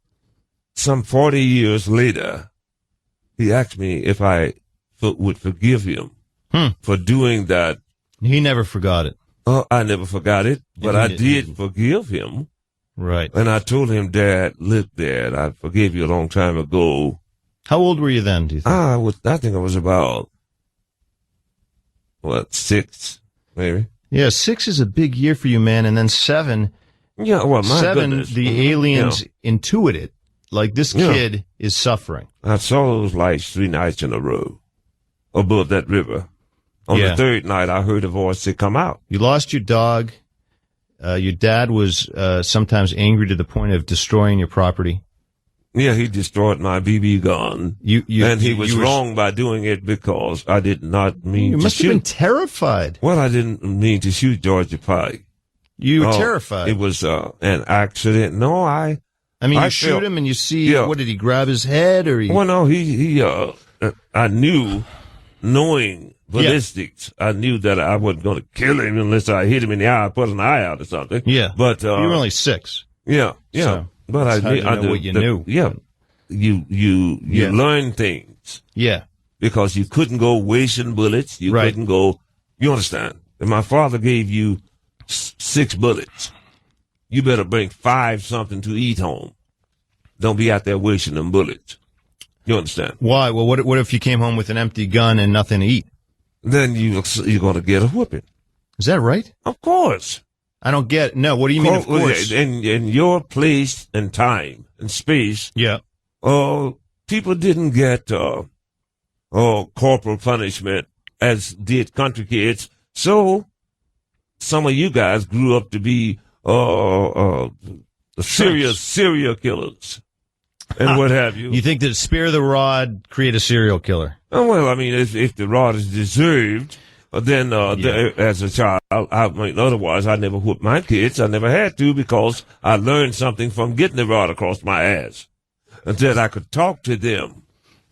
some 40 years later, he asked me if I would forgive him for doing that. He never forgot it. Oh, I never forgot it, but I did forgive him. Right. And I told him, Dad, look, Dad, I forgave you a long time ago. How old were you then, do you think? I think I was about, 6, maybe? Yeah, 6 is a big year for you, man. And then 7. Yeah, well, my 7, goodness. the aliens intuit it. Like, this kid is suffering. I saw those lights 3 nights in a row above that river. On the third night, I heard a voice say, come out. You lost your dog. Your dad was sometimes angry to the point of destroying your property. Yeah, he destroyed my BB gun. And he was wrong by doing it because I did not mean to shoot. You must have been terrified. Well, I didn't mean to shoot Georgia Pike. You were terrified. It was an accident. No, I mean, you shoot him and you see, what, did he grab his head or he? Well, no, I knew, knowing ballistics, I knew that I wasn't going to kill him unless I hit him in the eye, put an eye out or something. Yeah. But, you were only 6. Yeah. So but I know what you knew. Yeah. You learn things. Yeah. Because you couldn't go wasting bullets. You couldn't go, you understand? If my father gave you 6 bullets, you better bring 5 something to eat home. Don't be out there wasting them bullets. You understand? Why? Well, what if you came home with an empty gun and nothing to eat? Then you're going to get a whooping. Is that right? Of course. I don't get. No, what do you mean, of course? In your place and time and space. Yeah. People didn't get corporal punishment as did country kids. So some of you guys grew up to be serial killers and what have you. You think that spare the rod, create a serial killer? Well, I mean, if the rod is deserved, then as a child, otherwise I never whooped my kids. I never had to because I learned something from getting the rod across my ass. Until I could talk to them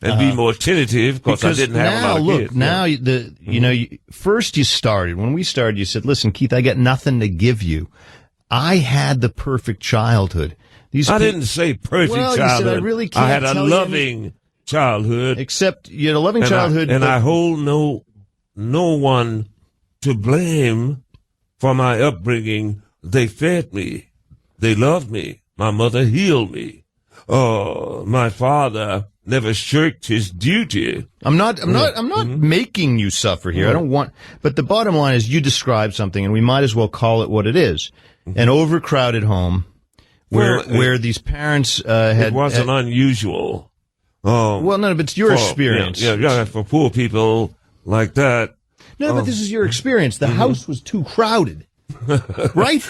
and be more tentative because I didn't have a lot of kids. Now, first you started, when we started, you said, listen, Keith, I got nothing to give you. I had the perfect childhood. I didn't say perfect childhood. You said, I really can't I had a tell loving childhood. Except you had a loving childhood. And I hold no one to blame for my upbringing. They fed me. They loved me. My mother healed me. My father never shirked his duty. I'm not making you suffer here. I don't want, but the bottom line is you described something and we might as well call it what it is. An overcrowded home where these parents, it wasn't unusual. Well, no, but it's your experience. Yeah, for poor people like that. No, but this is your experience. The house was too crowded. Right?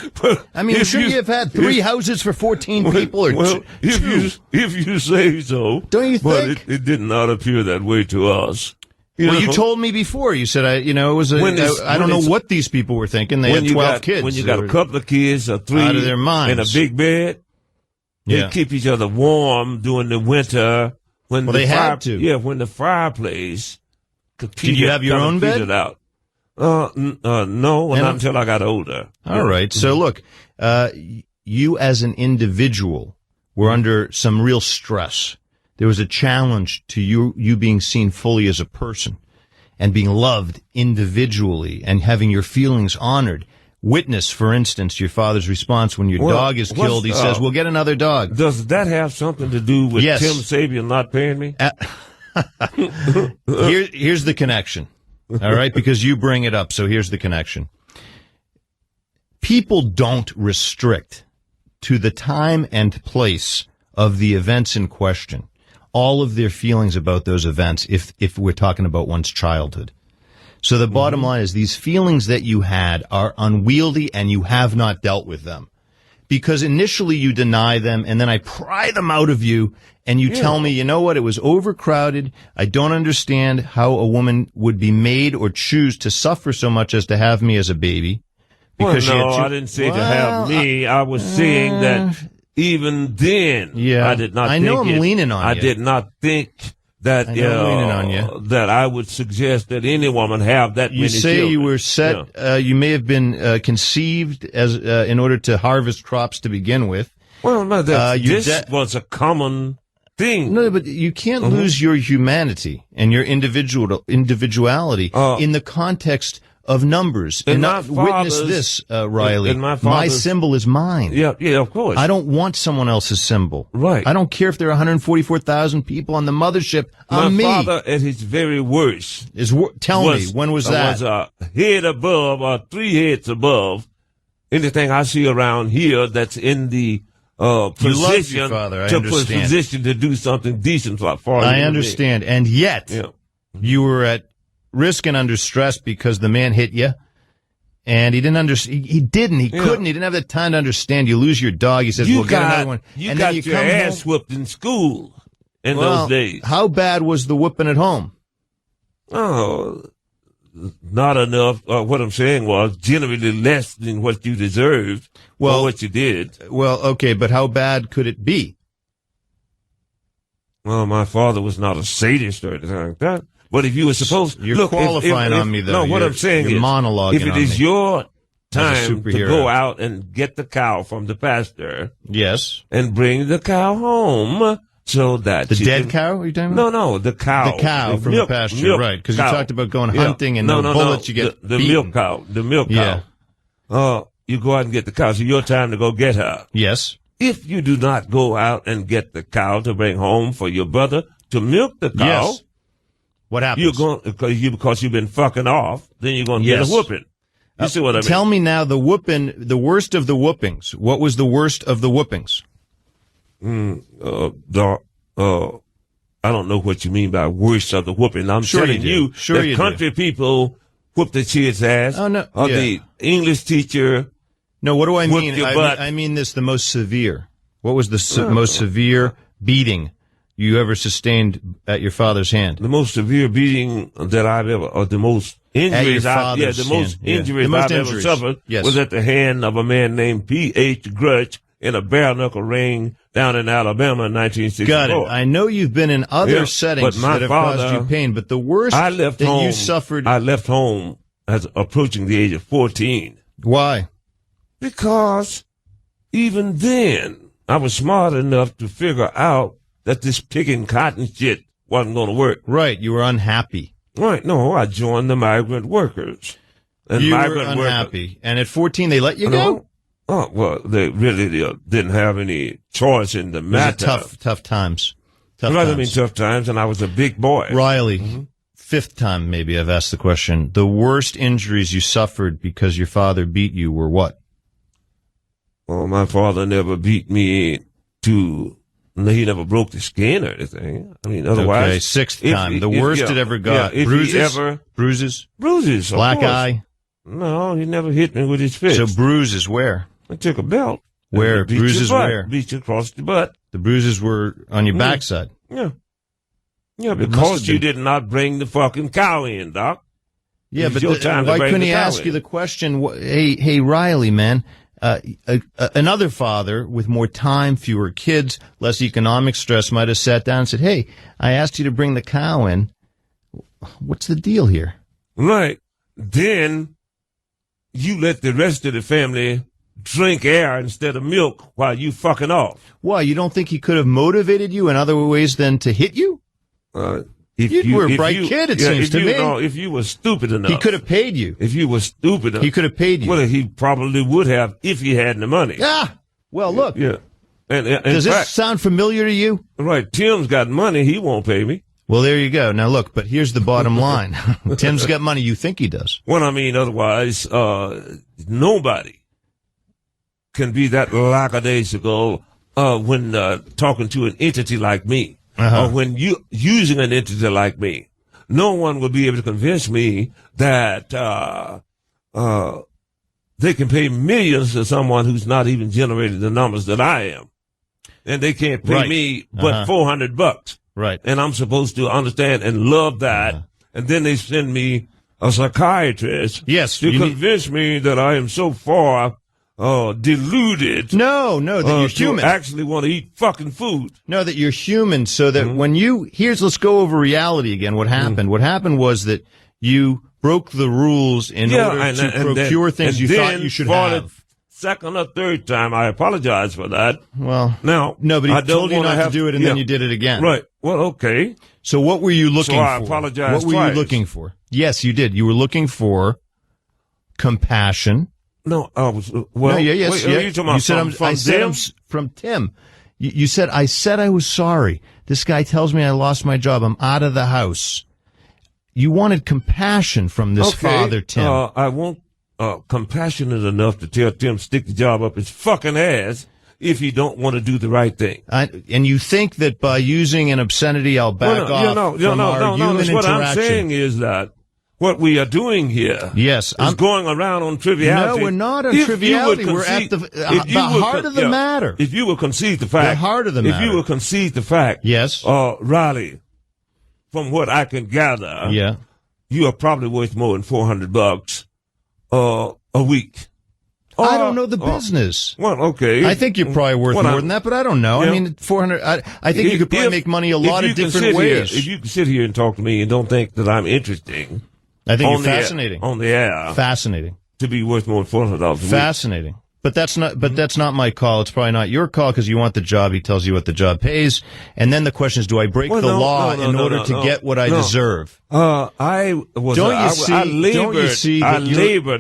I mean, should you have had 3 houses for 14 people or 2? If you say so. Don't you think? But it did not appear that way to us. You told me before. You said, I don't know what these people were thinking. They had 12 kids. When you got a couple of kids or 3 out of their minds in a big bed, they keep each other warm during the winter. They had to. Yeah, when the fireplace. Did you have your own bed? Out. No, not until I got older. All right. So look, you as an individual were under some real stress. There was a challenge to you being seen fully as a person and being loved individually and having your feelings honored. witness, for instance, your father's response when your dog is killed. He says, we'll get another dog. Does that have something to do with Yes. Tim Sabian not paying me? Here's the connection. All right, because you bring it up, so here's the connection. People don't restrict to the time and place of the events in question all of their feelings about those events if we're talking about one's childhood. So the bottom line is these feelings that you had are unwieldy and you have not dealt with them. Because initially you deny them and then I pry them out of you and you tell me, you know what, it was overcrowded. I don't understand how a woman would be made or choose to suffer so much as to have me as a baby. Because I didn't say to have me. I was saying that even then, I did not. I know I'm leaning on you. I did not think that I'm leaning on you. that I would suggest that any woman have that many children. You say you were set. You may have been conceived as in order to harvest crops to begin with. Well, no, this was a common thing. No, but you can't lose your humanity and your individuality in the context of numbers. And not witness this, Riley. My symbol is mine. Yeah, of course. I don't want someone else's symbol. Right. I don't care if there are 144,000 people on the mothership. I'm me. My father, at his very worst, tell me, when was that? Was a head above or 3 heads above anything I see around here that's in the position your father, I understand. position to do something decent for I understand, and yet you were at risk and under stress because the man hit you, and he didn't understand. He couldn't. He didn't have the time to understand. You lose your dog. He says, "We'll get another one." You got your ass whooped in school in those days. How bad was the whooping at home? Oh, not enough. What I'm saying was generally less than what you deserved for what you did. Well, okay, but how bad could it be? Well, my father was not a sadist or anything like that. But if you were supposed you're qualifying on me, though. No, what I'm saying is, if it is your time to go out and get the cow from the pasture, and bring the cow home, so that the dead cow. Are you talking about? No, the cow. The cow from the pasture, right? Because you talked about going hunting and bullets. You get the milk cow. The milk cow. You go out and get the cow. So your time to go get her. Yes. If you do not go out and get the cow to bring home for your brother to milk the cow. Yes. What happens? You're going because you've been fucking off. Then you're going to get a whooping. You see what I mean? Tell me now, the whooping, the worst of the whoopings. What was the worst of the whoopings? I don't know what you mean by worst of the whooping. I'm telling you that country people whoop the kid's ass. Oh no, the English teacher. No, what do I mean? I mean this: the most severe. What was the most severe beating you ever sustained at your father's hand? The most severe beating that I've ever, or the most injuries I've ever suffered was at the hand of a man named P.H. Grutch in a bare-knuckle ring down in Alabama in 1964. Got it. I know you've been in other settings that have caused you pain, but the worst you suffered... I left home as approaching the age of 14. Why? Because even then, I was smart enough to figure out that this picking cotton shit wasn't going to work. Right. You were unhappy. Right. No, I joined the migrant workers. And you were unhappy. And at 14, they let you go? Oh, well, they really didn't have any choice in the matter. Tough times. Tough times, and I was a big boy. Riley, fifth time maybe I've asked the question. The worst injuries you suffered because your father beat you were what? Well, my father never beat me he never broke the skin or anything. I mean, otherwise. Okay, sixth time. The worst it ever got. Bruises? Bruises. Black eye? No, he never hit me with his fist. So bruises where? I took a belt. Where? Bruises where? Beat you across the butt. The bruises were on your backside? Yeah. Yeah, because you did not bring the fucking cow in, Doc. Yeah, but why couldn't he ask you the question, hey, Riley, man, another father with more time, fewer kids, less economic stress might have sat down and said, hey, I asked you to bring the cow in. What's the deal here? Right. Then you let the rest of the family drink air instead of milk while you fucking off. Why, you don't think he could have motivated you in other ways than to hit you? You were a bright kid, it seems to me. If you were stupid enough. He could have paid you. If you were stupid enough. He could have paid you. Well, he probably would have if he had the money. Ah! Well, look. Yeah. And does this sound familiar to you? Right. Tim's got money. He won't pay me. Well, there you go. Now, look, but here's the bottom line. Tim's got money. You think he does. Well, I mean, otherwise, nobody can be that lackadaisical when talking to an entity like me. Or when you using an entity like me. No one will be able to convince me that they can pay millions to someone who's not even generating the numbers that I am. And they can't pay me but $400. Right. And I'm supposed to understand and love that. And then they send me a psychiatrist to convince me that I am so far deluded. No, that you're human. To actually want to eat fucking food. No, that you're human, so that when let's go over reality again. What happened? What happened was that you broke the rules in order to procure things you thought you should have. Second or third time, I apologize for that. Well, now, no, but he told you not to do it, and then you did it again. Right. Well, okay. So what were you looking for? I apologize What were you looking for? Yes, you did. You were looking for compassion. No, I was. Well, no, yes. Wait, you talking about I said from Tim. You said I said I was sorry. This guy tells me I lost my job. I'm out of the house. You wanted compassion from this father, Tim. I won't. Compassionate enough to tell Tim stick the job up his fucking ass if he don't want to do the right thing. And you think that by using an obscenity, I'll back off from our human interaction? What I'm saying is that what we are doing here is going around on triviality. No, we're not on triviality. We're at the heart of the matter. If you will concede the fact. The heart of the matter. If you will concede the fact. Yes. Riley, from what I can gather. Yeah. You are probably worth more than $400 a week. I don't know the business. Well, okay. I think you're probably worth more than that, but I don't know. I mean, 400. I think you could probably make money a lot of different ways. If you can sit here and talk to me and don't think that I'm interesting, I think you're fascinating on the air. Fascinating to be worth more than $400 a week. Fascinating. But that's not my call. It's probably not your call because you want the job. He tells you what the job pays. And then the question is, do I break the law in order to get what I deserve? I labored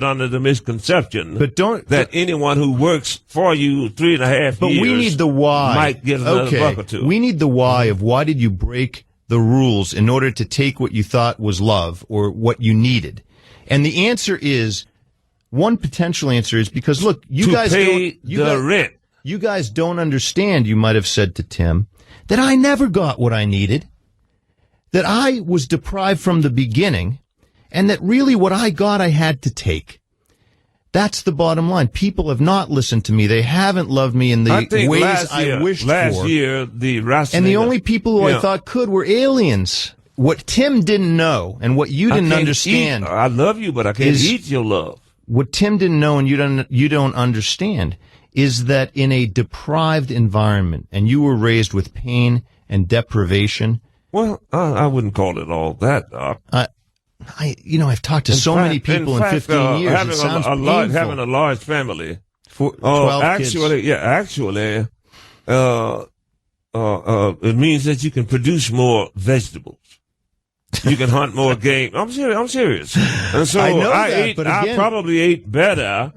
under the misconception that anyone who works for you 3.5 years. But we need the why. Might get another buck or two. We need the why of why did you break the rules in order to take what you thought was love or what you needed. And the answer is, one potential answer is because, look, you guys don't understand, you might have said to Tim, that I never got what I needed, that I was deprived from the beginning, and that really what I got I had to take. That's the bottom line. People have not listened to me. They haven't loved me in the ways I wished for. Last year, and the only people who I thought could were aliens. What Tim didn't know and what you didn't understand. I love you, but I can't eat your love. What Tim didn't know and you don't understand is that in a deprived environment, and you were raised with pain and deprivation. Well, I wouldn't call it all that, Doc. I've talked to so many people in 15 years. It sounds painful. Having a large family. 12 kids. It means that you can produce more vegetables. You can hunt more game. I'm serious. And so I probably ate better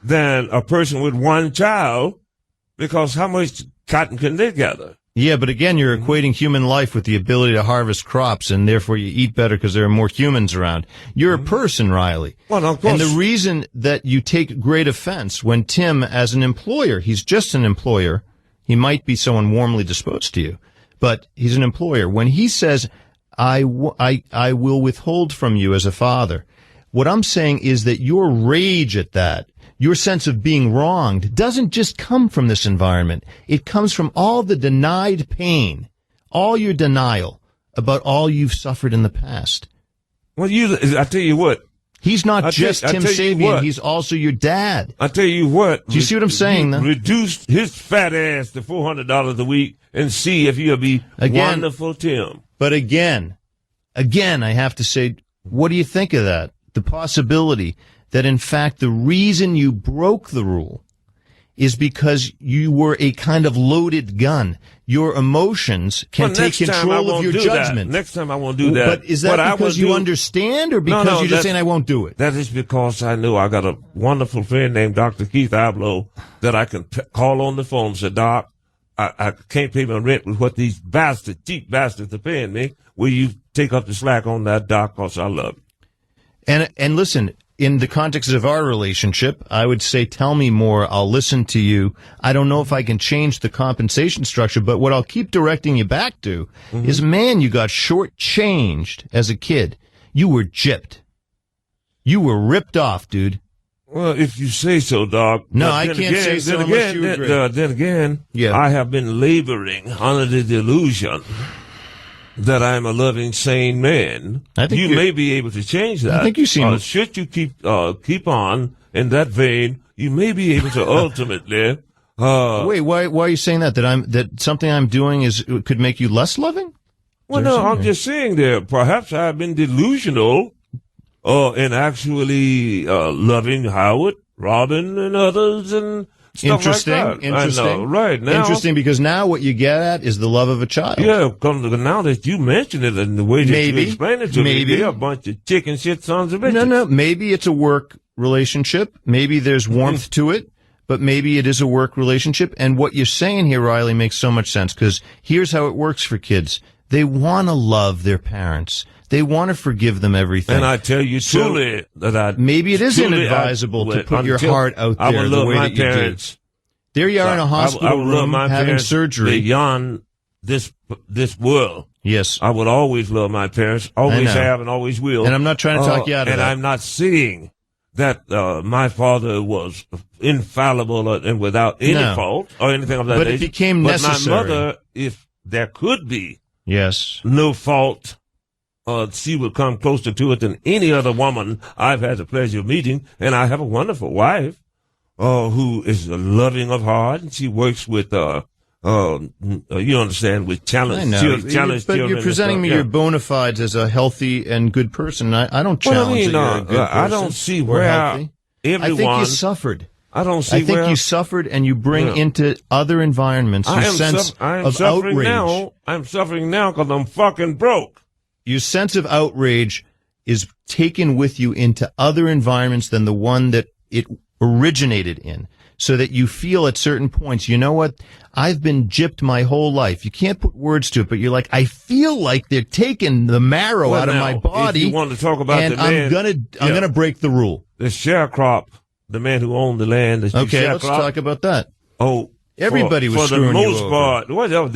than a person with one child, because how much cotton can they gather? Yeah, but again, you're equating human life with the ability to harvest crops, and therefore you eat better because there are more humans around. You're a person, Riley. Well, of course. And the reason that you take great offense when Tim, as an employer, he's just an employer. He might be someone warmly disposed to you, but he's an employer. When he says, I will withhold from you as a father. What I'm saying is that your rage at that, your sense of being wronged, doesn't just come from this environment. It comes from all the denied pain, all your denial about all you've suffered in the past. Well, I tell you what. He's not just Tim Sabian, he's also your dad. I tell you what. Do you see what I'm saying, though? Reduce his fat ass to $400 a week and see if he'll be wonderful Tim. But again, I have to say, what do you think of that? The possibility that, in fact, the reason you broke the rule is because you were a kind of loaded gun. Your emotions can take control of your judgment. Next time I won't do that. But is that because you understand or because you're just saying I won't do it? That is because I know I got a wonderful friend named Dr. Keith Ablow that I can call on the phone and say, Doc, I can't pay my rent with what these cheap bastards are paying me. Will you take up the slack on that, Doc, because I love you. And listen, in the context of our relationship, I would say, tell me more. I'll listen to you. I don't know if I can change the compensation structure, but what I'll keep directing you back to is, man, you got shortchanged as a kid. You were gypped. You were ripped off, dude. Well, if you say so, Doc. No, I can't say so unless you agree. Then again, I have been laboring under the delusion that I'm a loving, sane man. I think you may be able to change that. I think you seem. Should you keep on in that vein, you may be able to ultimately. Wait, why are you saying that? That something I'm doing could make you less loving? Well, no, I'm just saying that perhaps I've been delusional in actually loving Howard, Robin, and others, and stuff interesting, like that. interesting. I know, right now. Interesting, because now what you get at is the love of a child. Yeah, now that you mention it and the way that you explain it to me, they're a bunch of chicken shit sons of bitches. No, maybe it's a work relationship. Maybe there's warmth to it, but maybe it is a work relationship. And what you're saying here, Riley, makes so much sense, because here's how it works for kids. They want to love their parents. They want to forgive them everything. And I tell you truly that maybe it is inadvisable to put your heart out there the way that you did. There you are in a hospital room having surgery beyond this world. Yes, I would always love my parents. Always have and always will. And I'm not trying to talk you out of that. And I'm not saying that my father was infallible and without any fault or anything of that nature. But it became necessary. But my mother, if there could be no fault, she would come closer to it than any other woman I've had the pleasure of meeting. And I have a wonderful wife who is loving of heart, and she works with you understand, with challenge. I know. But you're presenting me your bona fides as a healthy and good person. I don't challenge that you're a good person. I don't see where healthy. everyone. I think you suffered. I don't see. I think you suffered, and you bring into other environments your sense of outrage. I'm suffering now because I'm fucking broke. Your sense of outrage is taken with you into other environments than the one that it originated in, so that you feel at certain points, you know what? I've been gypped my whole life. You can't put words to it, but you're like, I feel like they're taking the marrow out of my body. If you want to talk about and the man, I'm gonna break the rule. The sharecrop, the man who owned the land. Okay, let's talk about that. Oh, everybody was screwing you over. For the most part. Well,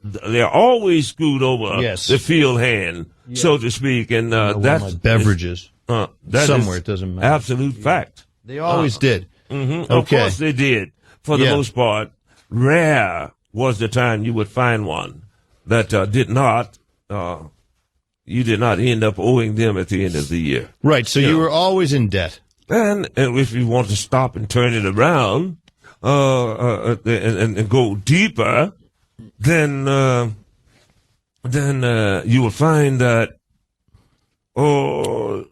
they're always screwed over. The field hand, so to speak, and that's my beverages. That somewhere, it doesn't matter. Absolute fact. They always did. Mm-hmm. Of course they did. For the most part, rare was the time you would find one that did not. You did not end up owing them at the end of the year. Right. So you were always in debt. And if you want to stop and turn it around, and go deeper, then you will find that, hell,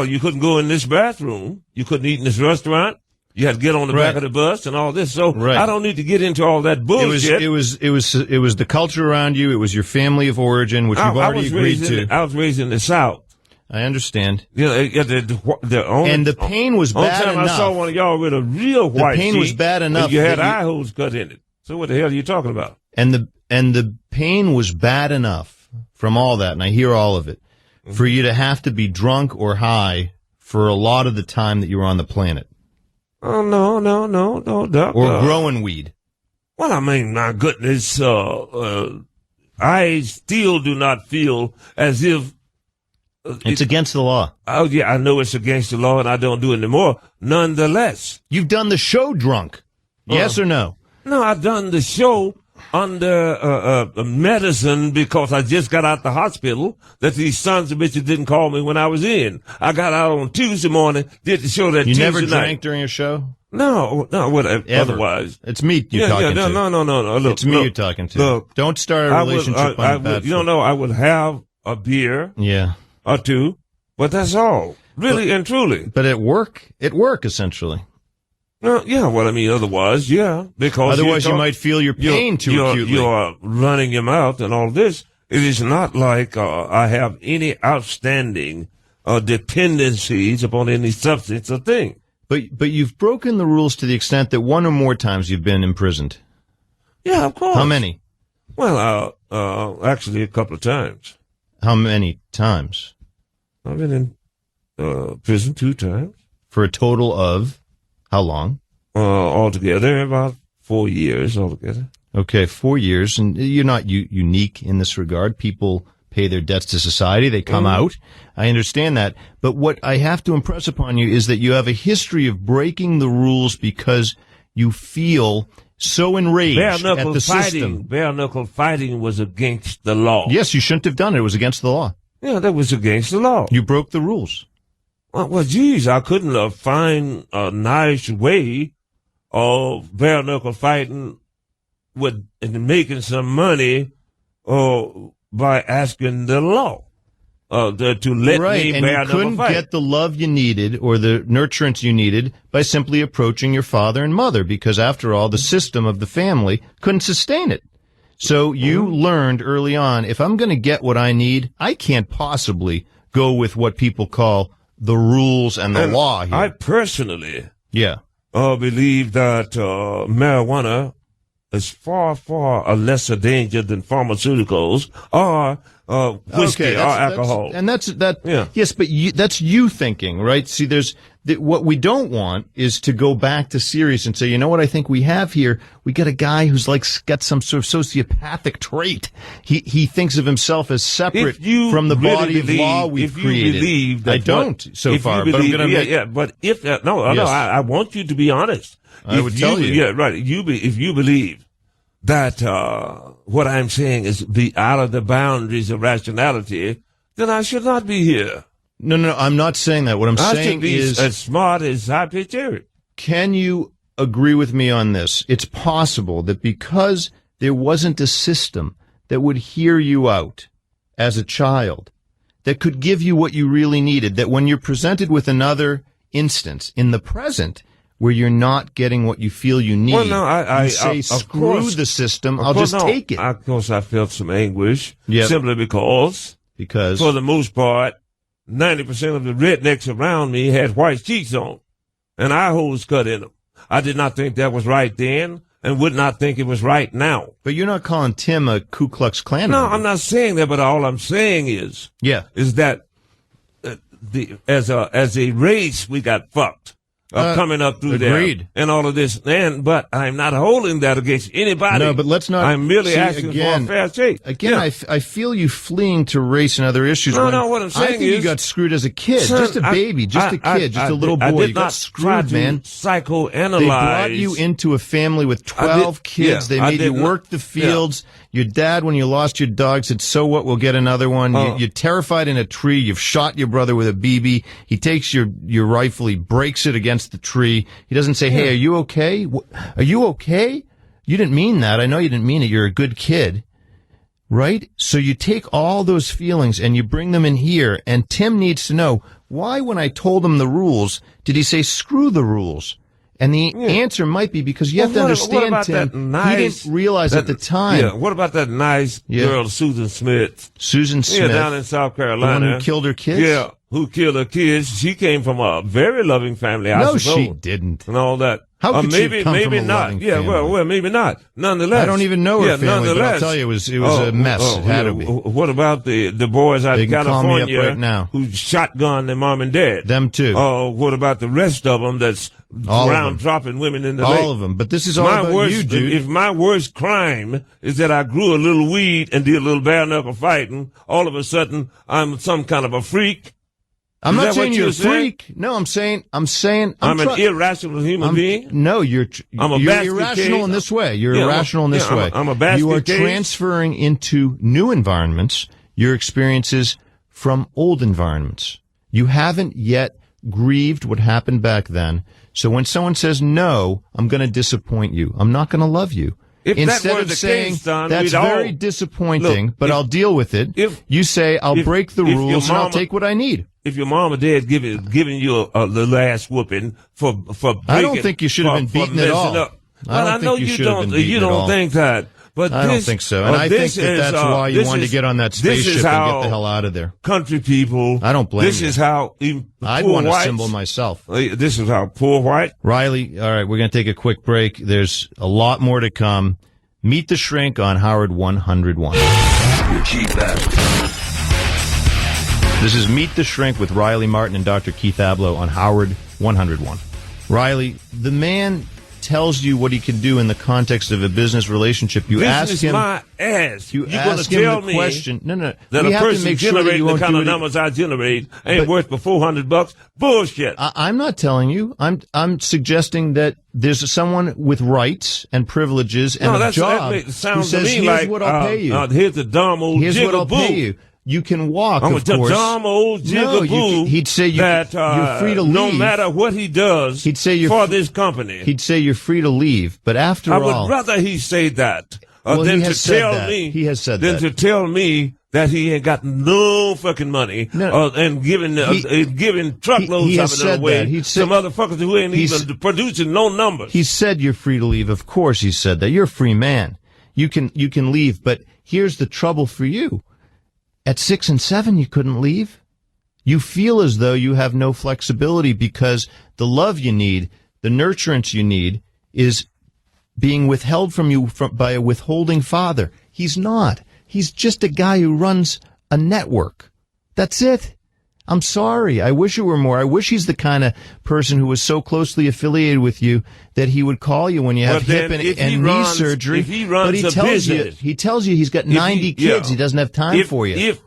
you couldn't go in this bathroom. You couldn't eat in this restaurant. You had to get on the back of the bus and all this. So I don't need to get into all that bullshit. It was the culture around you. It was your family of origin, which you've already agreed to. I was raised in the South. I understand. You know, and the pain was bad enough. I saw one of y'all with a real white The pain was bad enough. You had eye holes cut in it. So what the hell are you talking about? And the pain was bad enough from all that, and I hear all of it, for you to have to be drunk or high for a lot of the time that you were on the planet. Oh, no, Doc. Or growing weed. Well, I mean, my goodness, I still do not feel as if it's against the law. Oh, yeah, I know it's against the law, and I don't do it anymore. Nonetheless. You've done the show drunk. Yes or no? No, I've done the show under medicine because I just got out the hospital that these sons of bitches didn't call me when I was in. I got out on Tuesday morning, did the show that Tuesday night. You never drank during a show? No, whatever. Otherwise. It's me you're talking to. No. Look, it's me you're talking to. Look, don't start a relationship on a bad foot. I would have a beer. Yeah. Or two, but that's all. Really and truly. But at work, essentially. Yeah, well, I mean, otherwise, yeah, because otherwise you might feel your pain too acutely. You are running your mouth and all this. It is not like I have any outstanding dependencies upon any substance or thing. But you've broken the rules to the extent that one or more times you've been imprisoned. Yeah, of course. How many? Well, actually a couple of times. How many times? I've been in prison 2 times. For a total of how long? Altogether, about 4 years altogether. Okay, 4 years, and you're not unique in this regard. People pay their debts to society. They come out. I understand that. But what I have to impress upon you is that you have a history of breaking the rules because you feel so enraged at the system. Bare-knuckle fighting was against the law. Yes, you shouldn't have done it. It was against the law. Yeah, that was against the law. You broke the rules. Well, geez, I couldn't find a nice way of bare-knuckle fighting and making some money by asking the law to let me bare-knuckle fight. And you couldn't get the love you needed or the nurturance you needed by simply approaching your father and mother, because after all, the system of the family couldn't sustain it. So you learned early on, if I'm going to get what I need, I can't possibly go with what people call the rules and the law here. I personally believe that marijuana is far, far a lesser danger than pharmaceuticals or whiskey or alcohol. Yes, but that's you thinking, right? See, what we don't want is to go back to serious and say, you know what I think we have here? We got a guy who's got some sort of sociopathic trait. He thinks of himself as separate from the body of law we've created. I don't so far, but I'm going to make... But I want you to be honest. I would tell you. Yeah, right. If you believe that what I'm saying is out of the boundaries of rationality, then I should not be here. No, I'm not saying that. What I'm saying is... as smart as I picture it. Can you agree with me on this? It's possible that because there wasn't a system that would hear you out as a child, that could give you what you really needed, that when you're presented with another instance in the present where you're not getting what you feel you need, you say, screw the system, I'll just take it. Of course, I felt some anguish, simply because for the most part, 90% of the rednecks around me had white cheeks on, and eye holes cut in them. I did not think that was right then, and would not think it was right now. But you're not calling Tim a Ku Klux Klan member. No, I'm not saying that, but all I'm saying is that as a race, we got fucked. Coming up through there and all of this, but I'm not holding that against anybody. No, but let's not. I'm merely asking for a fair shake. Again, I feel you fleeing to race and other issues. No, what I'm saying I think you got screwed as a kid, just a baby, just a little boy. You got screwed, man. Psychoanalyze. They brought you into a family with 12 kids. They made you work the fields. Your dad, when you lost your dog, said, "So what? We'll get another one." You're terrified in a tree. You've shot your brother with a BB. He takes your rifle. He breaks it against the tree. He doesn't say, "Hey, are you okay? Are you okay? You didn't mean that. I know you didn't mean it. You're a good kid." Right? So you take all those feelings and you bring them in here. And Tim needs to know, why, when I told him the rules, did he say, screw the rules? And the answer might be because you have to understand, Tim, he didn't realize at the time. Yeah, what about that nice girl, Susan Smith? Susan Smith. Yeah, down in South Carolina. The one who killed her kids? Yeah, who killed her kids. She came from a very loving family, I suppose. No, she didn't. And all that. How could she come from a loving family? Well, maybe not. Nonetheless. I don't even know her family, but I'll tell you, it was a mess. It had to be. What about the boys out in California call me up right now. who shotgunned their mom and dad? Them too. What about the rest of them that's around dropping women in the lake? All of them. But this is all about you, dude. If my worst crime is that I grew a little weed and did a little bare-knuckle fighting, all of a sudden I'm some kind of a freak. I'm not saying you're a freak. No, I'm saying I'm an irrational human being. No, you're irrational in this way. You're irrational in this way. I'm a basket You are case. transferring into new environments your experiences from old environments. You haven't yet grieved what happened back then. So when someone says, no, I'm going to disappoint you, I'm not going to love you, If Instead that were of the saying, case, son, that's we'd very all- disappointing, Look, but if- I'll deal with it. You say, I'll break the if your rules and I'll mama- take what I need. If your mom or dad giving you the last whooping for breaking, I don't think you should have been for beaten at all. messing up. I Well, don't I know think you you should have don't. been beaten You at don't all. think that. But I don't think so. And I think that's why you wanted to get on that spaceship and get the hell out of there. Country people. I don't blame This you. is how I'd poor want a whites- symbol myself. This is how poor white. Riley, all right, we're going to take a quick break. There's a lot more to come. Meet the Shrink on Howard 101. Keep that. This is Meet the Shrink with Riley Martin and Dr. Keith Ablow on Howard 101. Riley, the man tells you what he can do in the context of a business relationship. You This ask is him. my ass. You You're going ask to him tell the me question. No. that We a have to person make sure that generating you the won't kind do of it. numbers I generate ain't But- worth for $400. Bullshit. I'm not telling you. I'm suggesting that there's someone with rights and privileges and a job that who sounds to says, me here's like what I'll pay you. here's the dumb old Here's what I'll jigaboo. pay you. You can walk, I'm of a course. dumb old No, jigaboo. he'd say that you're free to leave. no matter what he does He'd say you're for this company. He'd say you're free to leave, but after I all, would rather he say that Well, than he to has said tell that. me He has said than that. to tell me that he ain't got no fucking money and giving truckloads he of has it said away that. He'd to said- motherfuckers who ain't even producing no numbers. he said you're free to leave. Of course, he said that. You're a free man. You can leave, but here's the trouble for you. At 6 and 7, you couldn't leave. You feel as though you have no flexibility because the love you need, the nurturance you need, is being withheld from you by a withholding father. He's not. He's just a guy who runs a network. That's it. I'm sorry. I wish it were more. I wish he's the kind of person who was so closely affiliated with you that he would call you when you have But then hip if he and knee runs- surgery. if he runs but a business- he tells you he's got If he- 90 kids. yeah. He doesn't have time for you. If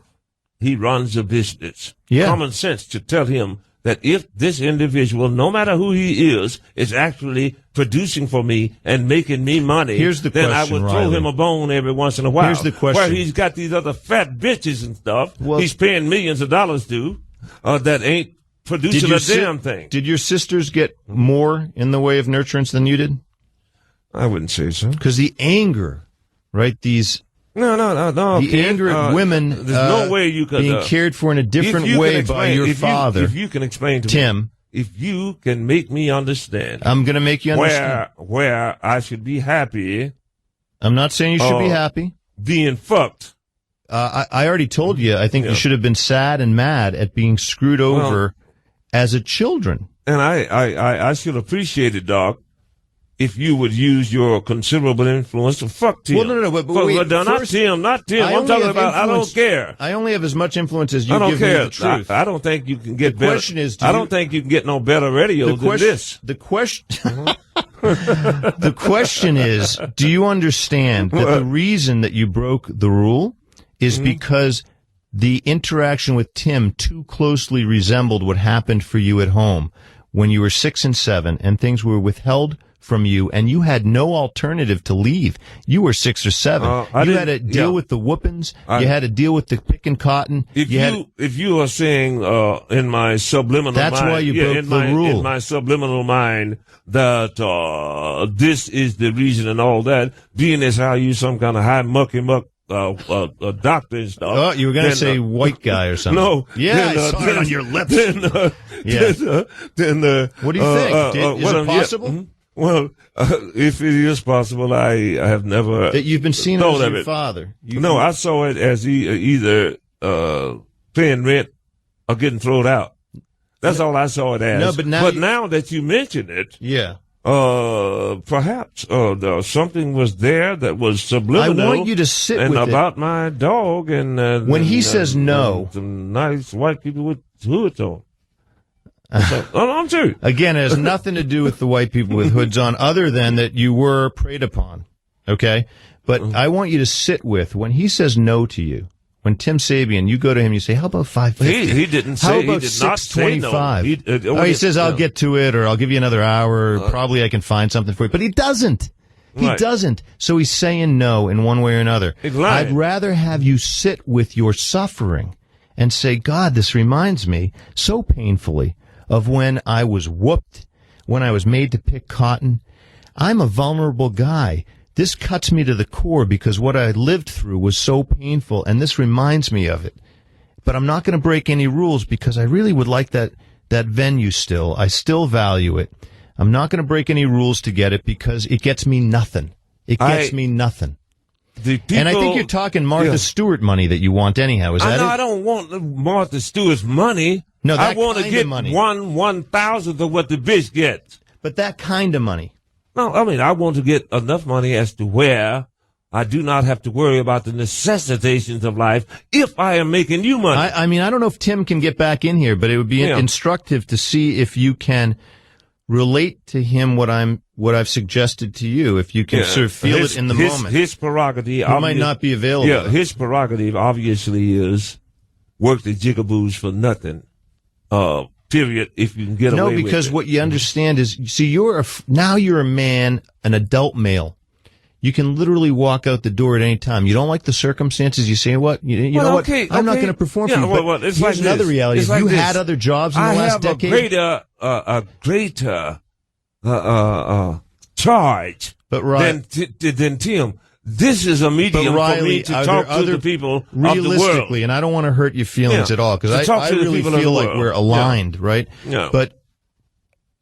he runs a business, Yeah. common sense to tell him that if this individual, no matter who he is actually producing for me and making me money, Here's the then question, I would throw Riley. him a bone every once in a while. Here's the question. Where he's got these other fat bitches and stuff Well- he's paying millions of dollars to that ain't producing a damn thing. Did your sisters get more in the way of nurturance than you did? I wouldn't say so. Because the anger, right? No. The kid. anger at women There's no way you could being cared for in a different way by your father. If you can explain to Tim. me, if you can make me understand, I'm going to make you understand. where I should be happy. I'm not saying you should be happy. Being fucked. I already told you. I think you should have been sad and mad at being screwed over as a children. And I should appreciate it, Doc, if you would use your considerable influence to fuck Tim. Well, no, but wait, not first, Tim. I'm talking about, I don't care. I only have as much influence as you I don't give care. me the truth. I don't think you can get The better. question is, I don't think you can get no better radio than this. The question, the question is, do you understand that the reason that you broke the rule is because the interaction with Tim too closely resembled what happened for you at home when you were 6 and 7 and things were withheld from you and you had no alternative to leave. You were 6 or 7. You had to deal with the whoopings. You had to deal with the picking cotton. If you are saying in my subliminal mind, that's why you broke the rule. In my subliminal mind that this is the reason and all that, being as how you some kind of high mucky muck doctor and stuff. Oh, you were going to say white guy or something. No. Yeah, I saw it on your lips. What do you think? Is it possible? Well, if it is possible, I have never that you've been seen thought as of your it. father. No, I saw it as either paying rent or getting thrown out. That's all I saw it as. No, but now that you mention it, yeah, perhaps something was there that was subliminal. I want you to sit and with it. about my dog and when he says no, some nice white people with hoods on. I'm serious. Again, it has nothing to do with the white people with hoods on, other than that you were preyed upon. Okay, but I want you to sit with when he says no to you. When Tim Sabian, you go to him, you say, "How about 550?" He didn't say. How about He did not say no. 625? He says, "I'll get to it," or "I'll give you another hour." Or, probably I can find something for you, but he doesn't. He doesn't. So he's saying no in one way or another. I'd rather have you sit with your suffering and say, "God, this reminds me so painfully of when I was whooped, when I was made to pick cotton. I'm a vulnerable guy. this cuts me to the core because what I lived through was so painful, and this reminds me of it. But I'm not going to break any rules because I really would like that venue still. I still value it. I'm not going to break any rules to get it because it gets me nothing. It gets me nothing. And I think you're talking Martha Stewart money that you want anyhow. Is that it? I don't want Martha Stewart's money. No, I want to kind get of money. 1/1000th of what the bitch gets. But that kind of money. No, I mean, I want to get enough money as to where I do not have to worry about the necessitations of life if I am making you money. I mean, I don't know if Tim can get back in here, but it would be instructive to see if you can relate to him what I've suggested to you, if you can sort of feel it in the moment. His prerogative He might not be available. Yeah, his prerogative obviously is work the jigaboos for nothing. Period. If you can get away with it. No, because what you understand is, see, now you're a man, an adult male. You can literally walk out the door at any time. You don't like the circumstances. You say, what? You know what? I'm not going to perform for you. But it's here's like another this. reality. It's Have like you this. had other jobs in the last decade? I have a greater charge than Tim. This is a medium Riley, for me to talk to the people of the world. Realistically, and I don't want to hurt your feelings at all, because I really feel like we're aligned, right? Yeah. But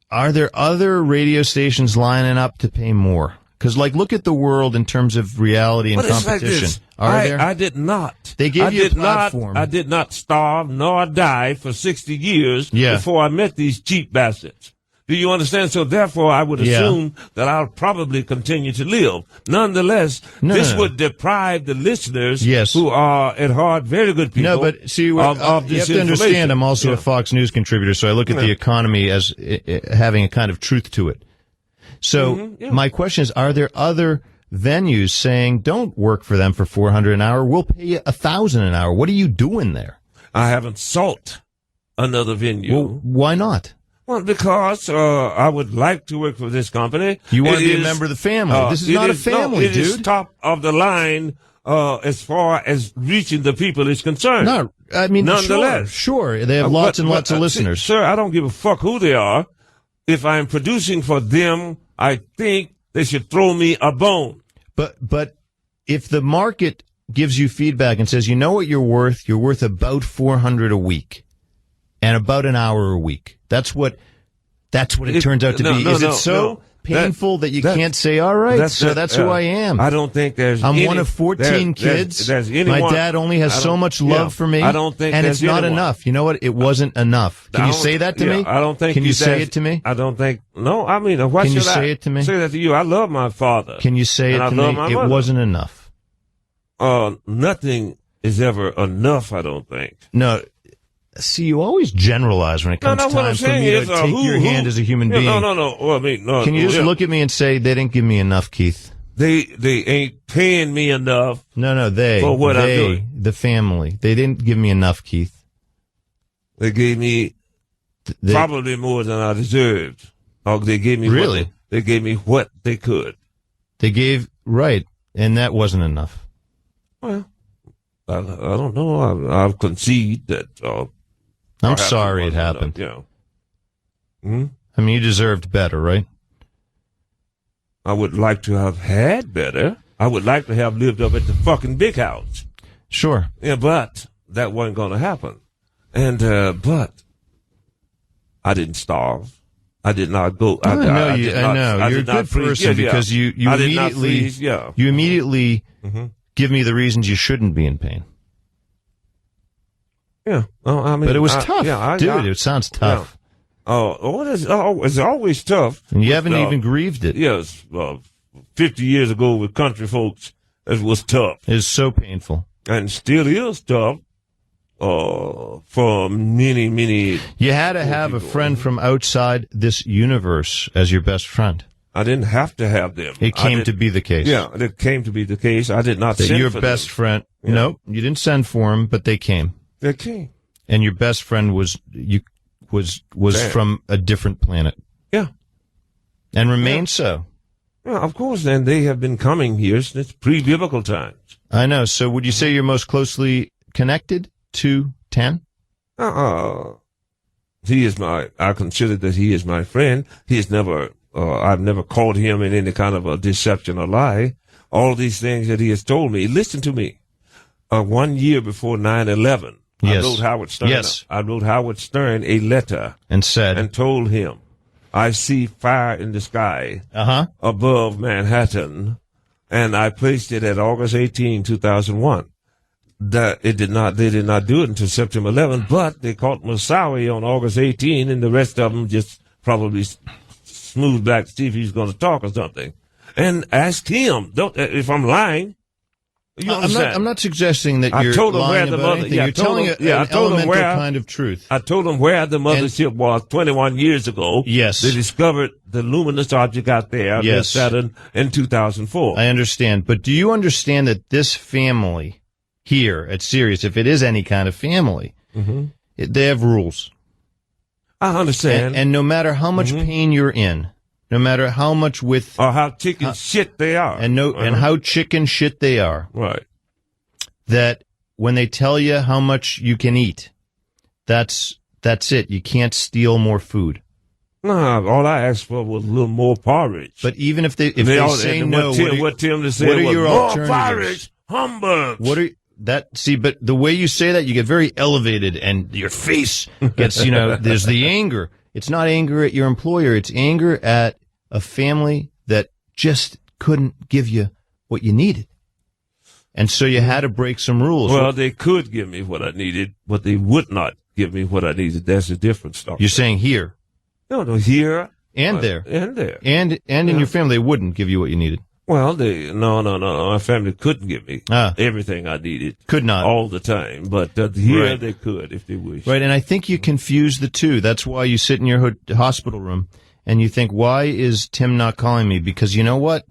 are there other radio stations lining up to pay more? Because, look at the world in terms of reality and competition. Like there? I did not. They gave you a platform. I did not starve nor die for 60 years before I met these cheap bastards. Do you understand? So therefore, I would assume that I'll probably continue to live. Nonetheless, this would deprive the listeners who are at heart very good people. No, but see, of you this have to understand, I'm also a Yeah. Fox News contributor, so I look at the economy as having a kind of truth to it. So my question is, are there other venues saying, don't work for them for $400 an hour, we'll pay you $1,000 an hour? What are you doing there? I haven't sought another venue. Well, why not? Well, because I would like to work for this company. You want to be a member of the family. This is not a family, it dude. It is top of the line as far as reaching the people is concerned. No, I mean, nonetheless, sure. They have lots and lots of listeners. Sir, I don't give a fuck who they are. If I'm producing for them, I think they should throw me a bone. But if the market gives you feedback and says, you know what you're worth about $400 a week and about an hour a week. That's what it turns out to be. Is it so painful that you can't say, all right, that's who I am? I don't think there's I'm one of 14 kids. There's anyone, my dad only has so much love for me. I don't think and there's it's not anyone. enough. You know what? It wasn't enough. Can you say that to me? I don't think. Can you say it to me? I don't think. No, I mean, why Can you should say it to me? Say that to you. I love my father. Can you say it and to I love me? my It mother. wasn't enough. Nothing is ever enough, I don't think. No. See, you always generalize when it comes what I'm time for saying me to is, take your hand as a human being. No. Well, I mean, no. Can you just look at me and say, they didn't give me enough, Keith? They ain't paying me enough. No, they. For what I'm doing. The family. They didn't give me enough, Keith. They gave me probably more than I deserved. Or they gave me they gave me what they could. They gave, right, and that wasn't enough. Well, I don't know. I'll concede that. I'm sorry it happened. Enough, you know. I mean, you deserved better, right? I would like to have had better. I would like to have lived up at the fucking big house. Sure. Yeah, but that wasn't going to happen. And, but I didn't starve. I did not go. I know. I You're a did not good freeze. person because you I did not immediately, freeze, you immediately give me the reasons you shouldn't be in pain. Yeah. Well, I mean, but it was tough. Dude, it sounds tough. Yeah. It's always tough. And you haven't even grieved it. Yes. 50 years ago with country folks, it was tough. It was so painful. And still is tough. For many, many. You had to have a friend from outside this universe as your best friend. I didn't have to have them. It came to be the case. Yeah, it came to be the case. I did not send your for best them. friend. Yeah. No, you didn't send for them, but they came. They came. And your best friend was Damn. from a different planet. Yeah. And remains so. Yeah, of course. And they have been coming here since pre-biblical times. I know. So would you say you're most closely connected to 10? I consider that he is my friend. He is never, I've never caught him in any kind of a deception or lie. all these things that he has told me. Listen to me. 1 year before 9/11, Yes. I wrote Howard Stern. Yes. I wrote Howard Stern a letter and said and told him, I see fire in the sky above Manhattan, and I placed it at August 18, 2001. They did not do it until September 11, but they caught Moussaoui on August 18, and the rest of them just probably smoothed back to see if he was going to talk or something. And asked him, if I'm lying. You understand? I'm not suggesting that I you're told him lying where the about mother. anything. Yeah, You're telling an elemental kind of truth. I told him where the mothership was 21 years ago. Yes, they discovered the luminous object out there, yes, Saturn, in 2004. I understand, but do you understand that this family here at Sirius, if it is any kind of family, they have rules. I understand, and no matter how much pain you're in. No matter how much or how chicken shit they are, and how chicken shit they are, right? That when they tell you how much you can eat, that's it. You can't steal more food. No, all I asked for was a little more porridge. But even if they say no, what Tim to say what are was your more alternatives? porridge, humbug. But the way you say that, you get very elevated, and your face gets there's the anger. It's not anger at your employer. It's anger at a family that just couldn't give you what you needed. And so you had to break some rules. Well, they could give me what I needed, but they would not give me what I needed. That's a different story. You're saying here? No, here. And there. And there. And in your family, they wouldn't give you what you needed. Well, no. My family couldn't give me everything I needed. Could not. All the time. But here Right. they could if they wished. Right, and I think you confuse the two. That's why you sit in your hospital room and you think, why is Tim not calling me? Because you know what?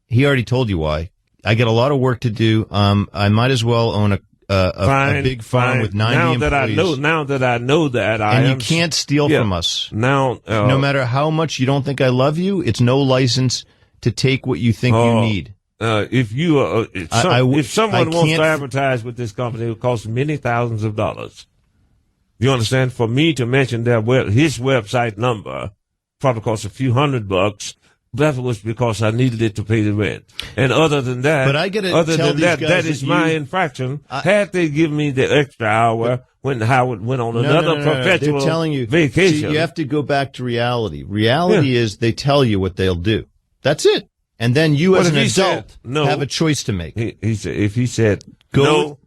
He already told you why. I get a lot of work to do. I might as well own a big farm with 90 employees. Now that I know that, and you can't steal from us. Now, no matter how much you don't think I love you, it's no license to take what you think you need. If someone wants to advertise with this company, it will cost many thousands of dollars. You understand? For me to mention his website number probably cost a few $100. That was because I needed it to pay the rent. And other than that, that is my infraction. Had they given me the extra hour when Howard went on another perpetual They're telling you, vacation. See, you have to go back to reality. Reality is they tell you what they'll do. That's it. And then you as an adult have a choice to make. If he said, no,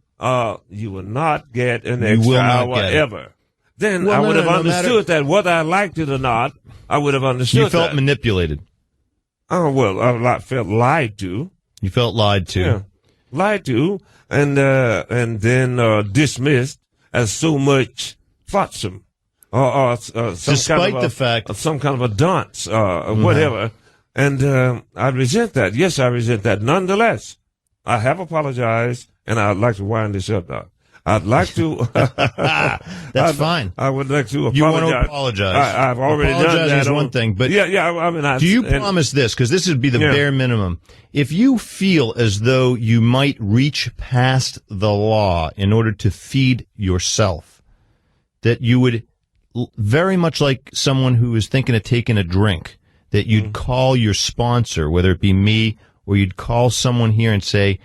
you will not get an extra hour ever. Then I would have understood that whether I liked it or not, I would have understood You felt manipulated. Oh, well, I felt lied to. You felt lied to. Yeah. Lied to, and then dismissed as so much flotsam. Despite the fact some kind of a dunce, whatever. And I resent that. Yes, I resent that. Nonetheless, I have apologized, and I'd like to wind this up now. I'd like to. That's fine. I would like to apologize. You want to apologize. I've already done that. Is one thing, but I mean, do you promise this? Because this would be the bare minimum. If you feel as though you might reach past the law in order to feed yourself, that you would very much like someone who is thinking of taking a drink, that you'd call your sponsor, whether it be me or you'd call someone here and say,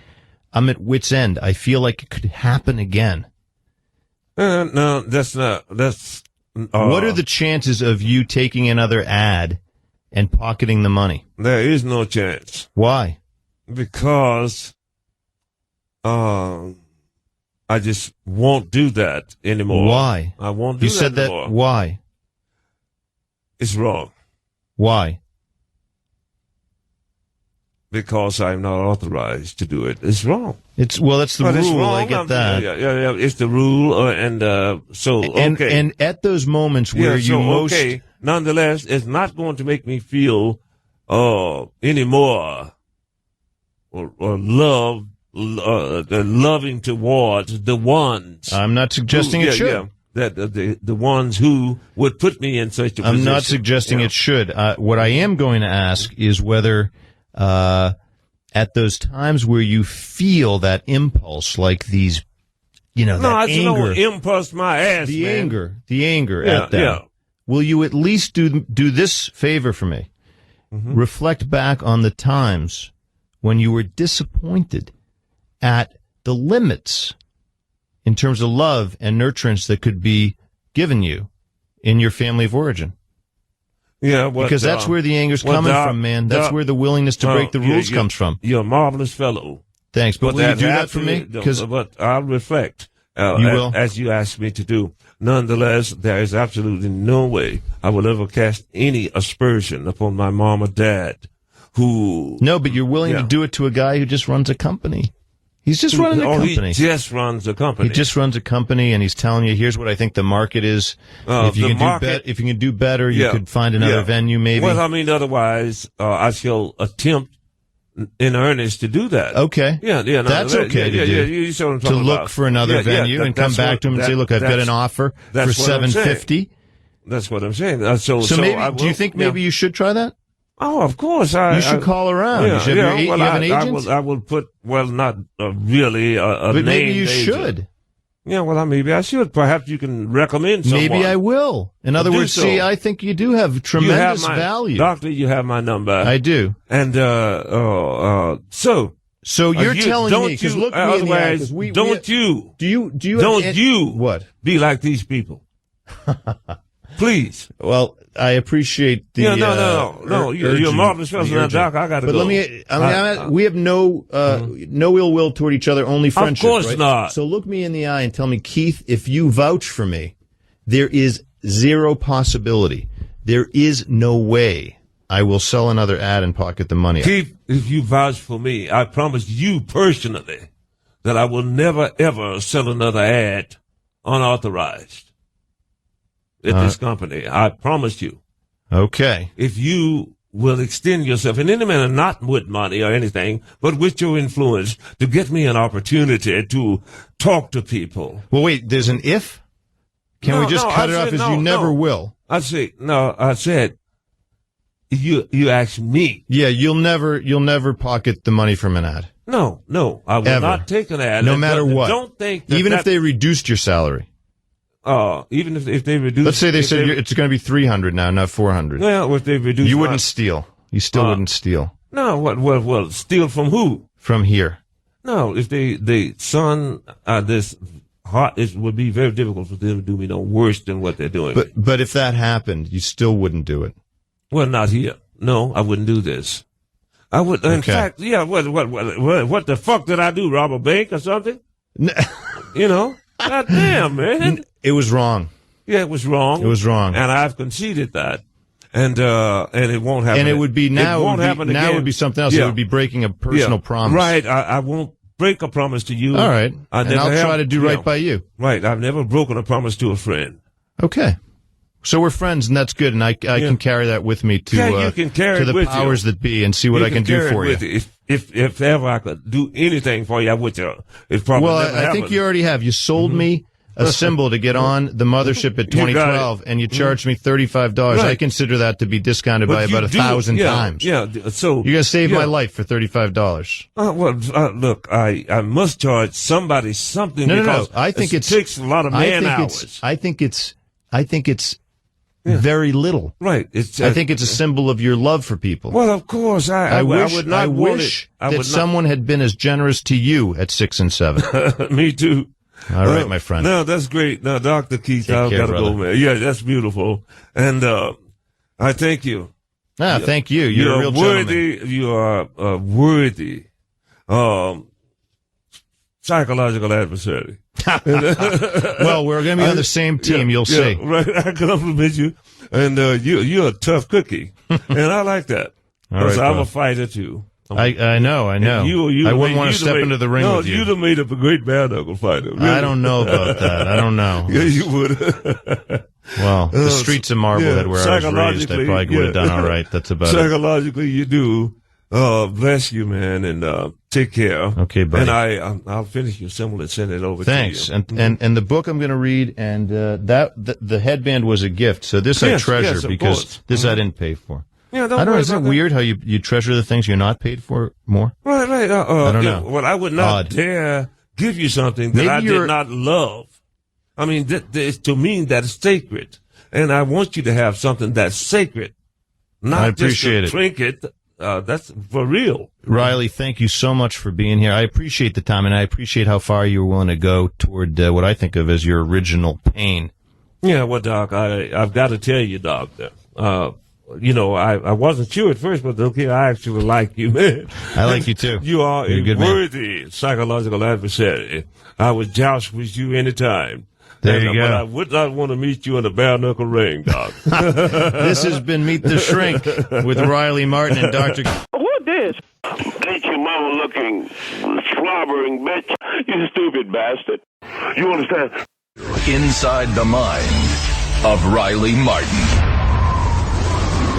I'm at wit's end. I feel like it could happen again. No, that's not. That's. What are the chances of you taking another ad and pocketing the money? There is no chance. Why? Because I just won't do that anymore. Why? I won't do that anymore. You said that. Why? It's wrong. Why? Because I'm not authorized to do it. It's wrong. That's the rule. It's wrong. I get that. Yeah. It's the rule, And at those moments where nonetheless, it's not going to make me feel any more or loving towards the ones. I'm not suggesting it should. That the ones who would put me in such a position. I'm not suggesting it should. What I am going to ask is whether. At those times where you feel that impulse, like these, that anger. No, impulse my ass, the man. anger at that. Yeah. Will you at least do this favor for me? Mm-hmm. Reflect back on the times when you were disappointed at the limits in terms of love and nurturance that could be given you in your family of origin. Yeah, because that's where the anger's coming from, man. That's where the willingness to break the rules comes from. You're a marvelous fellow. Thanks, but will you do that for me? But I'll reflect. You will? As you asked me to do. Nonetheless, there is absolutely no way I will ever cast any aspersion upon my mom or dad who... No, but you're willing to do it to a guy who just runs a company. He's just running a company. He just runs a company. He just runs a company, and he's telling you, here's what I think the market is. If you can do better, you could find another venue, maybe. Well, I mean, otherwise, I shall attempt in earnest to do that. Okay. Yeah. No, that's okay to do. You see what I'm to talking look about. for another venue and come back to him and say, look, I've got an offer for $750. That's what I'm saying. So maybe, do you think maybe you should try that? Oh, of course. You should call around. You should have you have an agent? I will put, not really a but name. Maybe you agent. should. Yeah, maybe I should. Perhaps you can recommend someone. Maybe I will. In other words, I think you do have tremendous value. Doctor, you have my number. I do. And, so you're telling me, because look me in the eye, don't you be like these people. Please. Well, I appreciate the. No. You're a marvelous person, now, Doc. I got to go. But let me. we have no ill will toward each other, only friendship. Of course right? not. So look me in the eye and tell me, Keith, if you vouch for me, there is zero possibility. There is no way I will sell another ad and pocket the money. Keith, if you vouch for me, I promise you personally that I will never ever sell another ad unauthorized at this company. I promise you. Okay. If you will extend yourself in any manner, not with money or anything, but with your influence to get me an opportunity to talk to people. Well, wait, there's an if? Can we just cut it off as you never will? I said, you asked me. Yeah, you'll never pocket the money from an ad. No, I will not take an ad. No matter what. Don't think that even if they reduced your salary. Even if they reduce. Let's say they said it's going to be $300 now, not $400. Well, if they reduce, you wouldn't steal. You still wouldn't steal. No, well, steal from who? From here. No, if they son this heart, it would be very difficult for them to do me no worse than what they're doing. But if that happened, you still wouldn't do it. Well, not here. No, I wouldn't do this. I would. In fact, yeah. What the fuck did I do? Rob a bank or something? You know. God damn, man. It was wrong. Yeah, it was wrong. It was wrong. And I've conceded that. And it won't happen. And it would be now. It won't happen again. Now it would be something else. Yeah. It would be breaking a personal promise. Right. I won't break a promise to you. All right. And I'll try to do right by you. Right. I've never broken a promise to a friend. Okay. So we're friends, and that's good. And I can carry that with me to the powers that be and see what I can do for you. If ever I could do anything for you, I would. It's probably I think you already have. You sold me a symbol to get on the mothership at 2012, and you charged me $35. Right. I consider that to be discounted by about 1,000 times. Yeah. So you're gonna save my life for $35. Look, I must charge somebody something. No. I think it takes a lot of man hours. I think it's very little. Right. I think it's a symbol of your love for people. Well, of course, I wish someone had been as generous to you at 6 and 7. Me too. All right, my friend. No, that's great. Now, Dr. Keith, I've got to go, man. Yeah, that's beautiful. And I thank you. Thank you. You're a real worthy. gentleman. You are a worthy psychological adversary. Well, we're going to be on the same team. You'll see. Right. I compliment you. And you're a tough cookie. And I like that. Because I'm a fighter, too. I know. I wouldn't want to step into the ring with you. No, you'd have made up a great bare-knuckle fighter. Really. I don't know about that. I don't know. Yeah, you would. Well, the streets of Marblehead where I was raised, I probably would have done all right. That's about it. Psychologically, you do. Bless you, man, and take care. Okay, buddy. And I'll finish your symbol and send it over Thanks. to you. And the book I'm going to read, and the headband was a gift. So this I treasure because this I didn't pay for. Yeah, I don't know. Isn't it weird how you treasure the things you're not paid for more? Right. I don't know. Well, I would not dare give you something that I did not love. I mean, to me, that's sacred. And I want you to have something that's sacred. Not I appreciate just a trinket. That's for real. Riley, thank you so much for being here. I appreciate the time, and I appreciate how far you were willing to go toward what I think of as your original pain. Yeah, well, Doc, I've got to tell you, Doc, I wasn't sure at first, but okay, I actually like you, man. I like you too. You are You're a good worthy psychological adversary. I would joust with you anytime. There you go. But I would not want to meet you in a bare knuckle ring, Doc. This has been Meet the Shrink with Riley Martin and Dr. Who this? Ain't your mama looking slobbering bitch? You stupid bastard. You understand? Inside the mind of Riley Martin.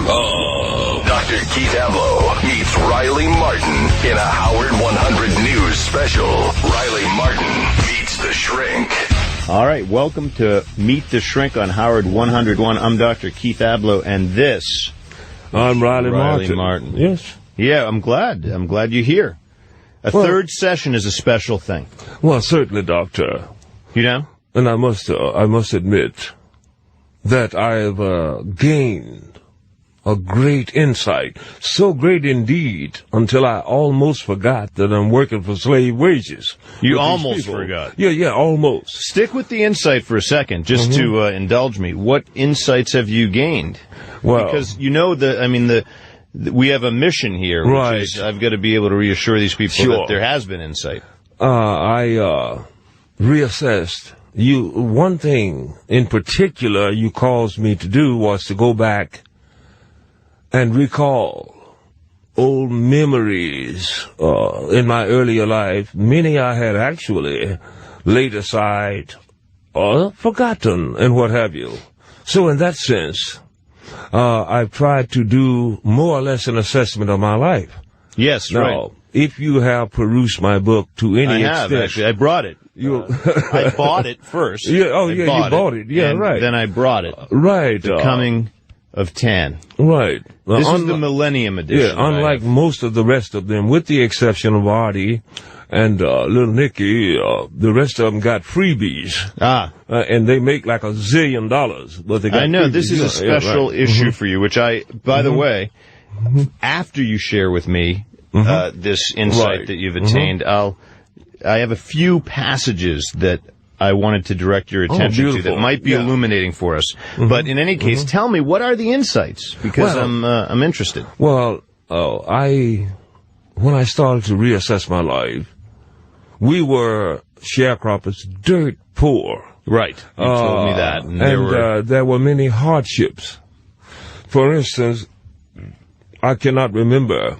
Oh, Dr. Keith Ablow meets Riley Martin in a Howard 100 News special. Riley Martin meets the Shrink. All right, welcome to Meet the Shrink on Howard 101. I'm Dr. Keith Ablow, and this... I'm Riley Martin. Yes. Yeah, I'm glad you're here. Third session is a special thing. Well, certainly, Doctor. You know? And I must admit that I've gained a great insight, so great indeed, until I almost forgot that I'm working for slave wages. You almost forgot. Yeah, almost. Stick with the insight for a second, just to indulge me. What insights have you gained? Well, because we have a mission here, which is I've got to be able to reassure these people that there has been insight. I reassessed. One thing in particular you caused me to do was to go back and recall old memories in my earlier life. Many I had actually laid aside or forgotten and what have you. So in that sense, I've tried to do more or less an assessment of my life. Yes, now, right. If you have perused my book to any extent... Actually. I brought it. I bought it first. Yeah, you bought it. Yeah, right. Then I brought it. Right. The Coming of Tan. Right. This is the Millennium Edition. Yeah, unlike most of the rest of them, with the exception of Artie and Little Nicky, the rest of them got freebies. And they make like $1 zillion. But they got I know. freebies. This is a special issue for you, which by the way, after you share with me this insight that you've attained, I have a few passages that I wanted to direct your attention to that might be illuminating for us. But in any case, tell me, what are the insights? Because I'm interested. Well, when I started to reassess my life, we were sharecroppers, dirt poor. Right. You told me that. And there were many hardships. For instance, I cannot remember,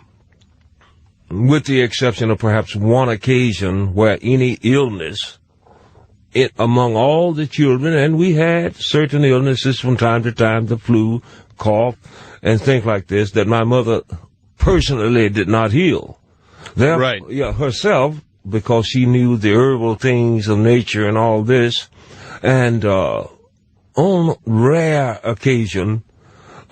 with the exception of perhaps one occasion, where any illness among all the children, and we had certain illnesses from time to time, the flu, cough, and things like this, that my mother personally did not heal. Herself, because she knew the herbal things of nature and all this, and on rare occasion,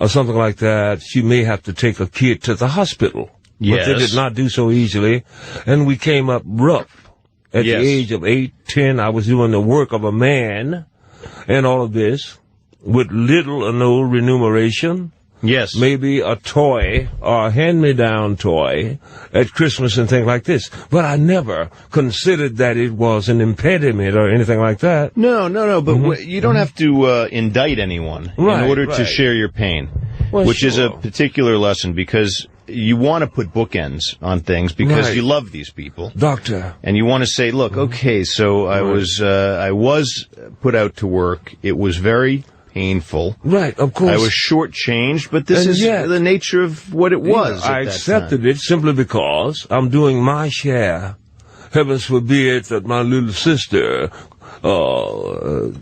or something like that, she may have to take a kid to the hospital. Yes. But they did not do so easily, and we came up rough. At the age of 8, 10, I was doing the work of a man and all of this with little or no remuneration. Yes. Maybe a toy or a hand-me-down toy at Christmas and things like this. But I never considered that it was an impediment or anything like that. No. But you don't have to indict anyone in order to share your pain, which is a particular lesson, because you want to put bookends on things because you love these people, Doctor, and you want to say, look, okay, so I was put out to work. It was very painful. Right, of course. I was shortchanged, but this is the nature of what it was. I accepted it simply because I'm doing my share. Heavens forbid that my little sister, I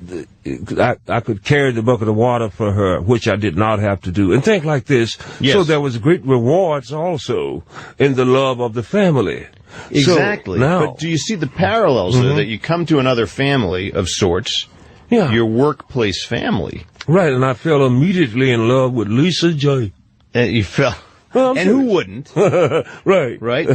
could carry the bucket of water for her, which I did not have to do, and things like this. Yes. So there was great rewards also in the love of the family. Exactly. So now, but do you see the parallels, though, that you come to another family of sorts, your workplace family. Right, and I fell immediately in love with Lisa J. You fell... and who wouldn't? Right.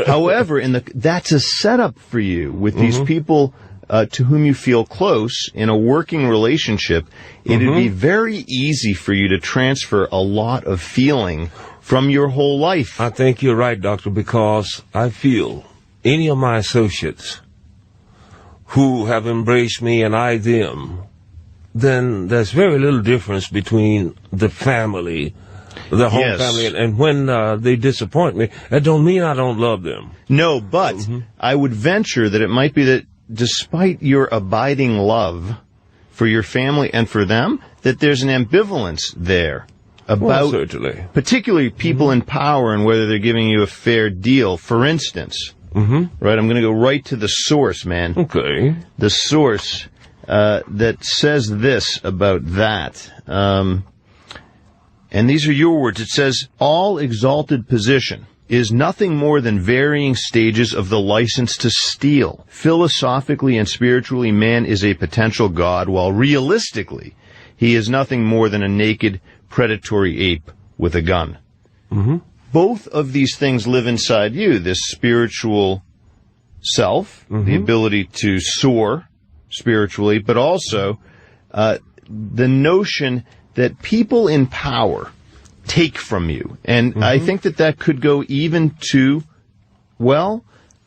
However, that's a setup for you with these people to whom you feel close in a working relationship. It'd be very easy for you to transfer a lot of feeling from your whole life. I think you're right, Doctor, because I feel any of my associates who have embraced me and I them, then there's very little difference between the family, the whole family, and when they disappoint me, that don't mean I don't love them. No, but I would venture that it might be that despite your abiding love for your family and for them, that there's an ambivalence there about particularly people in power and whether they're giving you a fair deal. For instance, right, I'm going to go right to the source, man. Okay. The source that says this about that. And these are your words. It says, all exalted position is nothing more than varying stages of the license to steal. Philosophically and spiritually, man is a potential god, while realistically, he is nothing more than a naked, predatory ape with a gun. Both of these things live inside you, this spiritual self, the ability to soar spiritually, but also the notion that people in power take from you. And I think that that could go even to, well,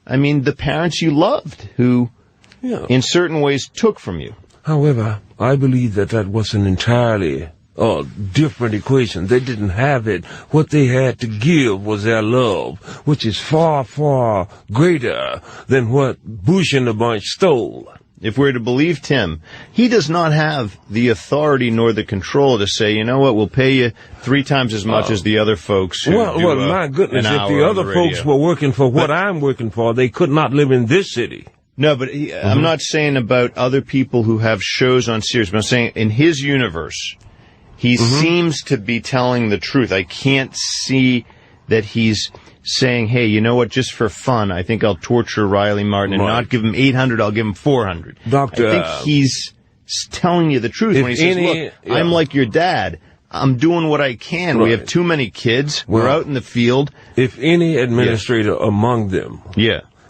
I mean, the parents you loved who in certain ways took from you. However, I believe that that was an entirely different equation. They didn't have it. What they had to give was their love, which is far, far greater than what Bush and the bunch stole. If we're to believe Tim, he does not have the authority nor the control to say, you know what, we'll pay you 3 times as much as the other folks who well, my goodness, if the other folks were working for what I'm working for, they could not live in this city. No, but I'm not saying about other people who have shows on Sirius, but I'm saying in his universe, he seems to be telling the truth. I can't see that he's saying, hey, you know what, just for fun, I think I'll torture Riley Martin and not give him 800, I'll give him 400. Doctor, I think he's telling you the truth when he says, look, I'm like your dad. I'm doing what I can. We have too many kids. We're out in the field. If any administrator among them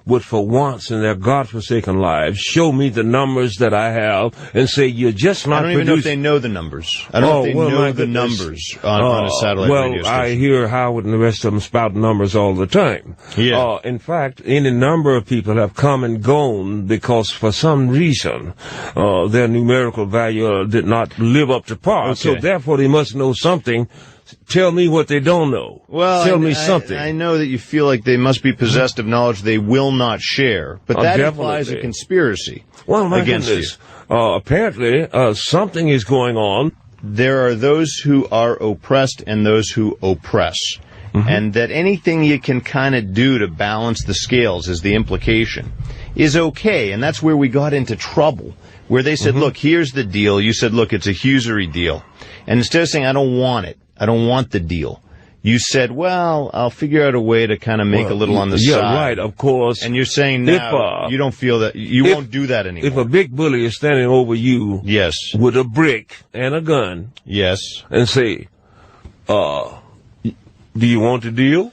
would for once in their godforsaken lives show me the numbers that I have and say, you're just not I don't even know if they know the numbers. I don't know if they know the numbers on a satellite radio station. I hear Howard and the rest of them spout numbers all the time. In fact, any number of people have come and gone because for some reason their numerical value did not live up to par. So therefore they must know something. Tell me what they don't know. Well, tell me something. I know that you feel like they must be possessed of knowledge they will not share, but that implies a conspiracy against you. Apparently, something is going on. There are those who are oppressed and those who oppress. And that anything you can kind of do to balance the scales, is the implication, is okay. And that's where we got into trouble, where they said, look, here's the deal. You said, look, it's a usury deal. And instead of saying, I don't want it, I don't want the deal, you said, well, I'll figure out a way to kind of make a little on the side. Yeah, right, of course. And you're saying now you don't feel that, you won't do that anymore. If a big bully is standing over you with a brick and a gun and say, do you want the deal?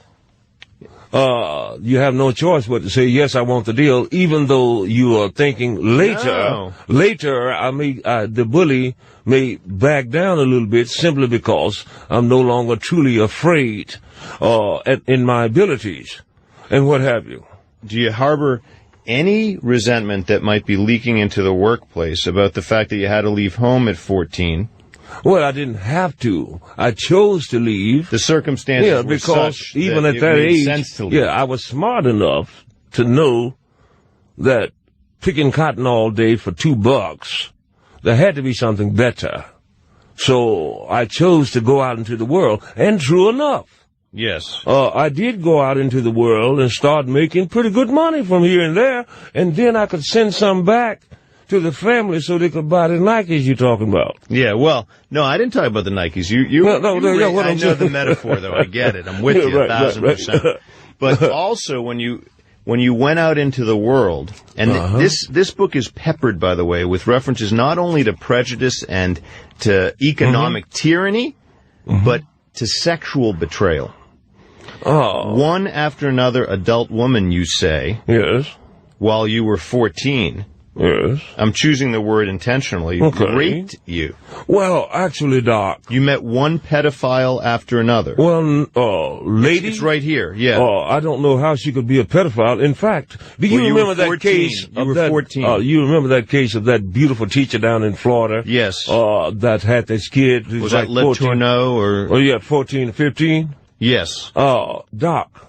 You have no choice but to say, yes, I want the deal, even though you are thinking later, the bully may back down a little bit simply because I'm no longer truly afraid in my abilities and what have you. Do you harbor any resentment that might be leaking into the workplace about the fact that you had to leave home at 14? Well, I didn't have to. I chose to leave. The circumstances were because such even that at that made age, sense to leave. I was smart enough to know that picking cotton all day for $2, there had to be something better. So I chose to go out into the world, and true enough, I did go out into the world and start making pretty good money from here and there, and then I could send some back to the family so they could buy the Nikes you're talking about. Yeah, well, no, I didn't talk about the Nikes. I know the metaphor, though. I get it. I'm with you 1,000%. But also, when you went out into the world, and this book is peppered, by the way, with references not only to prejudice and to economic tyranny, but to sexual betrayal. One after another adult woman, you say, while you were 14, Yes. I'm choosing the word intentionally. Okay. Raped you. Well, actually, Doc. You met one pedophile after another. Well, lady. It's right here, yeah. I don't know how she could be a pedophile. In fact, do you remember that case? You were 14. You remember that case of that beautiful teacher down in Florida? Yes. That had this kid. Was that Le Tourneau or? Oh, yeah, 14, 15? Yes. Doc,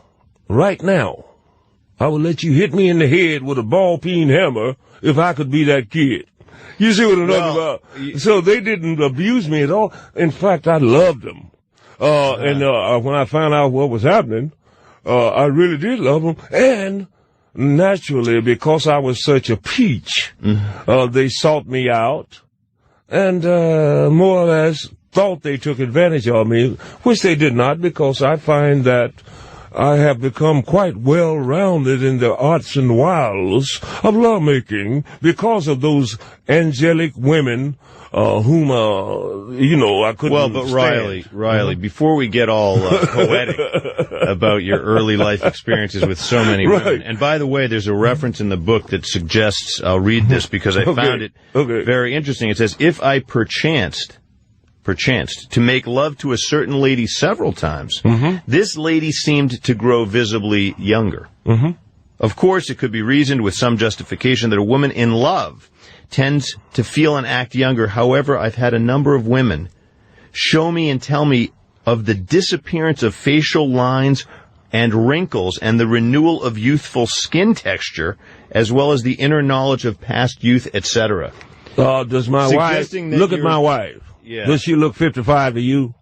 right now, I would let you hit me in the head with a ball-peen hammer if I could be that kid. You see what I'm talking about? So they didn't abuse me at all. In fact, I loved them. And when I found out what was happening, I really did love them. And naturally, because I was such a peach, they sought me out and more or less thought they took advantage of me, which they did not, because I find that I have become quite well-rounded in the arts and wiles of lawmaking because of those angelic women whom, I couldn't Well, but stand. Riley, before we get all poetic about your early life experiences with so many women, and by the way, there's a reference in the book that suggests, I'll read this because I found it very interesting. It says, if I perchanced to make love to a certain lady several times, this lady seemed to grow visibly younger. Of course, it could be reasoned with some justification that a woman in love tends to feel and act younger. However, I've had a number of women show me and tell me of the disappearance of facial lines and wrinkles and the renewal of youthful skin texture, as well as the inner knowledge of past youth, etc. Does my wife look at my wife? Yeah. Does she look 55 to you?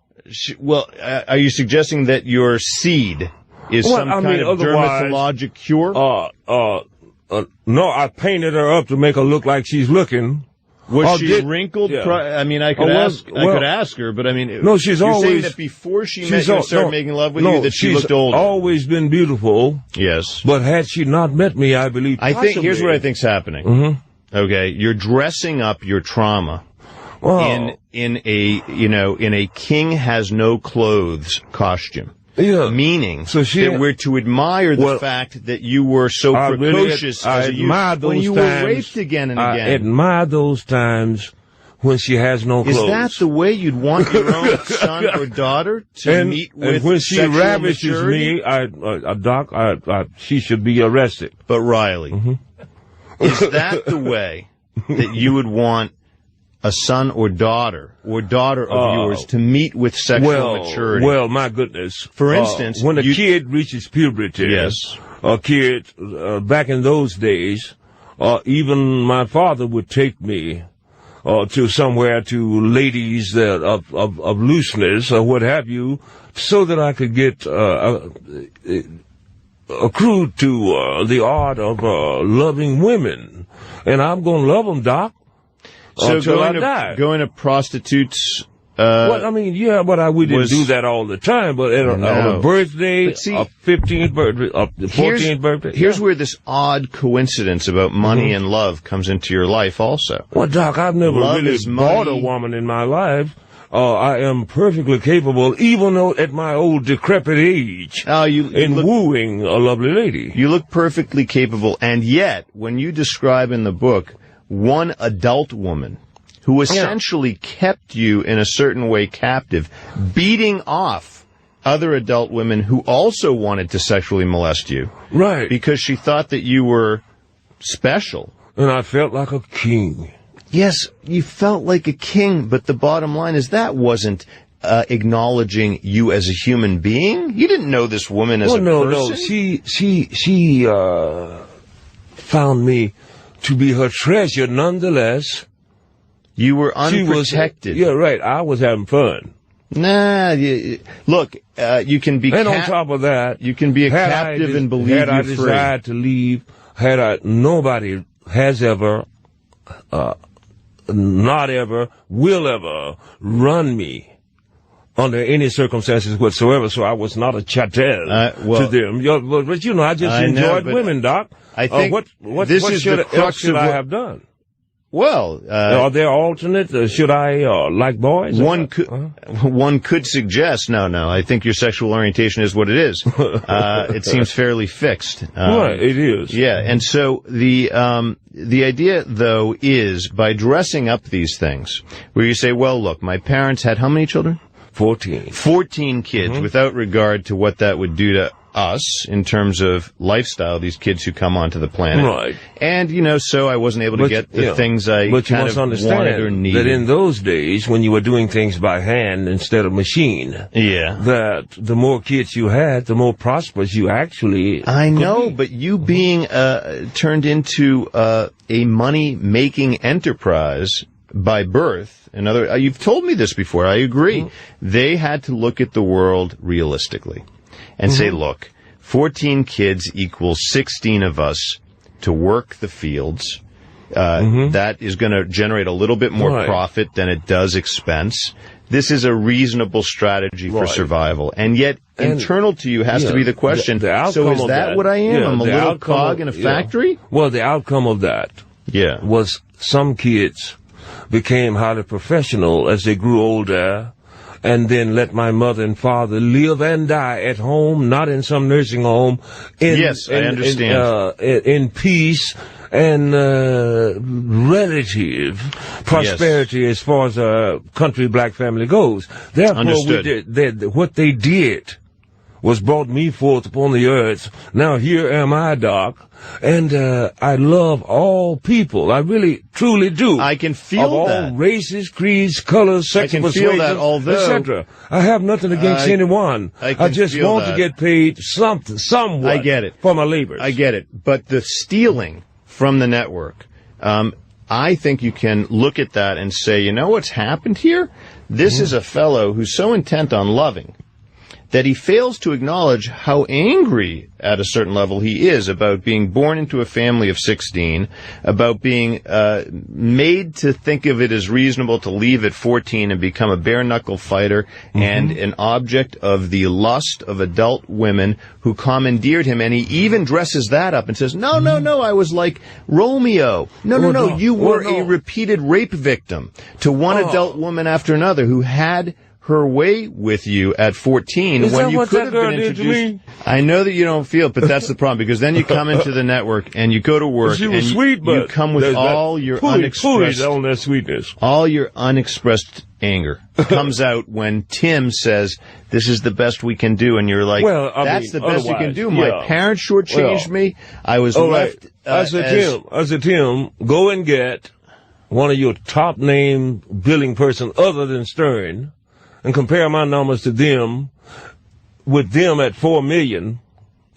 Are you suggesting that your seed is some kind of dermatologic cure? No, I painted her up to make her look like she's looking. Was she wrinkled? Yeah. I could ask her, but no, she's you're always saying that before she met you and started making love with you, that she looked older. Always been beautiful. Yes, but had she not met me, I believe. Think here's what I think's happening. Okay, you're dressing up your trauma. In a king has no clothes costume. Yeah. Meaning that we're to admire the fact that you were so precocious as a youth when you were raped again and again. I admire those times when she has no clothes. Is that the way you'd want your own son or daughter to meet with and when she ravishes maturity? me, Doc, she should be arrested. But Riley, is that the way that you would want a son or daughter of yours to meet with sexual maturity? Well, my goodness. For instance, when a kid reaches puberty, a kid, back in those days, even my father would take me to somewhere to ladies that of looseness or what have you, so that I could get accrued to the art of loving women. And I'm going to love them, Doc. So going to prostitutes. But we didn't do that all the time. But on a birthday, a 15th birthday, a 14th birthday. Here's where this odd coincidence about money and love comes into your life also. Well, Doc, I've never really bought a woman in my life. I am perfectly capable, even though at my old decrepit age, wooing a lovely lady. You look perfectly capable, and yet, when you describe in the book one adult woman who essentially kept you in a certain way captive, beating off other adult women who also wanted to sexually molest you. Right. Because she thought that you were special. And I felt like a king. Yes, you felt like a king, but the bottom line is that wasn't acknowledging you as a human being. You didn't know this woman as a person. No. She found me to be her treasure nonetheless. You were unprotected. Right. I was having fun. Nah, look, you can be... And on top of that... You can be a captive and believe you're free. Had I desired to leave, nobody has ever, not ever, will ever run me under any circumstances whatsoever, so I was not a Cratez to them. But I just enjoyed women, Doc. I think what should I have done? Well, are there alternate? Should I like boys? One could suggest. No. I think your sexual orientation is what it is. It seems fairly fixed. Right, it is. Yeah, and so the idea though is by dressing up these things, where you say, well, look, my parents had how many children? 14. 14 kids, without regard to what that would do to us in terms of lifestyle, these kids who come onto the planet. Right. And, so I wasn't able to get the things I kind of wanted or needed. That in those days, when you were doing things by hand instead of machine, that the more kids you had, the more prosperous you actually I know, but you being turned into a money-making enterprise by birth, you've told me this before, I agree. They had to look at the world realistically. And say, look, 14 kids equals 16 of us to work the fields. That is going to generate a little bit more profit than it does expense. This is a reasonable strategy for survival. And yet, internal to you has to be the question, so is that what I am? I'm a little cog in a factory? Well, the outcome of that was some kids became highly professional as they grew older, and then let my mother and father live and die at home, not in some nursing home. I understand. In peace and relative prosperity as far as a country black family goes. Therefore, what they did was brought me forth upon the earth. Now here am I, Doc, and I love all people. I really, truly do. I can feel that. Of all races, creeds, colors, sexual persuasions, etc. I have nothing against anyone. I just want to get paid somewhat. I get it. For my labors. I get it. But the stealing from the network, I think you can look at that and say, you know what's happened here? This is a fellow who's so intent on loving that he fails to acknowledge how angry at a certain level he is about being born into a family of 16, about being made to think of it as reasonable to leave at 14 and become a bare-knuckle fighter and an object of the lust of adult women who commandeered him. And he even dresses that up and says, no, I was like Romeo. No, you were a repeated rape victim to one adult woman after another who had her way with you at 14 when you could have been introduced. I know that you don't feel it, but that's the problem, because then you come into the network and you go to work and you come with all your unexpressed anger. It comes out when Tim says, this is the best we can do, and you're like, that's the best you can do. My parents shortchanged me. I was left as a Tim, go and get one of your top name billing person other than Stern and compare my numbers to them, with them at 4 million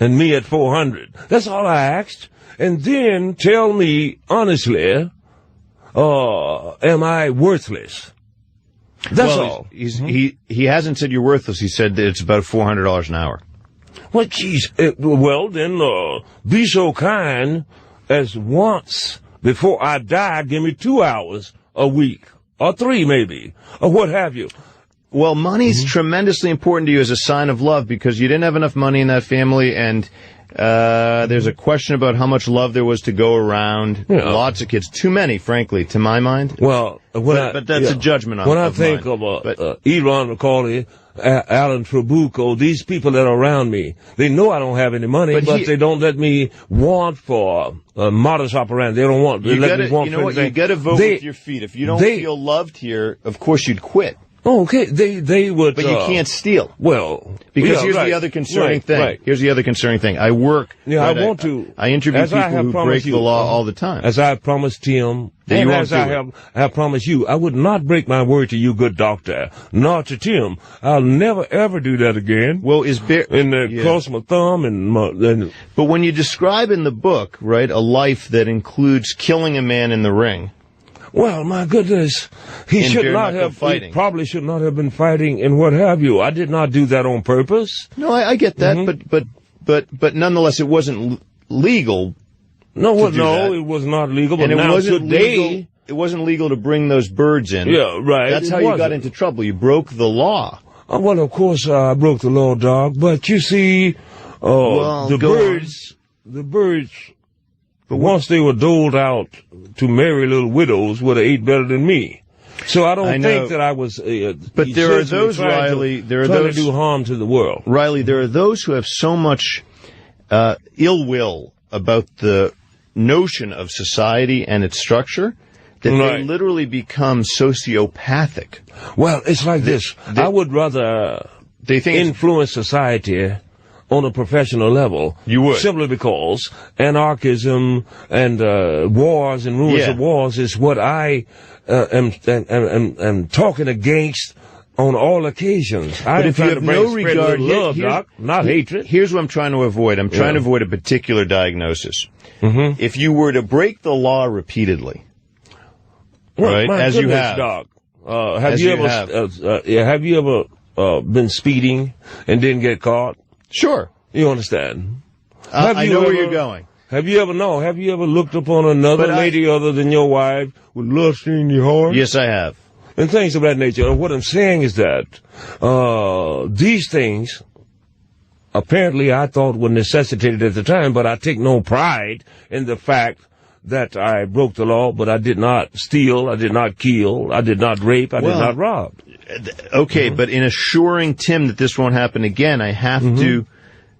and me at 400. That's all I asked. And then tell me honestly, am I worthless? That's all. He hasn't said you're worthless. He said that it's about $400 an hour. Well, geez. Well, then be so kind as once before I die, give me 2 hours a week, or 3 maybe, or what have you. Well, money's tremendously important to you as a sign of love, because you didn't have enough money in that family, and there's a question about how much love there was to go around. Lots of kids. Too many, frankly, to my mind. Well, but that's a judgment on when I think of Elon McCauley, Alan Trabuco, these people that are around me, they know I don't have any money, but they don't let me want for modus operandi. They don't want. They let me want for anything. You got to vote with your feet. If you don't feel loved here, of course you'd quit. Oh, okay, they would. But you can't steal. Well, because here's the other concerning thing. Here's the other concerning thing. I work. I want to. I interview people who break the law all the time. As I promised Tim, and as I have promised you, I would not break my word to you, good doctor, nor to Tim. I'll never ever do that again. Well, cross my thumb and. But when you describe in the book, right, a life that includes killing a man in the ring. Well, my goodness, he probably should not have been fighting and what have you. I did not do that on purpose. No, I get that, but nonetheless, it wasn't legal. No, it was not legal. But and now today, it wasn't legal to bring those birds in. Yeah, right. That's how you got into trouble. You broke the law. Well, of course, I broke the law, dog. But you see, the birds But once they were doled out to merry little widows, would have ate better than me. So I don't think that I was. But there are those, Riley. There are those to do harm to the world. Riley, there are those who have so much ill will about the notion of society and its structure that they literally become sociopathic. Well, it's like this. I would rather influence society on a professional level. You would. Simply because anarchism and wars and rumors of wars is what I am talking against on all occasions. But if you have no regard, love, Doc, not hatred. Here's what I'm trying to avoid. I'm trying to avoid a particular diagnosis. Mm-hmm. If you were to break the law repeatedly, right, as you have, Doc, have you ever been speeding and didn't get caught? Sure. You understand? I know where you're going. Have you ever looked upon another lady other than your wife with lust in your heart? Yes, I have. And things of that nature. What I'm saying is that these things, apparently I thought were necessitated at the time, but I take no pride in the fact that I broke the law, but I did not steal, I did not kill, I did not rape, I did not rob. Okay, but in assuring Tim that this won't happen again, I have to,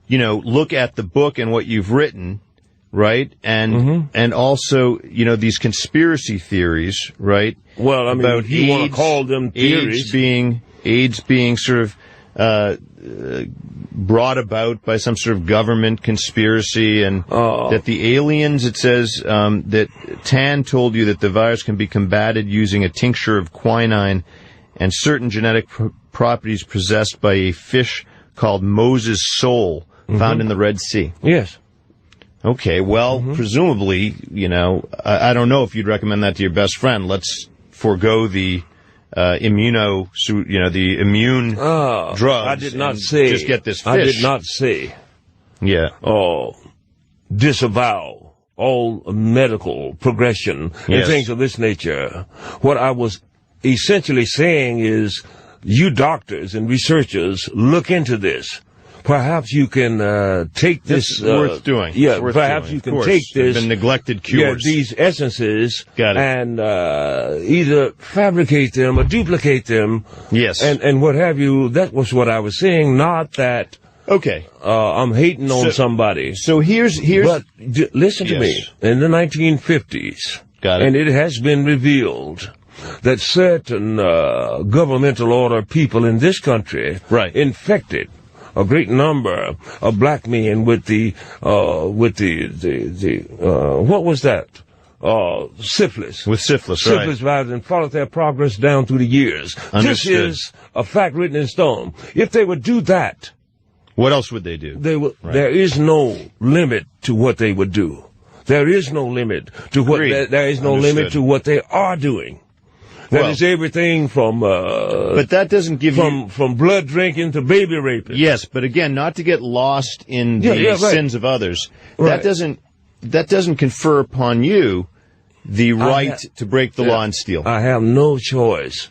look at the book and what you've written, right? And and also, these conspiracy theories, right? Well, I mean, about if you want to call them theories. AIDS being sort of brought about by some sort of government conspiracy, and that the aliens, it says, that Tan told you that the virus can be combated using a tincture of quinine and certain genetic properties possessed by a fish called Moses' sole found in the Red Sea. Yes. Okay, well, presumably, I don't know if you'd recommend that to your best friend. Let's forego the the immune drugs. I did not say. Just get this fish. I did not say. Yeah. Disavow all medical progression and things of this nature. What I was essentially saying is, you doctors and researchers, look into this. Perhaps you can take this. It's worth doing. Yeah, worth perhaps doing. you can take this. The neglected cures. Yeah, these essences. Got it. And either fabricate them or duplicate them. Yes. And what have you. That was what I was saying. Not that. Okay. I'm hating on somebody. So here's. But listen to me. In the 1950s. Got it. And it has been revealed that certain governmental order people in this country infected a great number of black men with the what was that? Syphilis. With syphilis, Syphilis virus, and followed their progress down through the years. Understood. This is a fact written in stone. If they would do that, what else would they do? They would. There is no limit to what they would do. There is no limit to what. There is no limit to what they are doing. That is everything from. But that doesn't give from blood drinking to baby raping. Yes, but again, not to get lost in the sins of others. That doesn't confer upon you the right to break the law and steal. I have no choice.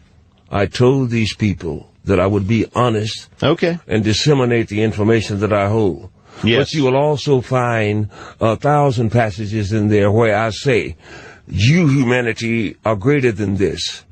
I told these people that I would be honest. Okay. And disseminate the information that I hold. Yes. But you will also find 1,000 passages in there where I say, you humanity are greater than this.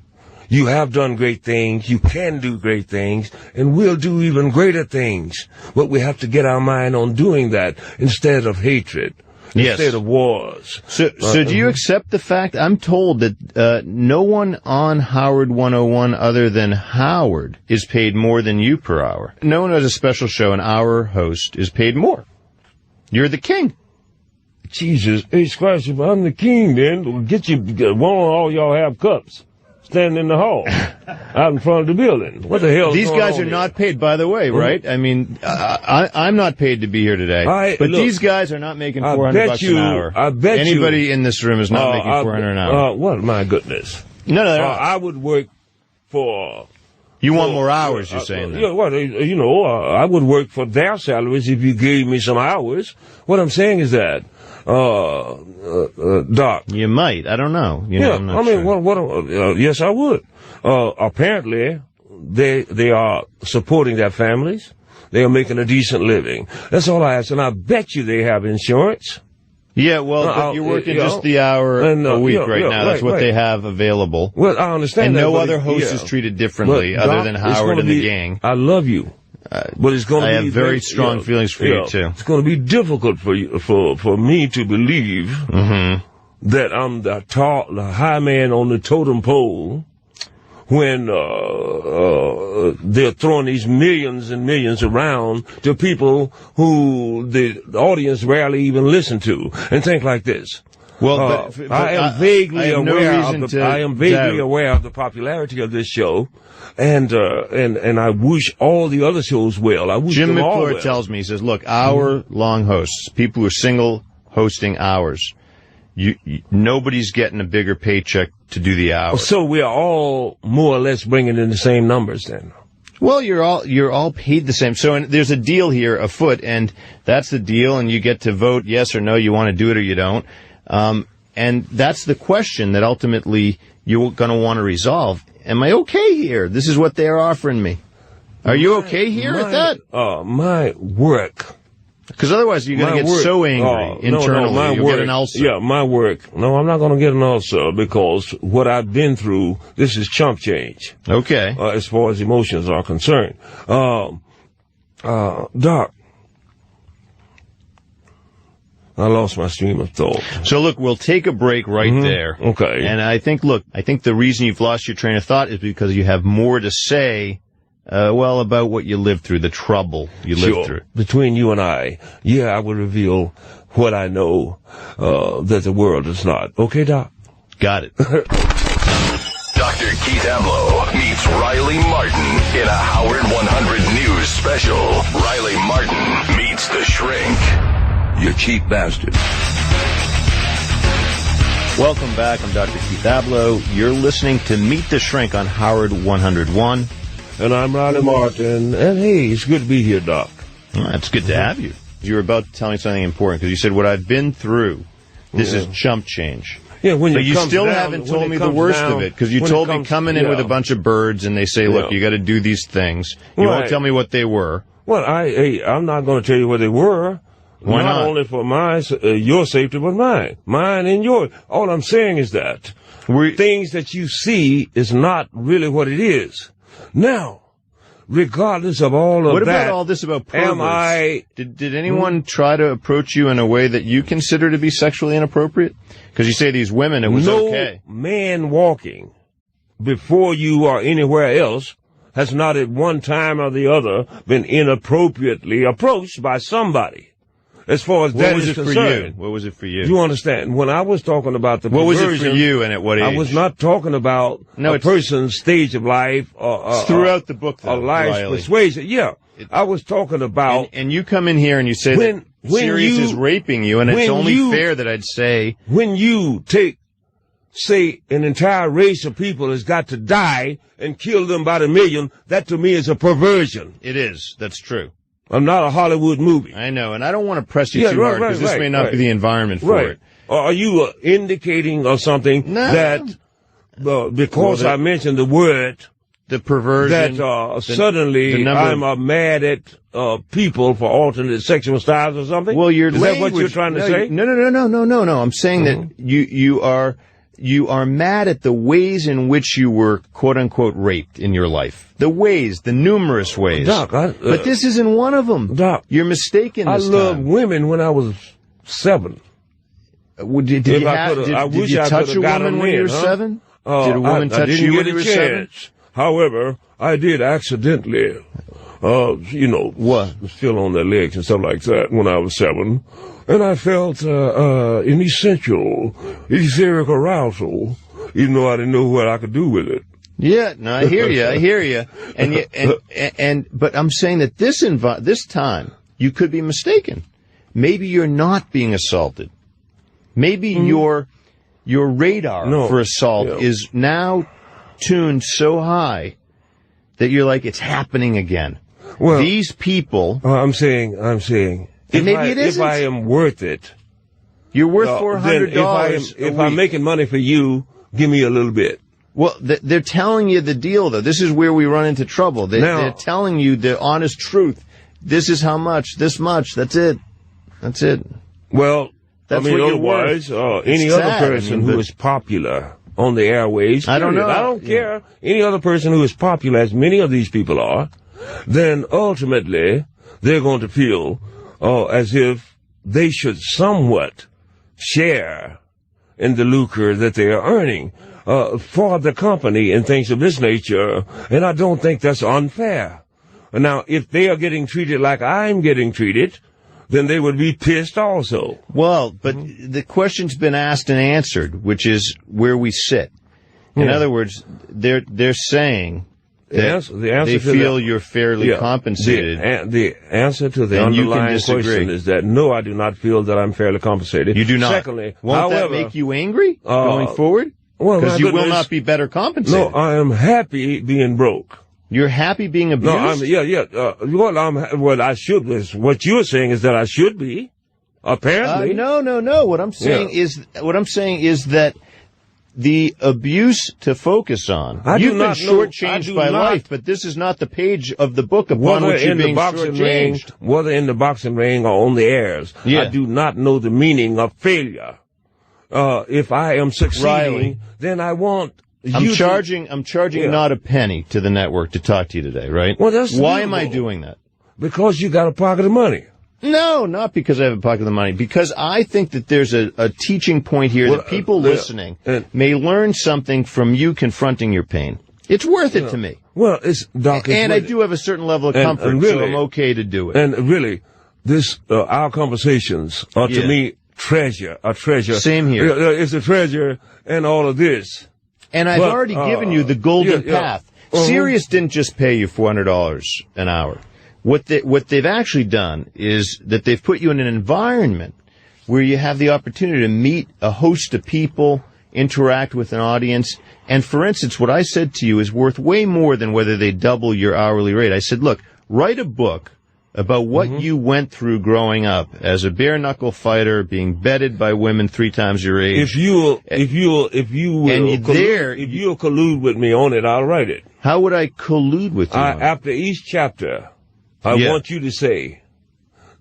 You have done great things, you can do great things, and we'll do even greater things. But we have to get our mind on doing that instead of hatred, instead of wars. So do you accept the fact, I'm told that no one on Howard 101 other than Howard is paid more than you per hour? No one has a special show, and our host is paid more. You're the king. Jesus, H. Christ, if I'm the king, then get you, why don't all y'all have cups? Standing in the hall, out in front of the building. What the hell? These guys are not paid, by the way, right? I mean, I'm not paid to be here today, but look, these guys are not making $400 an hour. I bet anybody in this room is not making $400 an hour. What? My goodness! No, I would work for. You want more hours? You're saying that? Yeah. Well, I would work for their salaries if you gave me some hours. What I'm saying is that. Doc. You might. I don't know. I'm not sure. Yes, I would. Apparently, they are supporting their families. They are making a decent living. That's all I ask. And I bet you they have insurance. Yeah, well, but you're working just the hour a week now. That's what they have available. Well, I understand and that. And no other host is treated differently other than Howard and the gang. I love you. But it's going to be... I have very strong feelings for you, too. It's going to be difficult for you, for me to believe that I'm the high man on the totem pole when they're throwing these millions and millions around to people who the audience rarely even listen to, and think like this. Well, but I am vaguely aware of the popularity of this show, and I wish all the other shows well. I wish Jim them all McClure well. tells me, he says, look, hour-long hosts, people who are single hosting hours, nobody's getting a bigger paycheck to do the hours. So we are all more or less bringing in the same numbers then. Well, you're all paid the same. So there's a deal here afoot, and that's the deal, and you get to vote yes or no, you want to do it or you don't. And that's the question that ultimately you're going to want to resolve. Am I okay here? This is what they're offering me. Are you okay here at that? My work. Because otherwise you're going to get so angry internally. You'll get an ulcer. Yeah, my work. No, I'm not going to get an ulcer because what I've been through, this is chump change. Okay. As far as emotions are concerned. Doc, I lost my stream of thought. So look, we'll take a break right there. Okay. And I think the reason you've lost your train of thought is because you have more to say about what you lived through, the trouble you lived through. Between you and I will reveal what I know that the world does not. Okay, Doc? Got it. Dr. Keith Ablow meets Riley Martin in a Howard 100 News special. Riley Martin meets the Shrink. You cheap bastard. Welcome back. I'm Dr. Keith Ablow. You're listening to Meet the Shrink on Howard 101. And I'm Riley Martin. And hey, it's good to be here, Doc. Well, it's good to have you. You were about to tell me something important because you said what I've been through. This is chump change. Yeah, but you still haven't told me the worst of it because you told me coming in with a bunch of birds and they say, look, you got to do these things. You won't tell me what they were. Well, I'm not going to tell you what they were. Why not? Not only for your safety, but mine and yours. All I'm saying is that things that you see is not really what it is. Now, regardless of all of that, what about all this about perverts? Did anyone try to approach you in a way that you consider to be sexually inappropriate? Because you say these women, it was okay. No man walking before you or anywhere else has not at one time or the other been inappropriately approached by somebody. As far as that is concerned. What was it for you? You understand? When I was talking about the what was it for you and at what age? I was not talking about a person's stage of life or throughout the book, though, a life's Riley. Persuasion. Yeah, I was talking about. And you come in here and you say that Sirius is raping you, and it's only fair that I'd say when you say an entire race of people has got to die and kill them by the million, that to me is a perversion. It is. That's true. I'm not a Hollywood movie. I know, and I don't want to press you too hard because this may not be the environment for it. Are you indicating or something that because I mentioned the word, the perversion, that suddenly I'm mad at people for alternate sexual styles or something? Well, is that what you're trying to say? No. I'm saying that you are mad at the ways in which you were, quote unquote, raped in your life. The numerous ways. Doc, but this isn't one of them. Doc, you're mistaken this time. I loved women when I was 7. Did you touch a woman when you were 7? Did a woman touch you when you were 7? However, I did accidentally, feel on their legs and stuff like that when I was 7. And I felt an essential etheric arousal, even though I didn't know what I could do with it. Yeah, no, I hear you. But I'm saying that this time you could be mistaken. Maybe you're not being assaulted. Maybe your radar for assault is now tuned so high that you're like, it's happening again. Well, these people. I'm saying. If I am worth it, you're worth $400. If I'm making money for you, give me a little bit. Well, they're telling you the deal, though. This is where we run into trouble. They're telling you the honest truth. This is how much, this much, that's it. Well, That's I mean, what you're otherwise, worth. any It's other sad. person who is popular on the airways, I don't period. know. I don't care. Any other person who is popular, as many of these people are, then ultimately they're going to feel as if they should somewhat share in the lucre that they are earning for the company and things of this nature. And I don't think that's unfair. Now, if they are getting treated like I'm getting treated, then they would be pissed also. Well, but the question's been asked and answered, which is where we sit. In other words, they're saying that they feel you're fairly compensated. The answer to the underlying question is that no, I do not feel that I'm fairly compensated. You do not. Secondly, won't however, that make you angry going forward? Well, because you will not be better compensated. No, I am happy being broke. You're happy being abused? No, what I should is what you're saying is that I should be. Apparently, no. What I'm saying is that the abuse to focus on. You've been shortchanged by life, but this is not the page of the book upon which you're being shortchanged. Whether in the boxing ring or on the airs, I do not know the meaning of failure. If I am succeeding, Riley, then I want. I'm charging not a penny to the network to talk to you today, right? Well, that's why am I doing that? Because you got a pocket of money. No, not because I have a pocket of the money. Because I think that there's a teaching point here that people listening may learn something from you confronting your pain. It's worth it to me. Well, it's Doc. And I do have a certain level of comfort, and really, so I'm okay to do it. And really, this our conversations are to me a treasure. Same here. It's a treasure, and all of this. And I've already given you the golden path. Sirius didn't just pay you $400 an hour. What they've actually done is that they've put you in an environment where you have the opportunity to meet a host of people, interact with an audience. And for instance, what I said to you is worth way more than whether they double your hourly rate. I said, look, write a book about what you went through growing up as a bare-knuckle fighter, being bedded by women 3 times your age. If you'll collude with me on it, I'll write it. How would I collude with you? After each chapter, I want you to say,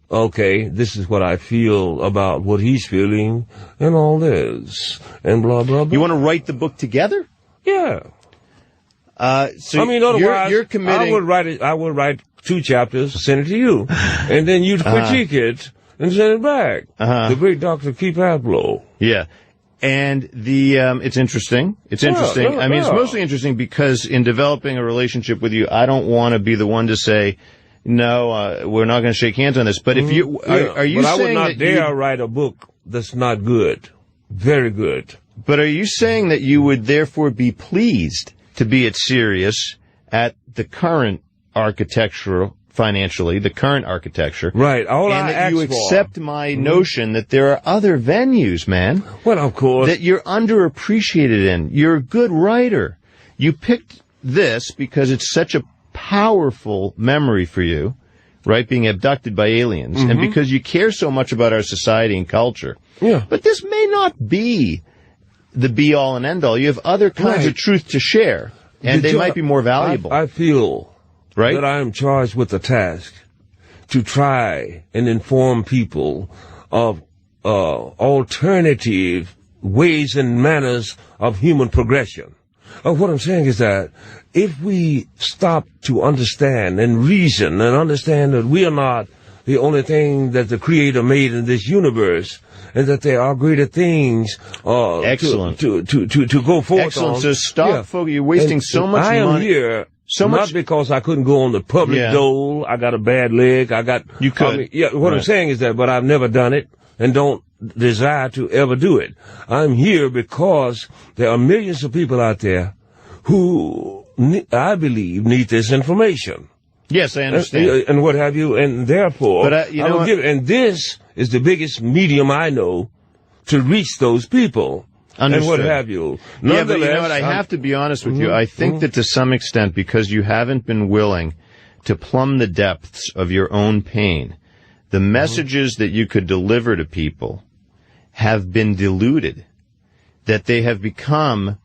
okay, this is what I feel about what he's feeling and all this and blah, blah, blah. You want to write the book together? Yeah. So I mean, otherwise, you're committing. I would write 2 chapters, send it to you, and then you'd critique it and send it back. The great Dr. Keith Ablow. Yeah. And it's interesting. It's interesting. I mean, it's mostly interesting because in developing a relationship with you, I don't want to be the one to say, no, we're not going to shake hands on this. But if you, are you saying I would not dare write a book that's not good. Very good. But are you saying that you would therefore be pleased to be at Sirius at the current architectural, financially, the current architecture? Right. All and I that you accept my notion that there are other venues, man. Well, of course. That you're underappreciated in. You're a good writer. You picked this because it's such a powerful memory for you, right? Being abducted by aliens. And because you care so much about our society and culture. Yeah. But this may not be the be-all and end-all. You have other kinds of truth to share. And they might be more valuable. I feel that I am charged with the task to try and inform people of alternative ways and manners of human progression. What I'm saying is that if we stop to understand and reason and understand that we are not the only thing that the Creator made in this universe, and that there are greater things Excellent. to go forth Excellent. on. So stop, folks. You're wasting so much money. I am here not because I couldn't go on the public dole. I got a bad leg. You could. What I'm saying is that, but I've never done it and don't desire to ever do it. I'm here because there are millions of people out there who, I believe, need this information. Yes, I understand. And what have you, and therefore, and this is the biggest medium I know to reach those people. Understood. And what have you. Yeah, but you know what, I have to be honest with you. I think that to some extent, because you haven't been willing to plumb the depths of your own pain, the messages that you could deliver to people have been diluted, that they have become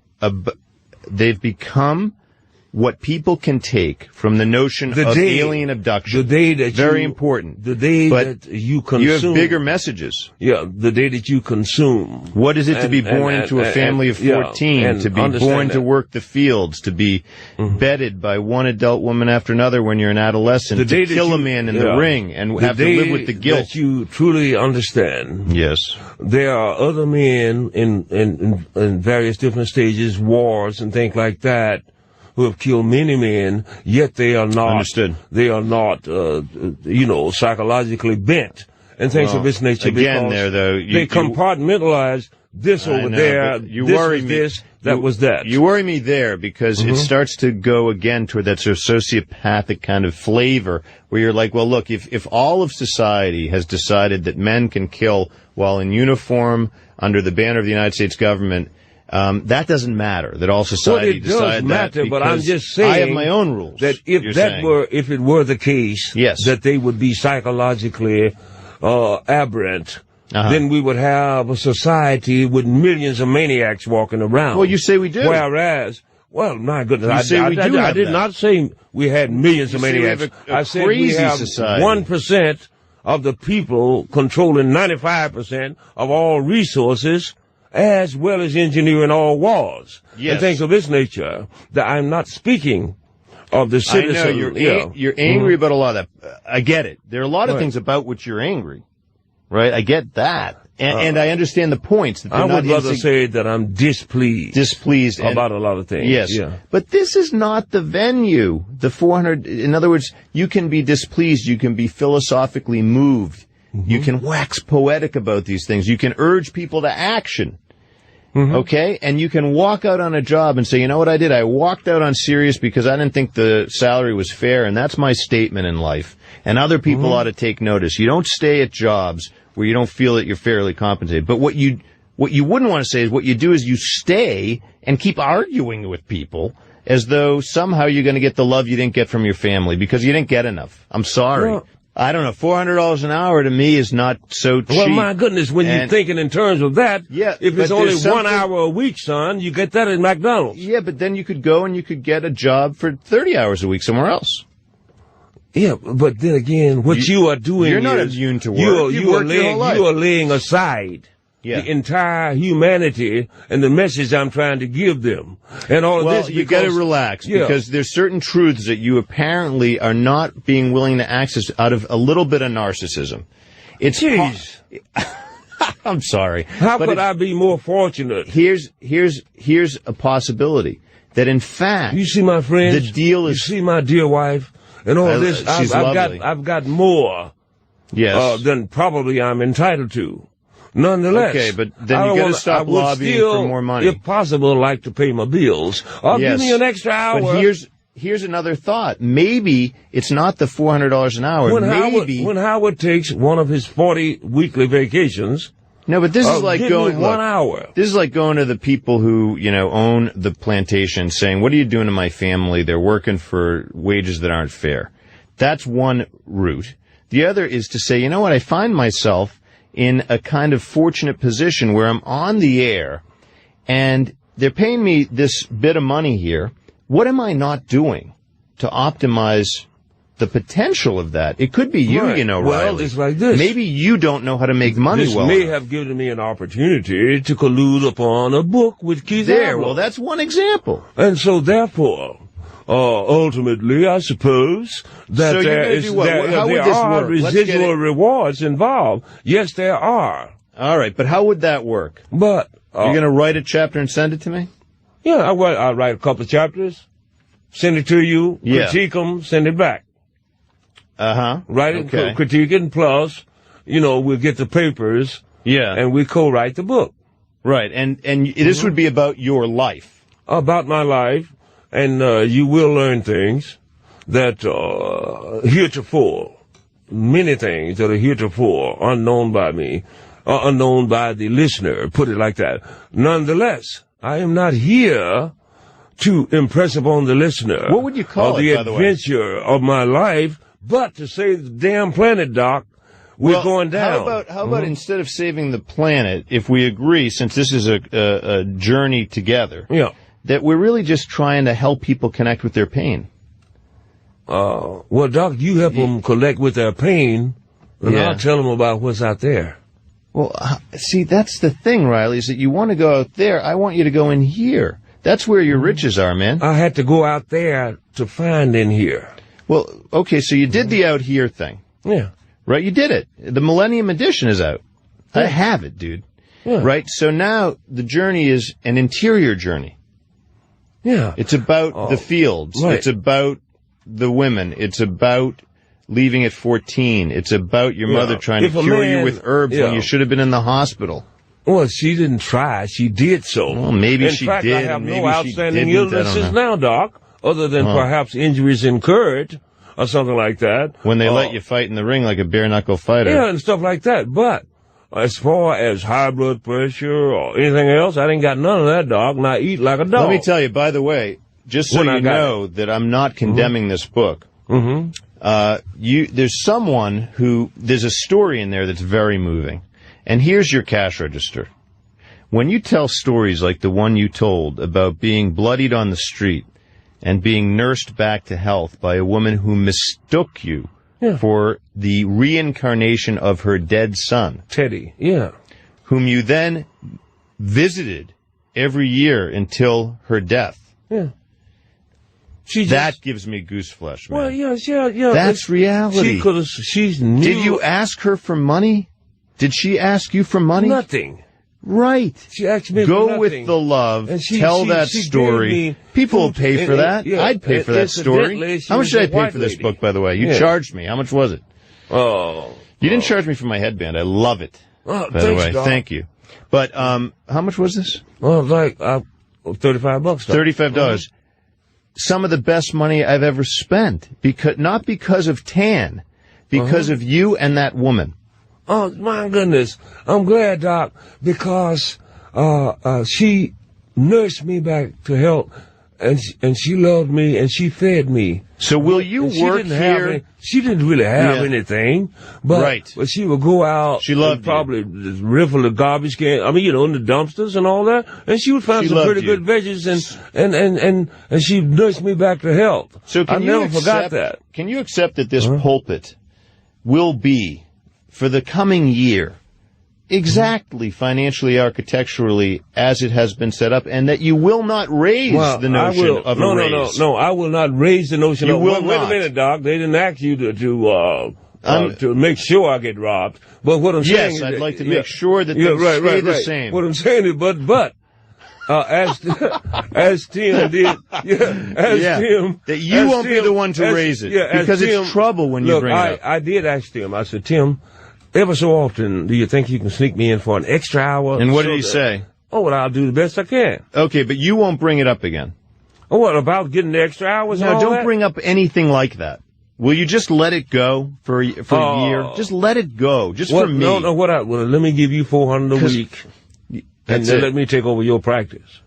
what people can take from the notion of alien abduction. The day that very important. The day but that you consume. You have bigger messages. Yeah, the day that you consume. What is it to be born into a family of 14, to be born to work the fields, to be bedded by one adult woman after another when you're an adolescent, to kill a man in the ring and have to live with the guilt. That you truly understand. Yes. There are other men in various different stages, wars and things like that, who have killed many men, yet they are not. Understood. They are not, psychologically bent and things of this nature. Again, they compartmentalize this over there. You this worry was me. This, that was that. You worry me there because it starts to go again toward that sort of sociopathic kind of flavor where you're like, well, look, if all of society has decided that men can kill while in uniform under the banner of the United States government, that doesn't matter. That all society decided that. Matter, but I'm just saying I have my own rules. That if it were the case, that they would be psychologically aberrant. Then we would have a society with millions of maniacs walking around. Well, you say we do. Whereas, well, my goodness, I did not say we had millions of maniacs. I said we have 1% of the people controlling 95% of all resources, as well as engineering all wars and things of this nature. That I'm not speaking of the citizen. I know you're angry about a lot of that. I get it. There are a lot of things about which you're angry. Right, I get that, and I understand the points. That I would rather say that I'm displeased about a lot of things. Yes, but this is not the venue. The 400. In other words, you can be displeased. You can be philosophically moved. You can wax poetic about these things. You can urge people to action. Okay, and you can walk out on a job and say, you know what I did? I walked out on Sirius because I didn't think the salary was fair, and that's my statement in life. And other people ought to take notice. You don't stay at jobs where you don't feel that you're fairly compensated. But what you wouldn't want to say is what you do is you stay and keep arguing with people as though somehow you're going to get the love you didn't get from your family because you didn't get enough. I'm sorry. Well, I don't know. $400 an hour to me is not so cheap. Well, my goodness, when you're thinking in terms of that, if it's only 1 hour a week, son, you get that at McDonald's. Yeah, but then you could go and you could get a job for 30 hours a week somewhere else. Yeah, but then again, what you are doing you're not immune to work. You are laying aside the entire humanity and the message I'm trying to give them. And all of this you got to relax because there's certain truths that you apparently are not being willing to access out of a little bit of narcissism. Jeez. I'm sorry. How could I be more fortunate? Here's a possibility that in fact, you see my friends, the deal is. You see my dear wife. And all this, I've got more than probably I'm entitled to. Nonetheless, okay, but then you got to stop lobbying for more money. If possible, like to pay my bills. Or give me an extra hour. But here's another thought. Maybe it's not the $400 an hour. When Howard takes one of his 40 weekly vacations. No, but this is like going 1 hour. This is like going to the people who, own the plantation saying, what are you doing to my family? They're working for wages that aren't fair. That's one route. The other is to say, you know what? I find myself in a kind of fortunate position where I'm on the air and they're paying me this bit of money here. What am I not doing to optimize the potential of that? It could be you, Riley. Well, it's like this. Maybe you don't know how to make money this well may enough. have given me an opportunity to collude upon a book with Keith Ablow. Well, that's one example. And so, therefore, ultimately, I suppose that there are residual rewards involved. Yes, there are. All right, but how would that work? But you're going to write a chapter and send it to me? Yeah, I'll write a couple of chapters, send it to you, critique them, send it back. Write it, critique it, and plus, we'll get the papers. Yeah. And we co-write the book. Right. And this would be about your life. About my life. And you will learn things that heretofore, many things that are heretofore unknown by me, unknown by the listener, put it like that. Nonetheless, I am not here to impress upon the listener. What would you call it, by the way? The adventure of my life, but to save the damn planet, Doc. We're going down. How about instead of saving the planet, if we agree, since this is a journey together, that we're really just trying to help people connect with their pain. Well, Doc, you help them connect with their pain, and I'll tell them about what's out there. Well, see, that's the thing, Riley, is that you want to go out there. I want you to go in here. That's where your riches are, man. I had to go out there to find in here. Well, okay, so you did the out here thing. Yeah. Right, you did it. The Millennium Edition is out. I have it, dude. Yeah. Right, so now the journey is an interior journey. Yeah. It's about the fields. Right. It's about the women. It's about leaving at 14. It's about your mother trying to cure you with herbs when you should have been in the hospital. Well, she didn't try. She did so. Well, maybe in she fact, did. I have maybe no outstanding she didn't. illnesses now, Doc, other than perhaps injuries incurred or something like that. When they let you fight in the ring like a bare-knuckle fighter. Yeah, and stuff like that. But as far as high blood pressure or anything else, I didn't got none of that, Doc, and I eat like a dog. Let me tell you, by the way, just so you know that I'm not condemning this book, there's someone there's a story in there that's very moving. And here's your cash register. When you tell stories like the one you told about being bloodied on the street and being nursed back to health by a woman who mistook you for the reincarnation of her dead son, Teddy, whom you then visited every year until her death. Yeah. That gives me goose flesh, man. Well, yeah. That's reality. She's new. Did you ask her for money? Did she ask you for money? Nothing. Right. She asked me Go for nothing. with the love. And tell that story. People will pay for that. I'd pay for that story. How much did I pay for this book, by the way? You charged me. How much was it? Oh. You didn't charge me for my headband. I love it. Oh, by the way, thank you. But how much was this? Well, like $35. $35. Some of the best money I've ever spent, not because of Tan, because of you and that woman. Oh, my goodness. I'm glad, Doc, because she nursed me back to health, and she loved me, and she fed me. So will you work here? She didn't really have anything, but she would go out. She loved probably riffle the garbage can. I mean, in the dumpsters and all that, and she would find some pretty good veggies, and she nursed me back to health. So I never forgot that. Can you accept that this pulpit will be, for the coming year, exactly financially, architecturally as it has been set up, and that you will not raise the notion of a raise? No, I will not raise the notion you of will wait a minute, Doc. They didn't ask you to make sure I get robbed. But what I'm saying is I'd like to make sure that they stay the same. What I'm saying is, but as Tim did, Tim, that you won't be the one to raise it, because it's trouble when you bring it up. I did ask Tim. I said, Tim, ever so often, do you think you can sneak me in for an extra hour? And what did he say? Oh, well, I'll do the best I can. Okay, but you won't bring it up again. Oh, what, about getting the extra hours? No, don't bring up anything like that. Will you just let it go for a year? Just let it go, for me. No, let me give you $400 a week, and then let me take over your practice.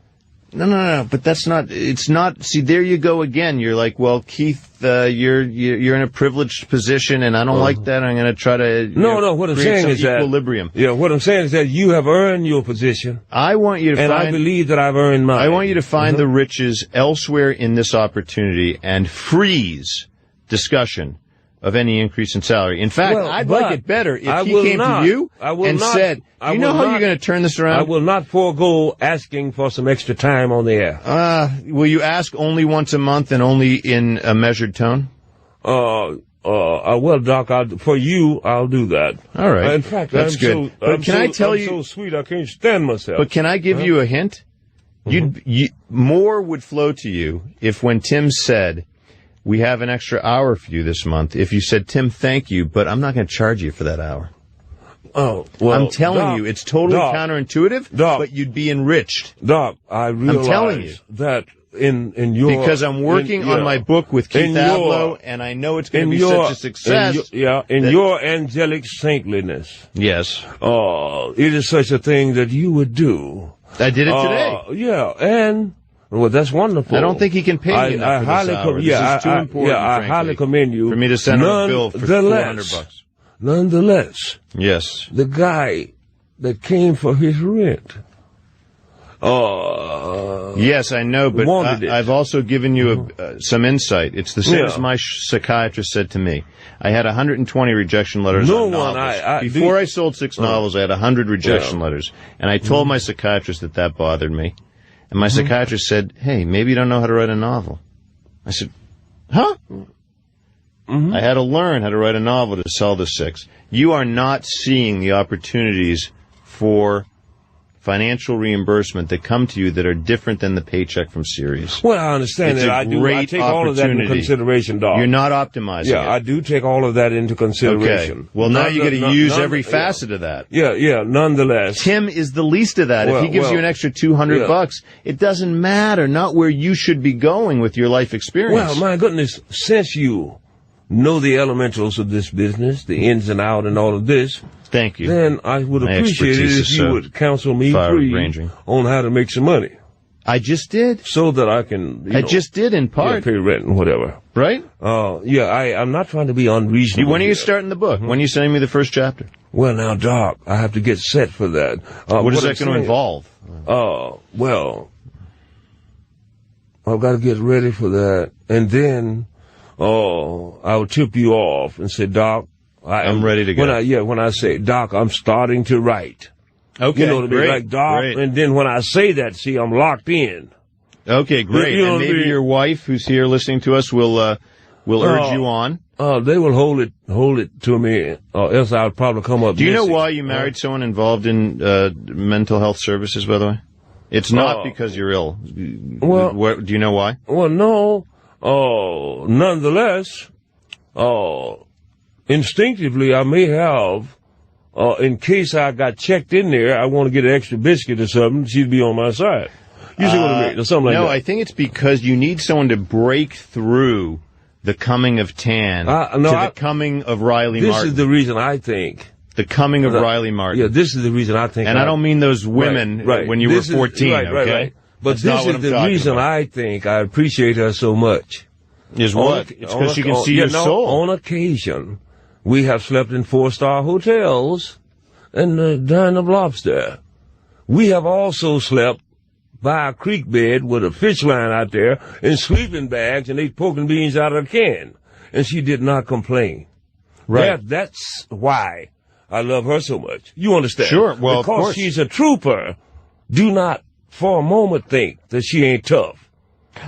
No, but it's not, see, there you go again. You're like, well, Keith, you're in a privileged position, and I don't like that. I'm going to try to what I'm saying is equilibrium. What I'm saying is that you have earned your position. I want you to I believe that I've earned mine. I want you to find the riches elsewhere in this opportunity and freeze discussion of any increase in salary. In fact, I'd like it better if he came to you and said, you know how you're going to turn this around? I will not forego asking for some extra time on the air. Will you ask only once a month and only in a measured tone? Well, Doc, for you, I'll do that. All right. In fact, that's good. But can I tell you? I'm so sweet, I can't stand myself. But can I give you a hint? More would flow to you if when Tim said, we have an extra hour for you this month, if you said, Tim, thank you, but I'm not going to charge you for that hour. Oh, well, I'm telling you, it's totally counterintuitive, but you'd be enriched. Doc, I realize I'm telling you that in your... Because I'm working on my book with Keith Ablow, and I know it's going to be such a success. In your angelic saintliness. Yes. It is such a thing that you would do. I did it today. Yeah, and... Well, that's wonderful. I don't think he can pay me enough for this hour. This is too important, I highly commend you. For me to send him a bill for $400. Nonetheless. Yes. The guy that came for his rent, Yes, I know, but I've also given you some insight. It's the same as my psychiatrist said to me. I had 120 rejection letters on novels. Before I sold 6 novels, I had 100 rejection letters. And I told my psychiatrist that bothered me. And my psychiatrist said, hey, maybe you don't know how to write a novel. I said, huh? I had to learn how to write a novel to sell the 6. You are not seeing the opportunities for financial reimbursement that come to you that are different than the paycheck from Sirius. Well, I understand that. I take all of that into consideration, Doc. You're not optimizing it. I do take all of that into consideration. Okay. Well, now you got to use every facet of that. Yeah, nonetheless. Tim is the least of that. If he gives you an extra $200, it doesn't matter, not where you should be going with your life experience. Well, my goodness, since you know the elementals of this business, the ins and outs and all of this, thank you. Then I would appreciate it if you would counsel me free on how to make some money. I just did. So that I can, I just did in part. Pay rent and whatever. Right? I'm not trying to be unreasonable. When are you starting the book? When are you sending me the first chapter? Well, now, Doc, I have to get set for that. What is that going to involve? Well, I've got to get ready for that. And then, I'll tip you off and say, Doc, I'm ready to go. When I say, Doc, I'm starting to write. Okay, you know what I mean? Like, Doc, great. And then when I say that, see, I'm locked in. Okay, great. You know and maybe your wife, who's here listening to us, will urge you on. They will hold it to me, or else I'll probably come up. Do you know why you married someone involved in mental health services? By the way, it's not because you're ill. Well, do you know why? Well, no. Nonetheless, instinctively, I may have, in case I got checked in there, I want to get an extra biscuit or something, she'd be on my side. You see what I mean? Or something like that. No, I think it's because you need someone to break through the coming of Tan to the coming of Riley Martin. This is the reason I think. The coming of Riley Martin. Yeah, this is the reason I think. And I don't mean those women when you were 14, okay? Right. But this is the reason I think I appreciate her so much. Is what? It's because she can see your soul. On occasion, we have slept in 4-star hotels and dined of lobster. We have also slept by a creek bed with a fish line out there in sleeping bags and ate pork and beans out of a can. And she did not complain. Right. That's why I love her so much. You understand? Sure. Well, because of course. She's a trooper. Do not for a moment think that she ain't tough.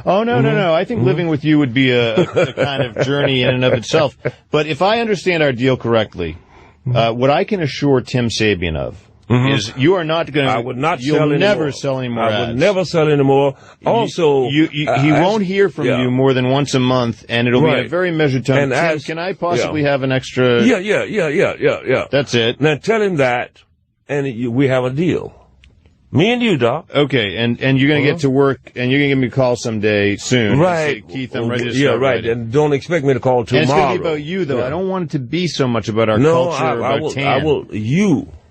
Oh, no. I think living with you would be a kind of journey in and of itself. But if I understand our deal correctly, what I can assure Tim Sabian of is you are not going to... I would not you'll sell never sell any more I ads. would never sell any more. Also... He won't hear from you more than once a month, and it'll be a very measured time. And Tim, can I possibly have an extra... Yeah. That's it. Now tell him that, and we have a deal. Me and you, Doc. Okay, and you're going to get to work, and you're going to give me a call someday soon. Right. Say, Keith, I'm ready to start writing. And don't expect me to call tomorrow. And it's going to be about you, though. I don't want it to be so much about our culture, about Tan. I will.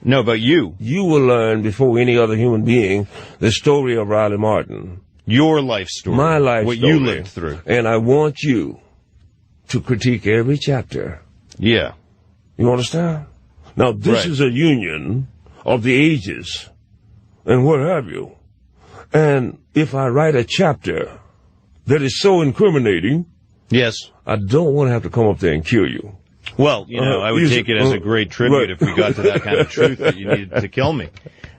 No, about you. You will learn before any other human being the story of Riley Martin. Your life story. My life story. What you lived through. And I want you to critique every chapter. Yeah. You understand? Now, this is a union of the ages. And what have you. And if I write a chapter that is so incriminating, yes, I don't want to have to come up there and kill you. Well, I would take it as a great tribute if we got to that kind of truth that you needed to kill me.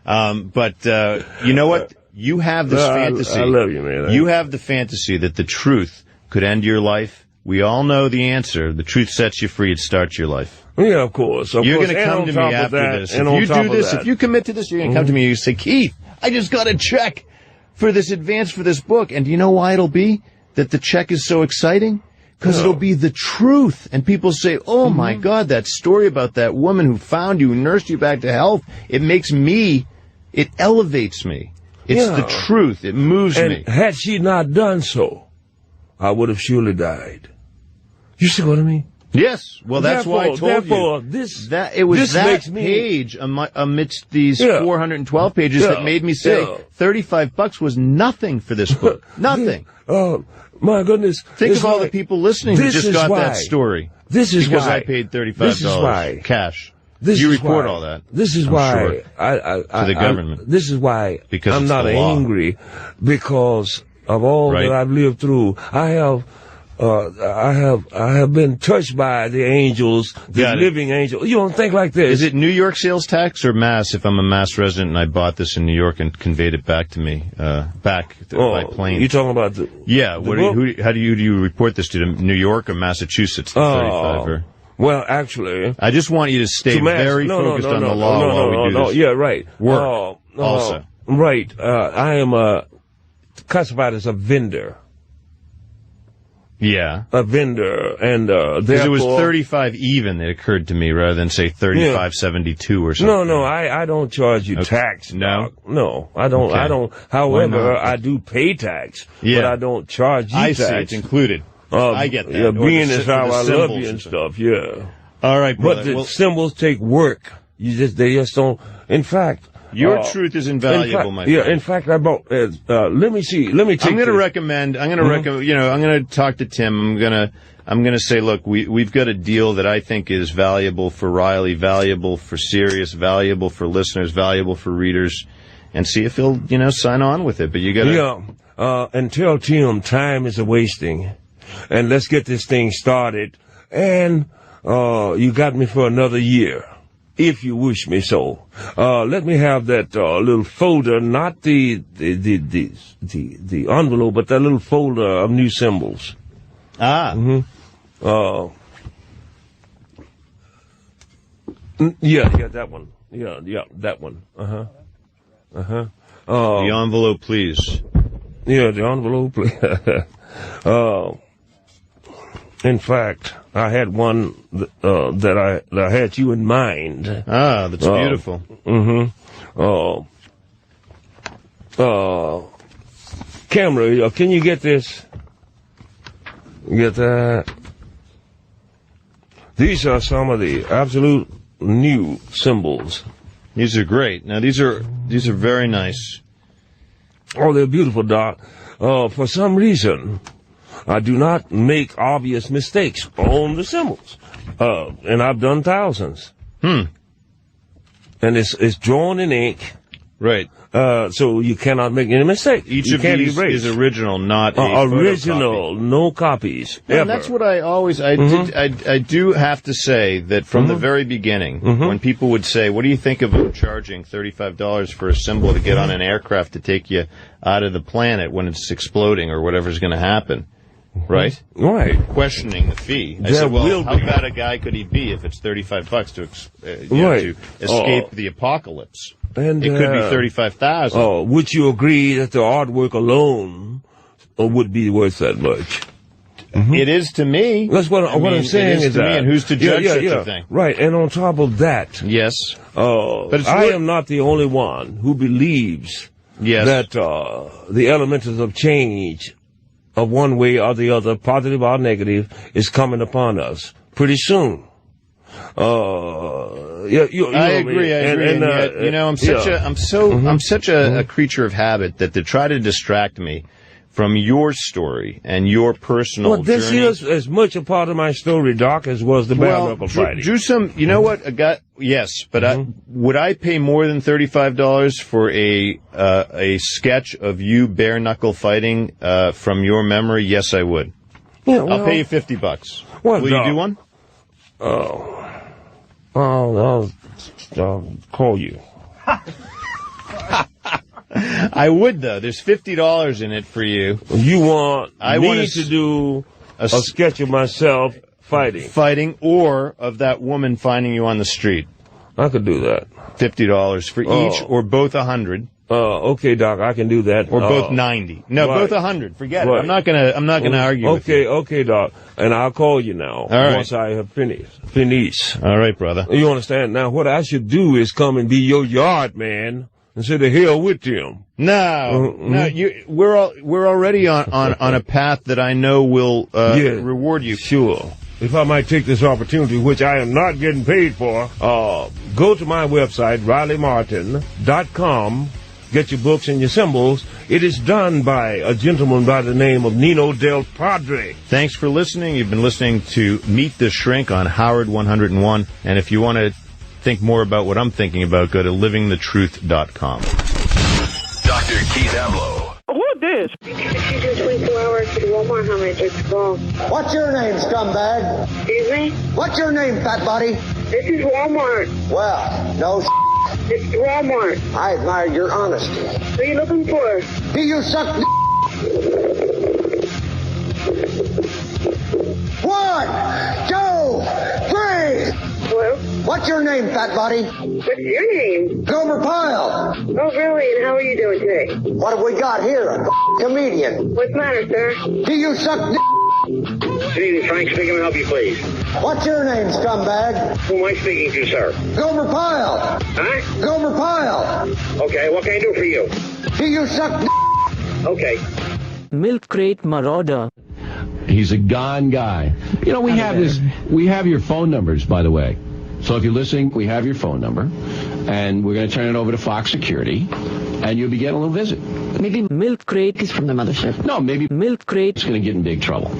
But you know what? You have this fantasy. I love you, man. You have the fantasy that the truth could end your life. We all know the answer. The truth sets you free. It starts your life. Yeah, of course. You're going to come to me after this. If you do this, if you commit to this, you're going to come to me and you say, Keith, I just got a check for this advance for this book. And do you know why it'll be? That the check is so exciting? Because it'll be the truth. And people say, oh, my God, that story about that woman who found you, nursed you back to health, it makes me, it elevates me. It's the truth. It moves me. And had she not done so, I would have surely died. You see what I mean? Yes. Well, that's why I told you. It was that page amidst these 412 pages that made me say $35 was nothing for this book. Nothing. Oh, my goodness. Think of all the people listening who just got that story. This is because why. I paid $35 This is why. cash. You report all that. This is I'm why sure, to the government. This is why because I'm not angry, because of all that I've lived through. I have been touched by the angels, the living angel. You don't think like this. Is it New York sales tax or Mass? If I'm a Mass resident and I bought this in New York and conveyed it back to me, by plane. You talking about the? Yeah. How do you report this to New York or Massachusetts? The 35 or? Well, actually, I just want you to stay very focused on the law while we do this. Yeah, right. Work also. Right. I am classified as a vendor. Yeah. A vendor, and because it was 35 even, it occurred to me, rather than say 35.72 or something. No, I don't charge you tax. No? No, I don't. Okay. I don't. However, I do pay tax, but I don't charge you tax. I see, it's included. I get that. Yeah, being as how I love you and stuff, yeah. All right, brother. But the symbols take work. They just don't. In fact, your truth is invaluable, my friend. Yeah, in fact, I bought. Let me see. Let me take. I'm going to recommend. I'm going to talk to Tim. I'm going to say, look, we've got a deal that I think is valuable for Riley, valuable for Sirius, valuable for listeners, valuable for readers, and see if he'll, sign on with it. But you got to. Yeah. And tell Tim time is a wasting, and let's get this thing started. And you got me for another year, if you wish me so. Let me have that little folder, not the envelope, but that little folder of new symbols. Ah. Mm-hmm. Yeah, that one. Yeah, that one. The envelope, please. Yeah, the envelope, please. In fact, I had one that I had you in mind. Ah, that's beautiful. Camera, can you get this? Get that? These are some of the absolute new symbols. These are great. Now, these are very nice. Oh, they're beautiful, Doc. For some reason, I do not make obvious mistakes on the symbols. And I've done thousands. And it's drawn in ink. Right. So you cannot make any mistake. Each of these is original, not a original, no copies. And that's what I always, I do have to say that from the very beginning, when people would say, what do you think of charging $35 for a symbol to get on an aircraft to take you out of the planet when it's exploding or whatever's going to happen? Right? Right. Questioning the fee. I said, well, how bad a guy could he be if it's $35 to escape the apocalypse? And, it could be $35,000. Would you agree that the artwork alone would be worth that much? It is to me. That's what I'm saying is to me, and who's to judge such a thing? Right, and on top of that, yes, but I am not the only one who believes that the elementals of change, of one way or the other, positive or negative, is coming upon us pretty soon. I agree. And yet, I'm such a creature of habit that to try to distract me from your story and your personal journey. This is as much a part of my story, Doc, as was the bare knuckle fighting. Do some. You know what? Yes, but would I pay more than $35 for a sketch of you bare knuckle fighting from your memory? Yes, I would. Yeah, I'll pay you $50. Will you do one? I'll call you. I would, though. There's $50 in it for you. You want me to do a sketch of myself fighting, or of that woman finding you on the street. I could do that. $50 for each, or both $100. Okay, Doc, I can do that. Or both $90. No, both $100. Forget it. I'm not gonna argue with you. Okay, Doc. And I'll call you now. Once I have finished. All right, brother. You understand? Now, what I should do is come and be your yard man and say the hell with him. No, we're already on a path that I know will reward you. Sure. If I might take this opportunity, which I am not getting paid for, go to my website, RileyMartin.com. Get your books and your symbols. It is done by a gentleman by the name of Nino Del Padre. Thanks for listening. You've been listening to Meet the Shrink on Howard 101. And if you want to think more about what I'm thinking about, go to livingthetruth.com. Dr. Keith Ablow. Who is this? 24 hours to Walmart. How many took the call? What's your name, scumbag? Excuse me? What's your name, fat buddy? This is Walmart. Well, no It's Walmart. I admire your honesty. What are you looking for? Do you suck 1, 2, 3. Well? What's your name, fat buddy? What's your name? Gomer Pyle. Oh, really? And how are you doing today? What have we got here? A comedian. What's the matter, sir? Do you suck Good evening, Frank speaking. Help you, please. What's your name, scumbag? Who am I speaking to, sir? Gomer Pyle. Huh? Gomer Pyle. Okay, what can I do for you? Do you suck Okay. Milk Crate Marauder. He's a gone guy. You know, we have your phone numbers, by the way. So if you're listening, we have your phone number, and we're going to turn it over to Fox Security, and you'll be getting a little visit. Maybe Milk Crate is from the mothership. No, maybe Milk Crate is going to get in big trouble,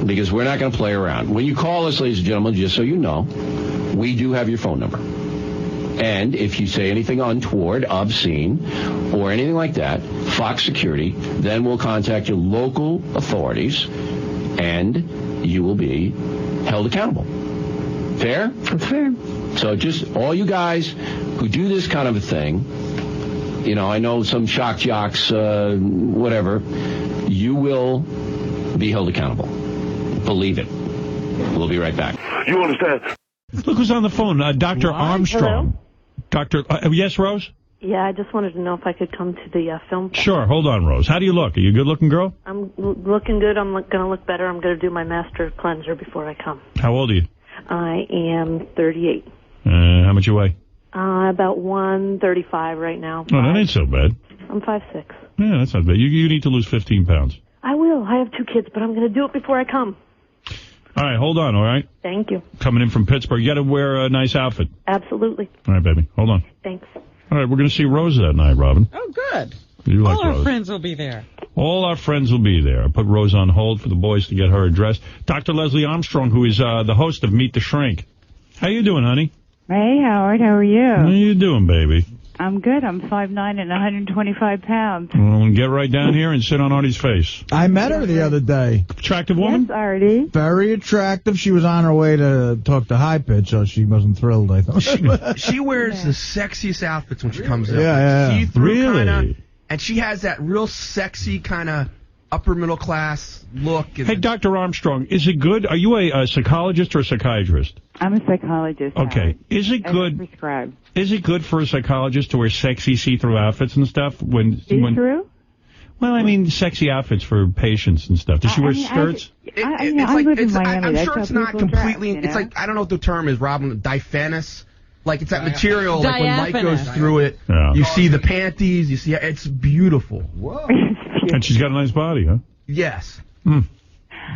because we're not going to play around. When you call us, ladies and gentlemen, just so you know, we do have your phone number. And if you say anything untoward, obscene, or anything like that, Fox Security then will contact your local authorities, and you will be held accountable. Fair? That's fair. So just all you guys who do this kind of a thing, you know, I know some shock jocks, whatever, you will be held accountable. Believe it. We'll be right back. You understand? Look who's on the phone, Dr. Armstrong. Hello? Doctor, yes, Rose? Yeah, I just wanted to know if I could come to the film. Sure, hold on, Rose. How do you look? Are you a good-looking girl? I'm looking good. I'm going to look better. I'm going to do my master cleanser before I come. How old are you? I am 38. How much you weigh? About 135 right now. Oh, that ain't so bad. I'm 5'6". Yeah, that's not bad. You need to lose 15 pounds. I will. I have 2 kids, but I'm going to do it before I come. All right, hold on, all right? Thank you. Coming in from Pittsburgh. You got to wear a nice outfit. Absolutely. All right, baby. Hold on. Thanks. All right, we're going to see Rose that night, Robin. Oh, good. You like All our Rose. friends will be there. All our friends will be there. I put Rose on hold for the boys to get her address. Dr. Leslie Armstrong, who is the host of Meet the Shrink. How you doing, honey? Hey, Howard. How are you? How you doing, baby? I'm good. I'm 5'9" and 125 pounds. Well, get right down here and sit on Artie's face. I met her the other day. Attractive woman? Yes, Artie. Very attractive. She was on her way to talk to High Pitch, so she wasn't thrilled, I thought. She wears the sexiest outfits when she comes in. Yeah. See-through Really? kinda, and she has that real sexy kind of upper middle class look. Hey, Dr. Armstrong, is it good? Are you a psychologist or a psychiatrist? I'm a psychologist. Okay. Howard. Is it good? Prescribed. Is it good for a psychologist to wear sexy see-through outfits and stuff? See-through? Well, I mean, sexy outfits for patients and stuff. Does she wear skirts? I live in Miami. I'm That's sure how it's not people completely. dress, you It's know? like, I don't know what the term is, Robin. Diaphanous. Like, it's that material. Like when light goes Diaphanous. through it, Yeah. you see the panties. You see it's beautiful. Whoa. And she's got a nice body, huh? Yes.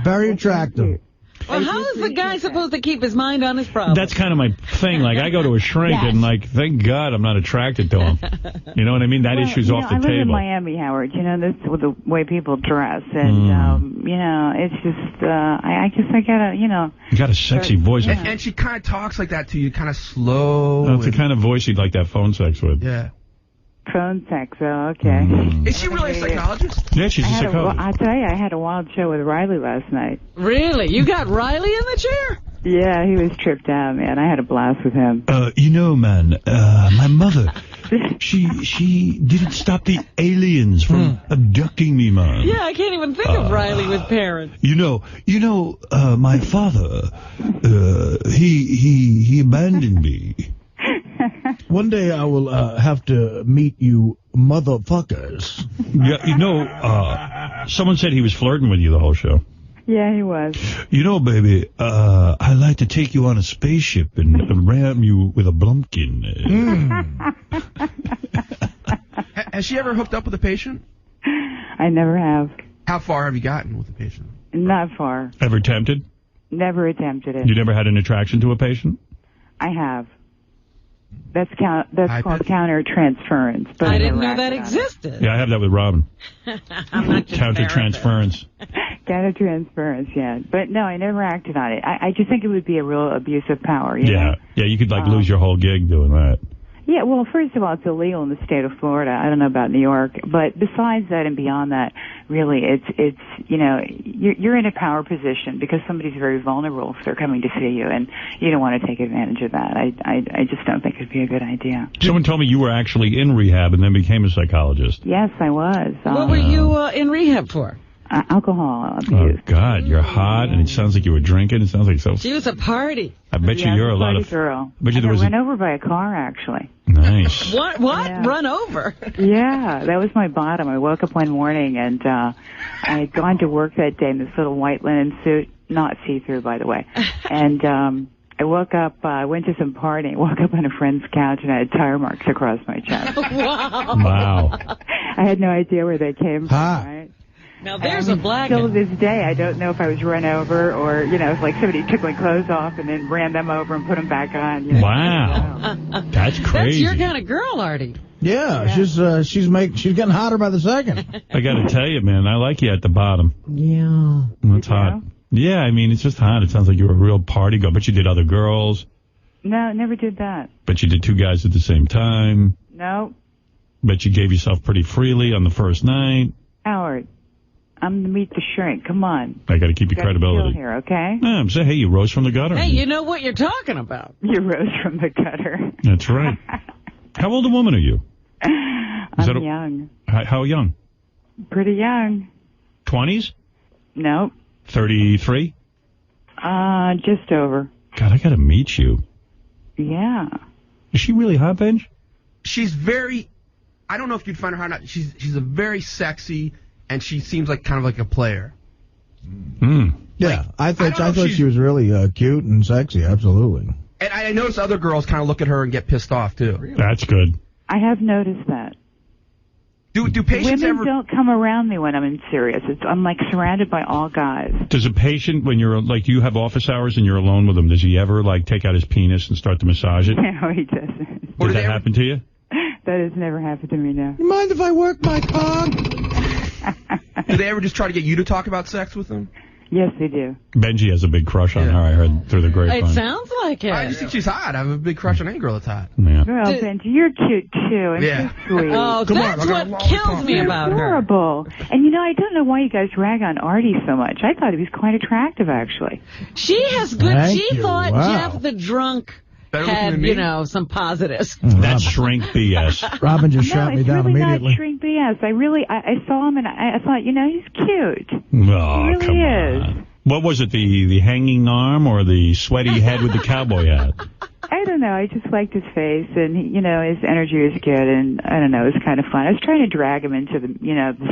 Very attractive. Well, how is the guy supposed to keep his mind on his problem? That's kind of my thing. Like, I go to a shrink and, like, thank God I'm not attracted to him. You know what I mean? That issue's off the I live in table. Miami, Howard. You know, this with the way people dress, and you know, it's just I gotta, you know. You got a sexy voice. And she kind of talks like that to you, kind of slow. That's the kind of voice you'd like to have phone sex with. Yeah. Phone sex, oh, okay. Is she really a psychologist? Yeah, she's a psychologist. I tell you, I had a wild show with Riley last night. Really? You got Riley in the chair? Yeah, he was tripped out, man. I had a blast with him. You know, man, my mother, she didn't stop the aliens from abducting me, man. Yeah, I can't even think of Riley with parents. You know, my father, he abandoned me. One day I will have to meet you motherfuckers. Yeah, you know, someone said he was flirting with you the whole show. Yeah, he was. You know, baby, I'd like to take you on a spaceship and ram you with a Blumpkin. Has she ever hooked up with a patient? I never have. How far have you gotten with a patient? Not far. Ever tempted? Never attempted it. You never had an attraction to a patient? I have. That's called countertransference. But I didn't know that existed. Yeah, I have that with Robin. I'm not just Countertransference. Countertransference, yeah. But no, I never acted on it. I just think it would be a real abuse of power. You know? Yeah, you could lose your whole gig doing that. Yeah, well, first of all, it's illegal in the state of Florida. I don't know about New York, but besides that and beyond that, really, it's you're in a power position because somebody's very vulnerable if they're coming to see you, and you don't want to take advantage of that. I just don't think it'd be a good idea. Someone told me you were actually in rehab and then became a psychologist. Yes, I was. What were you in rehab for? Alcohol abuse. Oh, God, you're hot, and it sounds like you were drinking. It sounds like so. She was a party. I bet you're a lot of... girl. I bet you I there got was run over by a car, actually. Nice. What? Yeah. Run over? Yeah, that was my bottom. I woke up one morning, and I had gone to work that day in this little white linen suit, not see-through, by the way. And I woke up, I went to some party, woke up on a friend's couch, and I had tire marks across my chest. Wow. I had no idea where they came from, right? Now there's a black. Still to this day, I don't know if I was run over or, if like somebody took my clothes off and then ran them over and put them back on. You know? Wow. That's crazy. That's your kind of girl, Artie. Yeah, she's getting hotter by the second. I got to tell you, man, I like you at the bottom. Yeah. That's hot. Yeah, I mean, it's just hot. It sounds like you were a real party girl. But you did other girls. No, never did that. But you did two guys at the same time. No. But you gave yourself pretty freely on the first night. Howard, I'm the meet the shrink. Come on. I got to keep your credibility. Here, okay? No, I'm saying, hey, you rose from the gutter. Hey, you know what you're talking about. You rose from the gutter. That's right. How old a woman are you? I'm young. How young? Pretty young. 20s? Nope. 33? Just over. God, I got to meet you. Yeah. Is she really hot, Benj? She's very... I don't know if you'd find her hot or not. She's a very sexy, and she seems like kind of like a player. Yeah, I thought she was really cute and sexy, absolutely. And I noticed other girls kind of look at her and get pissed off, too. That's good. I have noticed that. Do patients Women don't come around me when I'm in serious. I'm like surrounded by all guys. Does a patient, when you're like, you have office hours and you're alone with him, does he ever like take out his penis and start to massage it? No, he doesn't. Does that happen to you? That has never happened to me, no. You mind if I work my cock? Do they ever just try to get you to talk about sex with them? Yes, they do. Benjy has a big crush on her, I heard through the grapevine. It sounds like it. I just think she's hot. I have a big crush on any girl that's hot. Yeah. Well, Benji, you're cute, too. And Yeah. so sweet. Oh, that's what kills me about her. Adorable. And, I don't know why you guys rag on Artie so much. I thought he was quite attractive, actually. She has good... Thank she you. thought Wow. Jeff the drunk Better looking had, than me? some positives. That's shrink BS. Robin just shot me it's down really immediately. not shrink BS. I saw him and I thought, he's cute. Oh, He really come is. on. What was it, the hanging arm or the sweaty head with the cowboy hat? I don't know. I just liked his face, and his energy was good, and I don't know, it was kind of fun. I was trying to drag him into the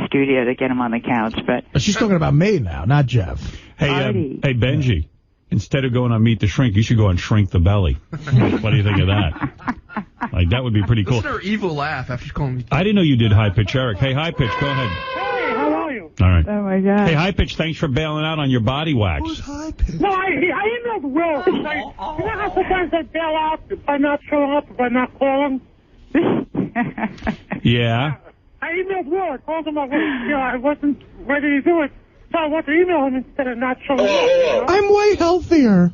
studio to get him on the couch, but She's talking about me now, not Jeff. Artie. Hey, Benjy. Instead of going on Meet the Shrink, you should go on Shrink the Belly. What do you think of that? Like, that would be pretty cool. Listen to her evil laugh after she's calling me. I didn't know you did High Pitch, Eric. Hey, High Pitch, go ahead. Hey, how are you? All right. Oh, my God. Hey, High Pitch, thanks for bailing out on your body wax. No, I emailed Will. You know how sometimes I bail out by not showing up, by not calling? Yeah. I emailed Will. I told him I wasn't ready to do it. So I want to email him instead of not showing up. I'm way healthier.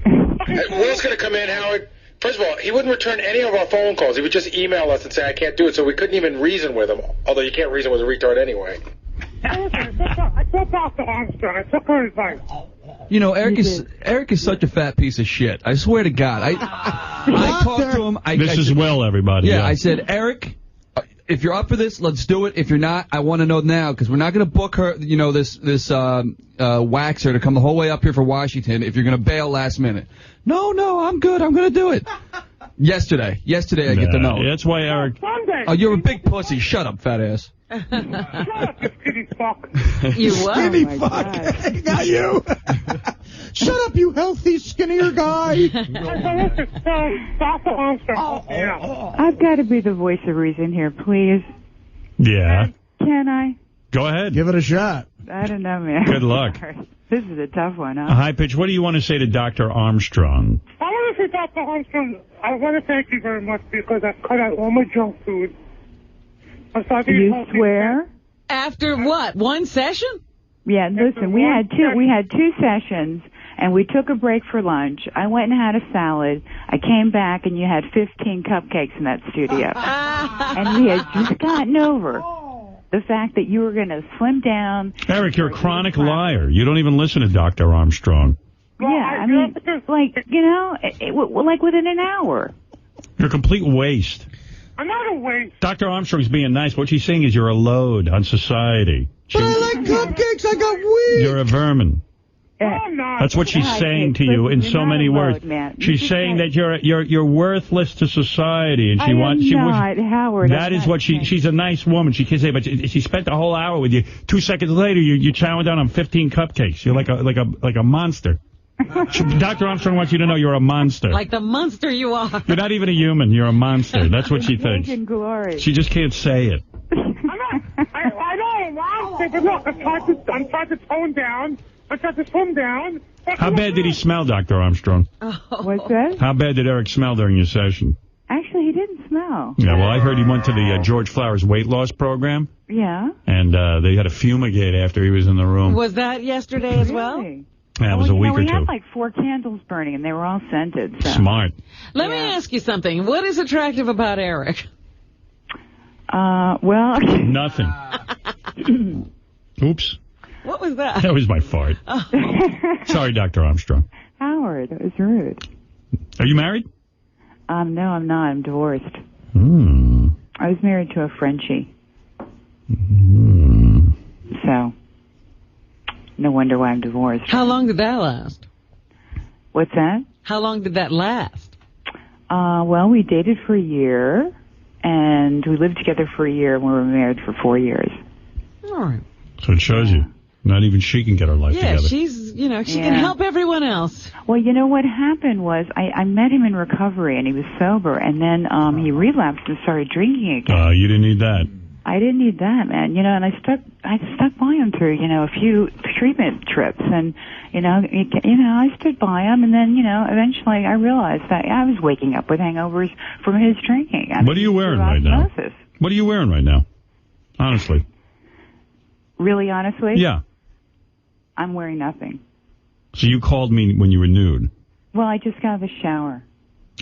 Will's going to come in, Howard. First of all, he wouldn't return any of our phone calls. He would just email us and say, I can't do it, so we couldn't even reason with him, although you can't reason with a retard anyway. I took Dr. Armstrong. I took her advice. Eric is such a fat piece of shit. I swear to God. I talked to him. This is Will, everybody. Yeah, I said, Eric, if you're up for this, let's do it. If you're not, I want to know now, because we're not going to book her, this waxer to come the whole way up here for Washington if you're going to bail last minute. No, I'm good. I'm going to do it. Yesterday, I get to know. That's why Eric... Oh, you're a big pussy. Shut up, fat ass. Shut up, you skinny fuck. You what? Skinny fuck. Not you. Shut up, you healthy, skinnier guy. Dr. Armstrong. I've got to be the voice of reason here, please. Yeah. Can I? Go ahead. Give it a shot. I don't know, man. Good luck. This is a tough one, huh? High Pitch, what do you want to say to Dr. Armstrong? I want Honestly, Dr. Armstrong, I want to thank you very much because I've cut out all my junk food. I'm starting to eat You healthy. swear? After what? One session? Yeah, listen, we had two sessions, and we took a break for lunch. I went and had a salad. I came back, and you had 15 cupcakes in that studio. And we had just gotten over the fact that you were going to slim down. Eric, you're a chronic liar. You don't even listen to Dr. Armstrong. Yeah, I mean, like, you know, like within an hour. You're a complete waste. I'm not a waste. Dr. Armstrong's being nice. What she's saying is you're a load on society. But I like cupcakes. I got weed. You're a vermin. That's what she's saying to you in so many words. She's saying that you're worthless to society, and she wants. Howard. That is what she's a nice woman. She can say, but she spent a whole hour with you. 2 seconds later, you're chowing down on 15 cupcakes. You're like a monster. Dr. Armstrong wants you to know you're a monster. Like the monster you are. You're not even a human. You're a monster. That's what she thinks. Glory. She just can't say it. I know I'm monster, but look, I'm trying to tone down. I'm trying to slim down. How bad did he smell, Dr. Armstrong? What's that? How bad did Eric smell during your session? Actually, he didn't smell. Yeah, well, I heard he went to the George Flowers weight loss program. Yeah. And they had a fumigate after he was in the room. Was that yesterday as well? Yeah, it was a week or we two. had like 4 candles burning, and they were all scented. So. Smart. Let me ask you something. What is attractive about Eric? Well... Nothing. Oops. What was that? That was my fart. Sorry, Dr. Armstrong. Howard, that was rude. Are you married? No, I'm not. I'm divorced. Hmm. I was married to a Frenchie. So, no wonder why I'm divorced. How long did that last? What's that? How long did that last? Well, we dated for a year, and we lived together for a year, and we were married for 4 years. All right. So it shows you. Not even she can get her life Yeah, together. she's, she can help everyone else. Well, you know what happened was I met him in recovery, and he was sober, and then he relapsed and started drinking again. You didn't need that. I didn't need that, man. And I stuck by him through, a few treatment trips, and I stood by him, and then eventually I realized that I was waking up with hangovers from his drinking. What are you wearing right now? What are you wearing right now? Honestly. Really, honestly? Yeah. I'm wearing nothing. So you called me when you were nude, Well, I just got out of the shower.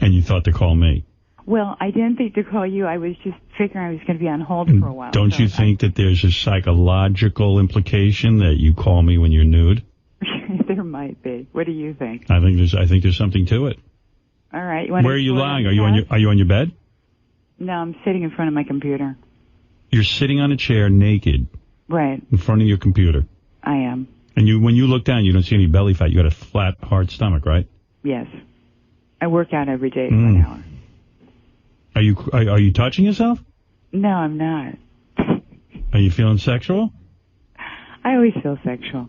and you thought to call me. Well, I didn't think to call you. I was just figuring I was going to be on hold for a while. Don't you think that there's a psychological implication that you call me when you're nude? There might be. What do you think? I think there's something to it. All right. Where are you lying? Are you on your bed? No, I'm sitting in front of my computer. You're sitting on a chair naked Right. in front of your computer. I am. And when you look down, you don't see any belly fat. You got a flat, hard stomach, right? Yes. I work out every day for an hour. Are you touching yourself? No, I'm not. Are you feeling sexual? I always feel sexual.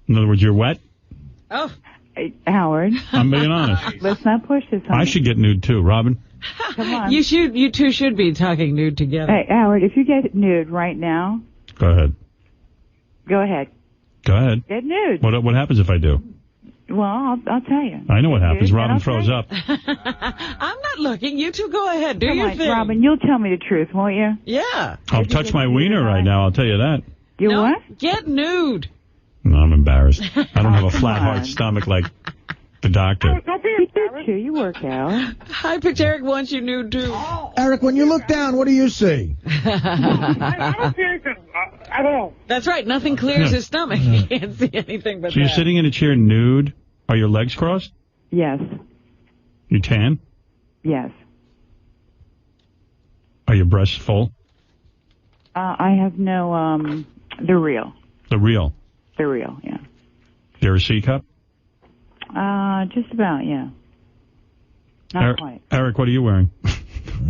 In other words, you're wet? Oh. Hey, Howard. I'm being honest. Let's not push this on I should get nude too, Robin. Come on. You two should be talking nude together. Hey, Howard, if you get nude right now, Go ahead. go ahead. Go ahead. Get nude. What happens if I do? Well, I'll tell you. I know what happens. Nude, Robin and I'll throws tell up. I'm not looking. You two go ahead. Do Come your on, thing. Robin, you'll tell me the truth, won't you? Yeah. I'll touch my wiener right now, I'll tell you that. You what? Get nude. No, I'm embarrassed. I don't have a flat, hard stomach like the doctor. You work out. High pitch Eric wants you nude too. Eric, when you look down, what do you see? I don't see anything at all. That's right. Nothing clears his stomach. He can't see anything but So you're that. sitting in a chair nude? Are your legs crossed? Yes. You tan? Yes. Are your breasts full? I have no, they're real. The real? They're real, yeah. They're a C cup? Just about, yeah. Not quite. Eric, what are you wearing?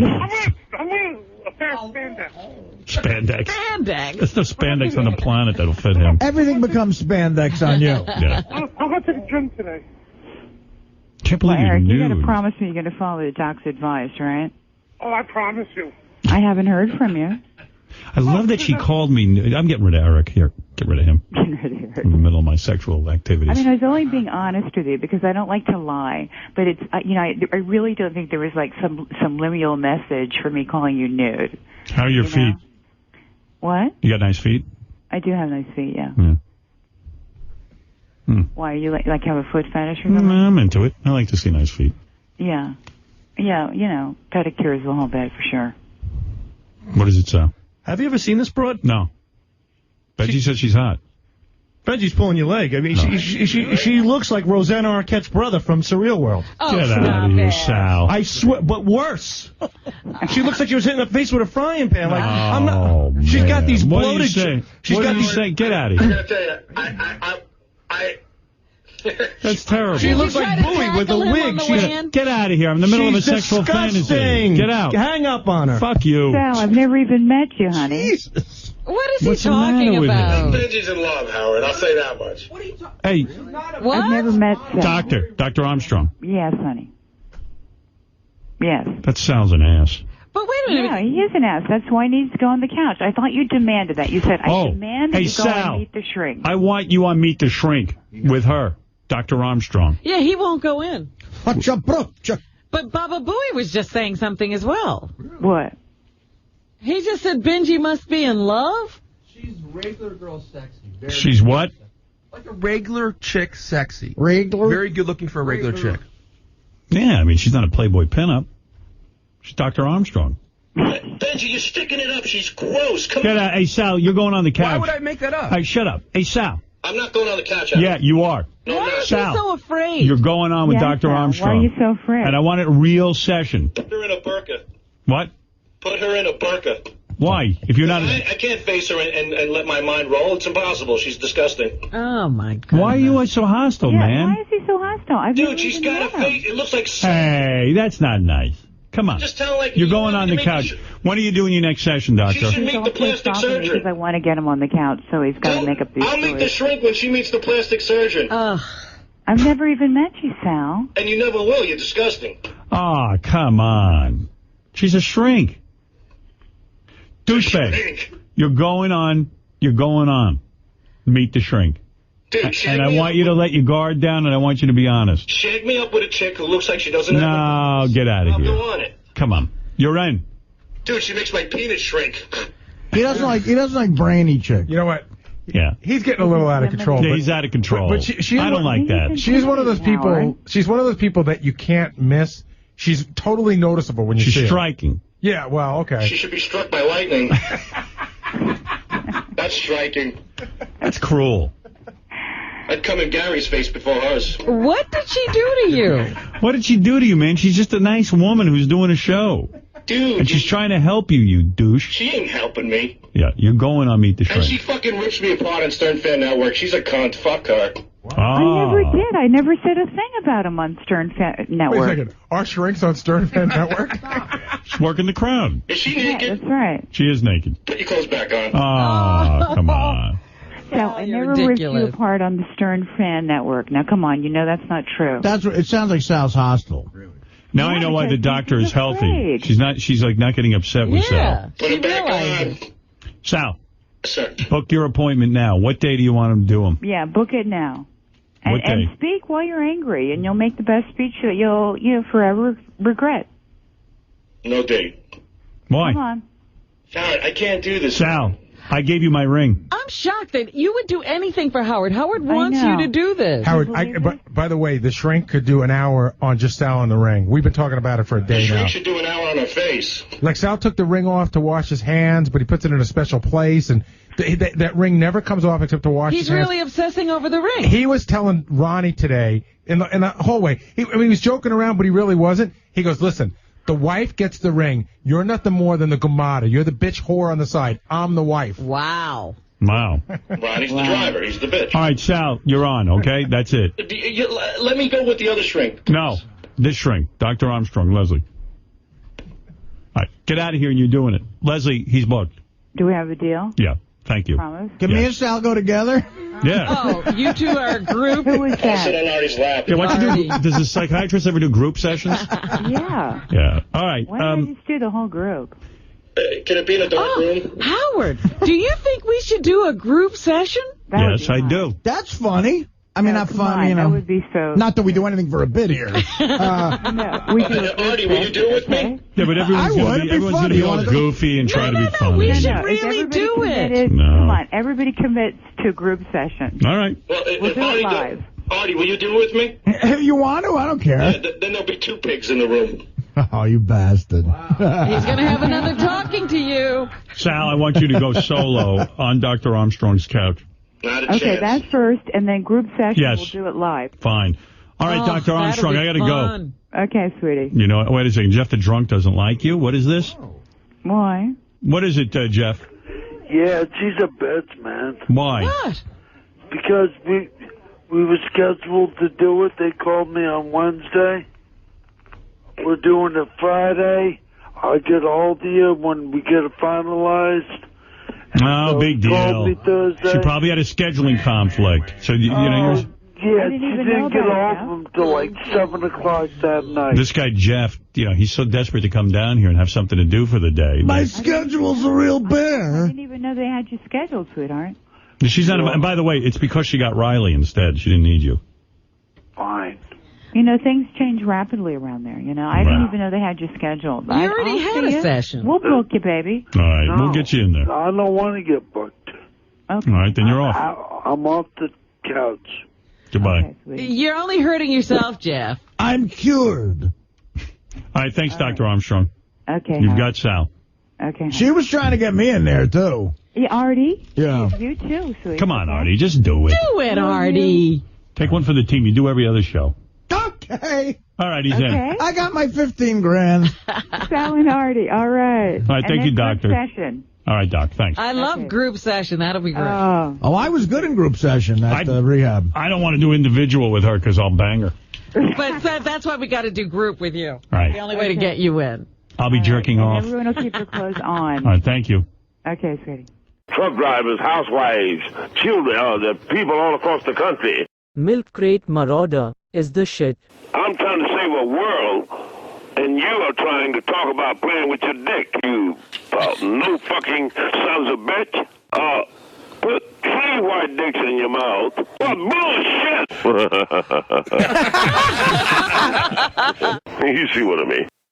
I'm wearing a pair of spandex. Spandex. Spandex? There's no spandex on the planet that'll fit him. Everything becomes spandex on you. Yeah. I'll go to the gym today. Can't believe Well, Eric, you're you got nude. to promise me you're going to follow the doc's advice, right? Oh, I promise you. I haven't heard from you. I love that she called me nude. I'm getting rid of Eric here. Get rid of him. Get rid of her. In the middle of my sexual activities. I mean, I was only being honest with you because I don't like to lie. But it's, I really don't think there was like some subliminal message for me calling you nude. How are your feet? Know? What? You got nice feet? I do have nice feet, yeah. Why, you like have a foot fetish or something? I'm into it. I like to see nice feet. Yeah. Yeah, pedicures the whole bit for sure. What does it say? Have you ever seen this broad? No. Benjy said she's hot. Benji's pulling your leg. I mean, she looks like Rosanna Arquette's brother from Surreal World. Oh, get out of here, Sal. I swear, but worse. She looks like she was hitting the face with a frying pan. Like I'm not. She's got these bloated. What do you say? What do you say? Get out of I'm here. gonna tell you, I That's terrible. She looks like Bowie with a wig. Get out of here. I'm in the middle of a sexual fantasy. Get out. Hang up on her. Fuck you. Sal, I've never even met you, honey. Jesus. What is What's he the matter talking with about? Benji's in love, Howard. I'll say that much. What are you talking? Hey. What? I've never met Sal. Dr. Armstrong. Yes, honey. Yes. That Sal's an ass. But wait a minute. Yeah, he is an ass. That's why he needs to go on the couch. I thought you demanded that. You said, I demand that hey, you go Sal, and meet the shrink. I want you on Meet the Shrink with her, Dr. Armstrong. Yeah, he won't go in. But Baba Booey was just saying something as well. What? He just said Benji must be in love? She's regular girl sexy. She's what? Like a regular chick sexy. Regular? Very good looking for a regular chick. Yeah, I mean, she's not a Playboy pinup. She's Dr. Armstrong. Benji, you're sticking it up. She's gross. Come Get on. out. Hey, Sal, you're going on the couch. Why would I make that up? Hey, shut up. Hey, Sal. I'm not going on the couch. Yeah, you are. No, Why are you Sal, so afraid? You're going on with Yeah, Dr. Sal, Armstrong. why are you so afraid? And I want a real session. Put her in a burqa. What? Put her in a burqa. Why? If you're not... I can't face her and let my mind roll. It's impossible. She's disgusting. Oh, my God. Why are you so hostile, man? Why is he so hostile? Dude, she's got a face. It looks like... Hey, that's not nice. Come on. Just tell like You're going on the couch. When are you doing your next session, doctor? She should meet the plastic surgeon. Because I want to get him on the couch, so he's got to make up these I'll meet the stories. shrink when she meets the plastic surgeon. I've never even met you, Sal. And you never will. You're disgusting. Oh, come on. She's a shrink. Douchebag. You're going on. Meet the shrink. Dude, and I want you to let your guard down, and I want you to be honest. Shake me up with a chick who looks like she doesn't have No, get out of I'll here. go on it. Come on. You're in. Dude, she makes my penis shrink. He doesn't like brainy chick. You know what? Yeah. He's getting a little out of control. Yeah, but- he's out of control. But she I don't like that. She's one of those people. She's one of those people that you can't miss. She's totally noticeable when you see her. She's striking. Yeah, well, okay. She should be struck by lightning. That's striking. That's cruel. I'd come in Gary's face before hers. What did she do to you? What did she do to you, man? She's just a nice woman who's doing a show. Dude. And she's trying to help you, you douche. She ain't helping me. Yeah, you're going on Meet the And Shrink. she fucking rips me apart on Stern Fan Network. She's a cunt. Fuck her. I never did. I never said a thing about him on Stern Network. Wait a second. Our shrinks on Stern Fan Network? She's working the crowd. Is she naked? That's right. She is naked. Put your clothes back on. Oh, come on. So I never ripped you apart on the Stern Fan Network. Now, come on. You know that's not true. That's what it sounds like. Sal's hostile. Now I know why the doctor is healthy. She's like not getting upset with Sal. Put him back on. Sal, Sir. book your appointment now. What day do you want him to do them? Yeah, book it now. What day? And speak while you're angry, and you'll make the best speech that you'll forever regret. No date. Why? Come on. Howard, I can't do this. Sal, I gave you my ring. I'm shocked that you would do anything for Howard. Howard wants you to do this. Howard, by the way, the shrink could do an hour on just Sal in the ring. We've been talking about it for a The day now. shrink should do an hour on her face. Like Sal took the ring off to wash his hands, but he puts it in a special place, and that ring never comes off except to wash He's his hands. really obsessing over the ring. He was telling Ronnie today in the hallway. He was joking around, but he really wasn't. He goes, "Listen, the wife gets the ring. You're nothing more than the gumata. You're the bitch whore on the side. I'm the wife." Wow. Wow. Ronnie's the driver. He's the bitch. All right, Sal, you're on, okay? That's it. Let me go with the other shrink. No, this shrink, Dr. Armstrong, Leslie. All right, get out of here and you're doing it. Leslie, he's booked. Do we have a deal? Yeah, thank you. Promise? Can me and Sal go together? Yeah. Oh, you two are a group? Who was I'll sit that? on Artie's lap. Yeah, what you do? Does a psychiatrist ever do group sessions? Yeah. Yeah. All right. Why don't I just do the whole group? Can it be in a dark room? Howard, do you think we should do a group session? Yes, I do. That's funny. I mean, not funny, you know. That would be so. Not that we do anything for a bit here. No, we do a Artie, will you do it with me? Yeah, but everyone's going to be all goofy and try to be funny. We should really do it. No. Come on, everybody commits to a group session. All right. Well, We'll do it live. Artie, will you do it with me? If you want to, I don't care. Yeah, then there'll be 2 pigs in the room. Oh, you bastard. He's going to have another talking to you. Sal, I want you to go solo on Dr. Armstrong's couch. Not a Okay, chance. that's first, and then group session, Yes. we'll do it live. Fine. All right, Dr. Armstrong, I got to go. Okay, sweetie. You know, wait a second. Jeff the drunk doesn't like you? What is this? Why? What is it, Jeff? Yeah, she's a bitch, man. Why? What? Because we were scheduled to do it. They called me on Wednesday. We're doing it Friday. I'll get hold of you when we get it finalized. No, So big he called deal. me Thursday. She probably had a scheduling conflict. So, you know, Yeah, I she didn't even know didn't get about hold of him till like 7 o'clock that night. this guy, Jeff, you know, he's so desperate to come down here and have something to do for the day. My schedule's a real I bear. didn't even know they had you scheduled, sweetheart. She's not, and by the way, it's because she got Riley instead. She didn't need you. Fine. You know, things change rapidly around there. You know, I didn't even know they had you scheduled. You already had a session. We'll book you, baby. All right, No, we'll get you in there. I don't want to get booked. Okay. All right, then you're off. I'm off the couch. Goodbye. You're only hurting yourself, Jeff. I'm cured. All right, thanks, Dr. Armstrong. Okay. You've got Sal. Okay. She was trying to get me in there, too. Yeah, Artie? Yeah. You too, sweetie. Come on, Artie, just do it. Do it, Artie. Take one for the team. You do every other show. Okay. All right, he's in. I got my 15 grand. Sal and Artie. All right. All right, thank you, Doctor. Session. All right, Doc, thanks. I love group session. That'll be great. Oh, I was good in group session at rehab. I don't want to do individual with her because I'll bang her. But that's why we got to do group with you. Right. The only way to get you in. I'll be jerking off. Everyone will keep their clothes on. All right, thank you. Okay, sweetie. Truck drivers, housewives, children, the people all across the country. Milk Crate Marauder is the shit. I'm trying to save a world, and you are trying to talk about playing with your dick, you no fucking sons of bitch. Put 3 white dicks in your mouth. What bullshit! You see what I mean.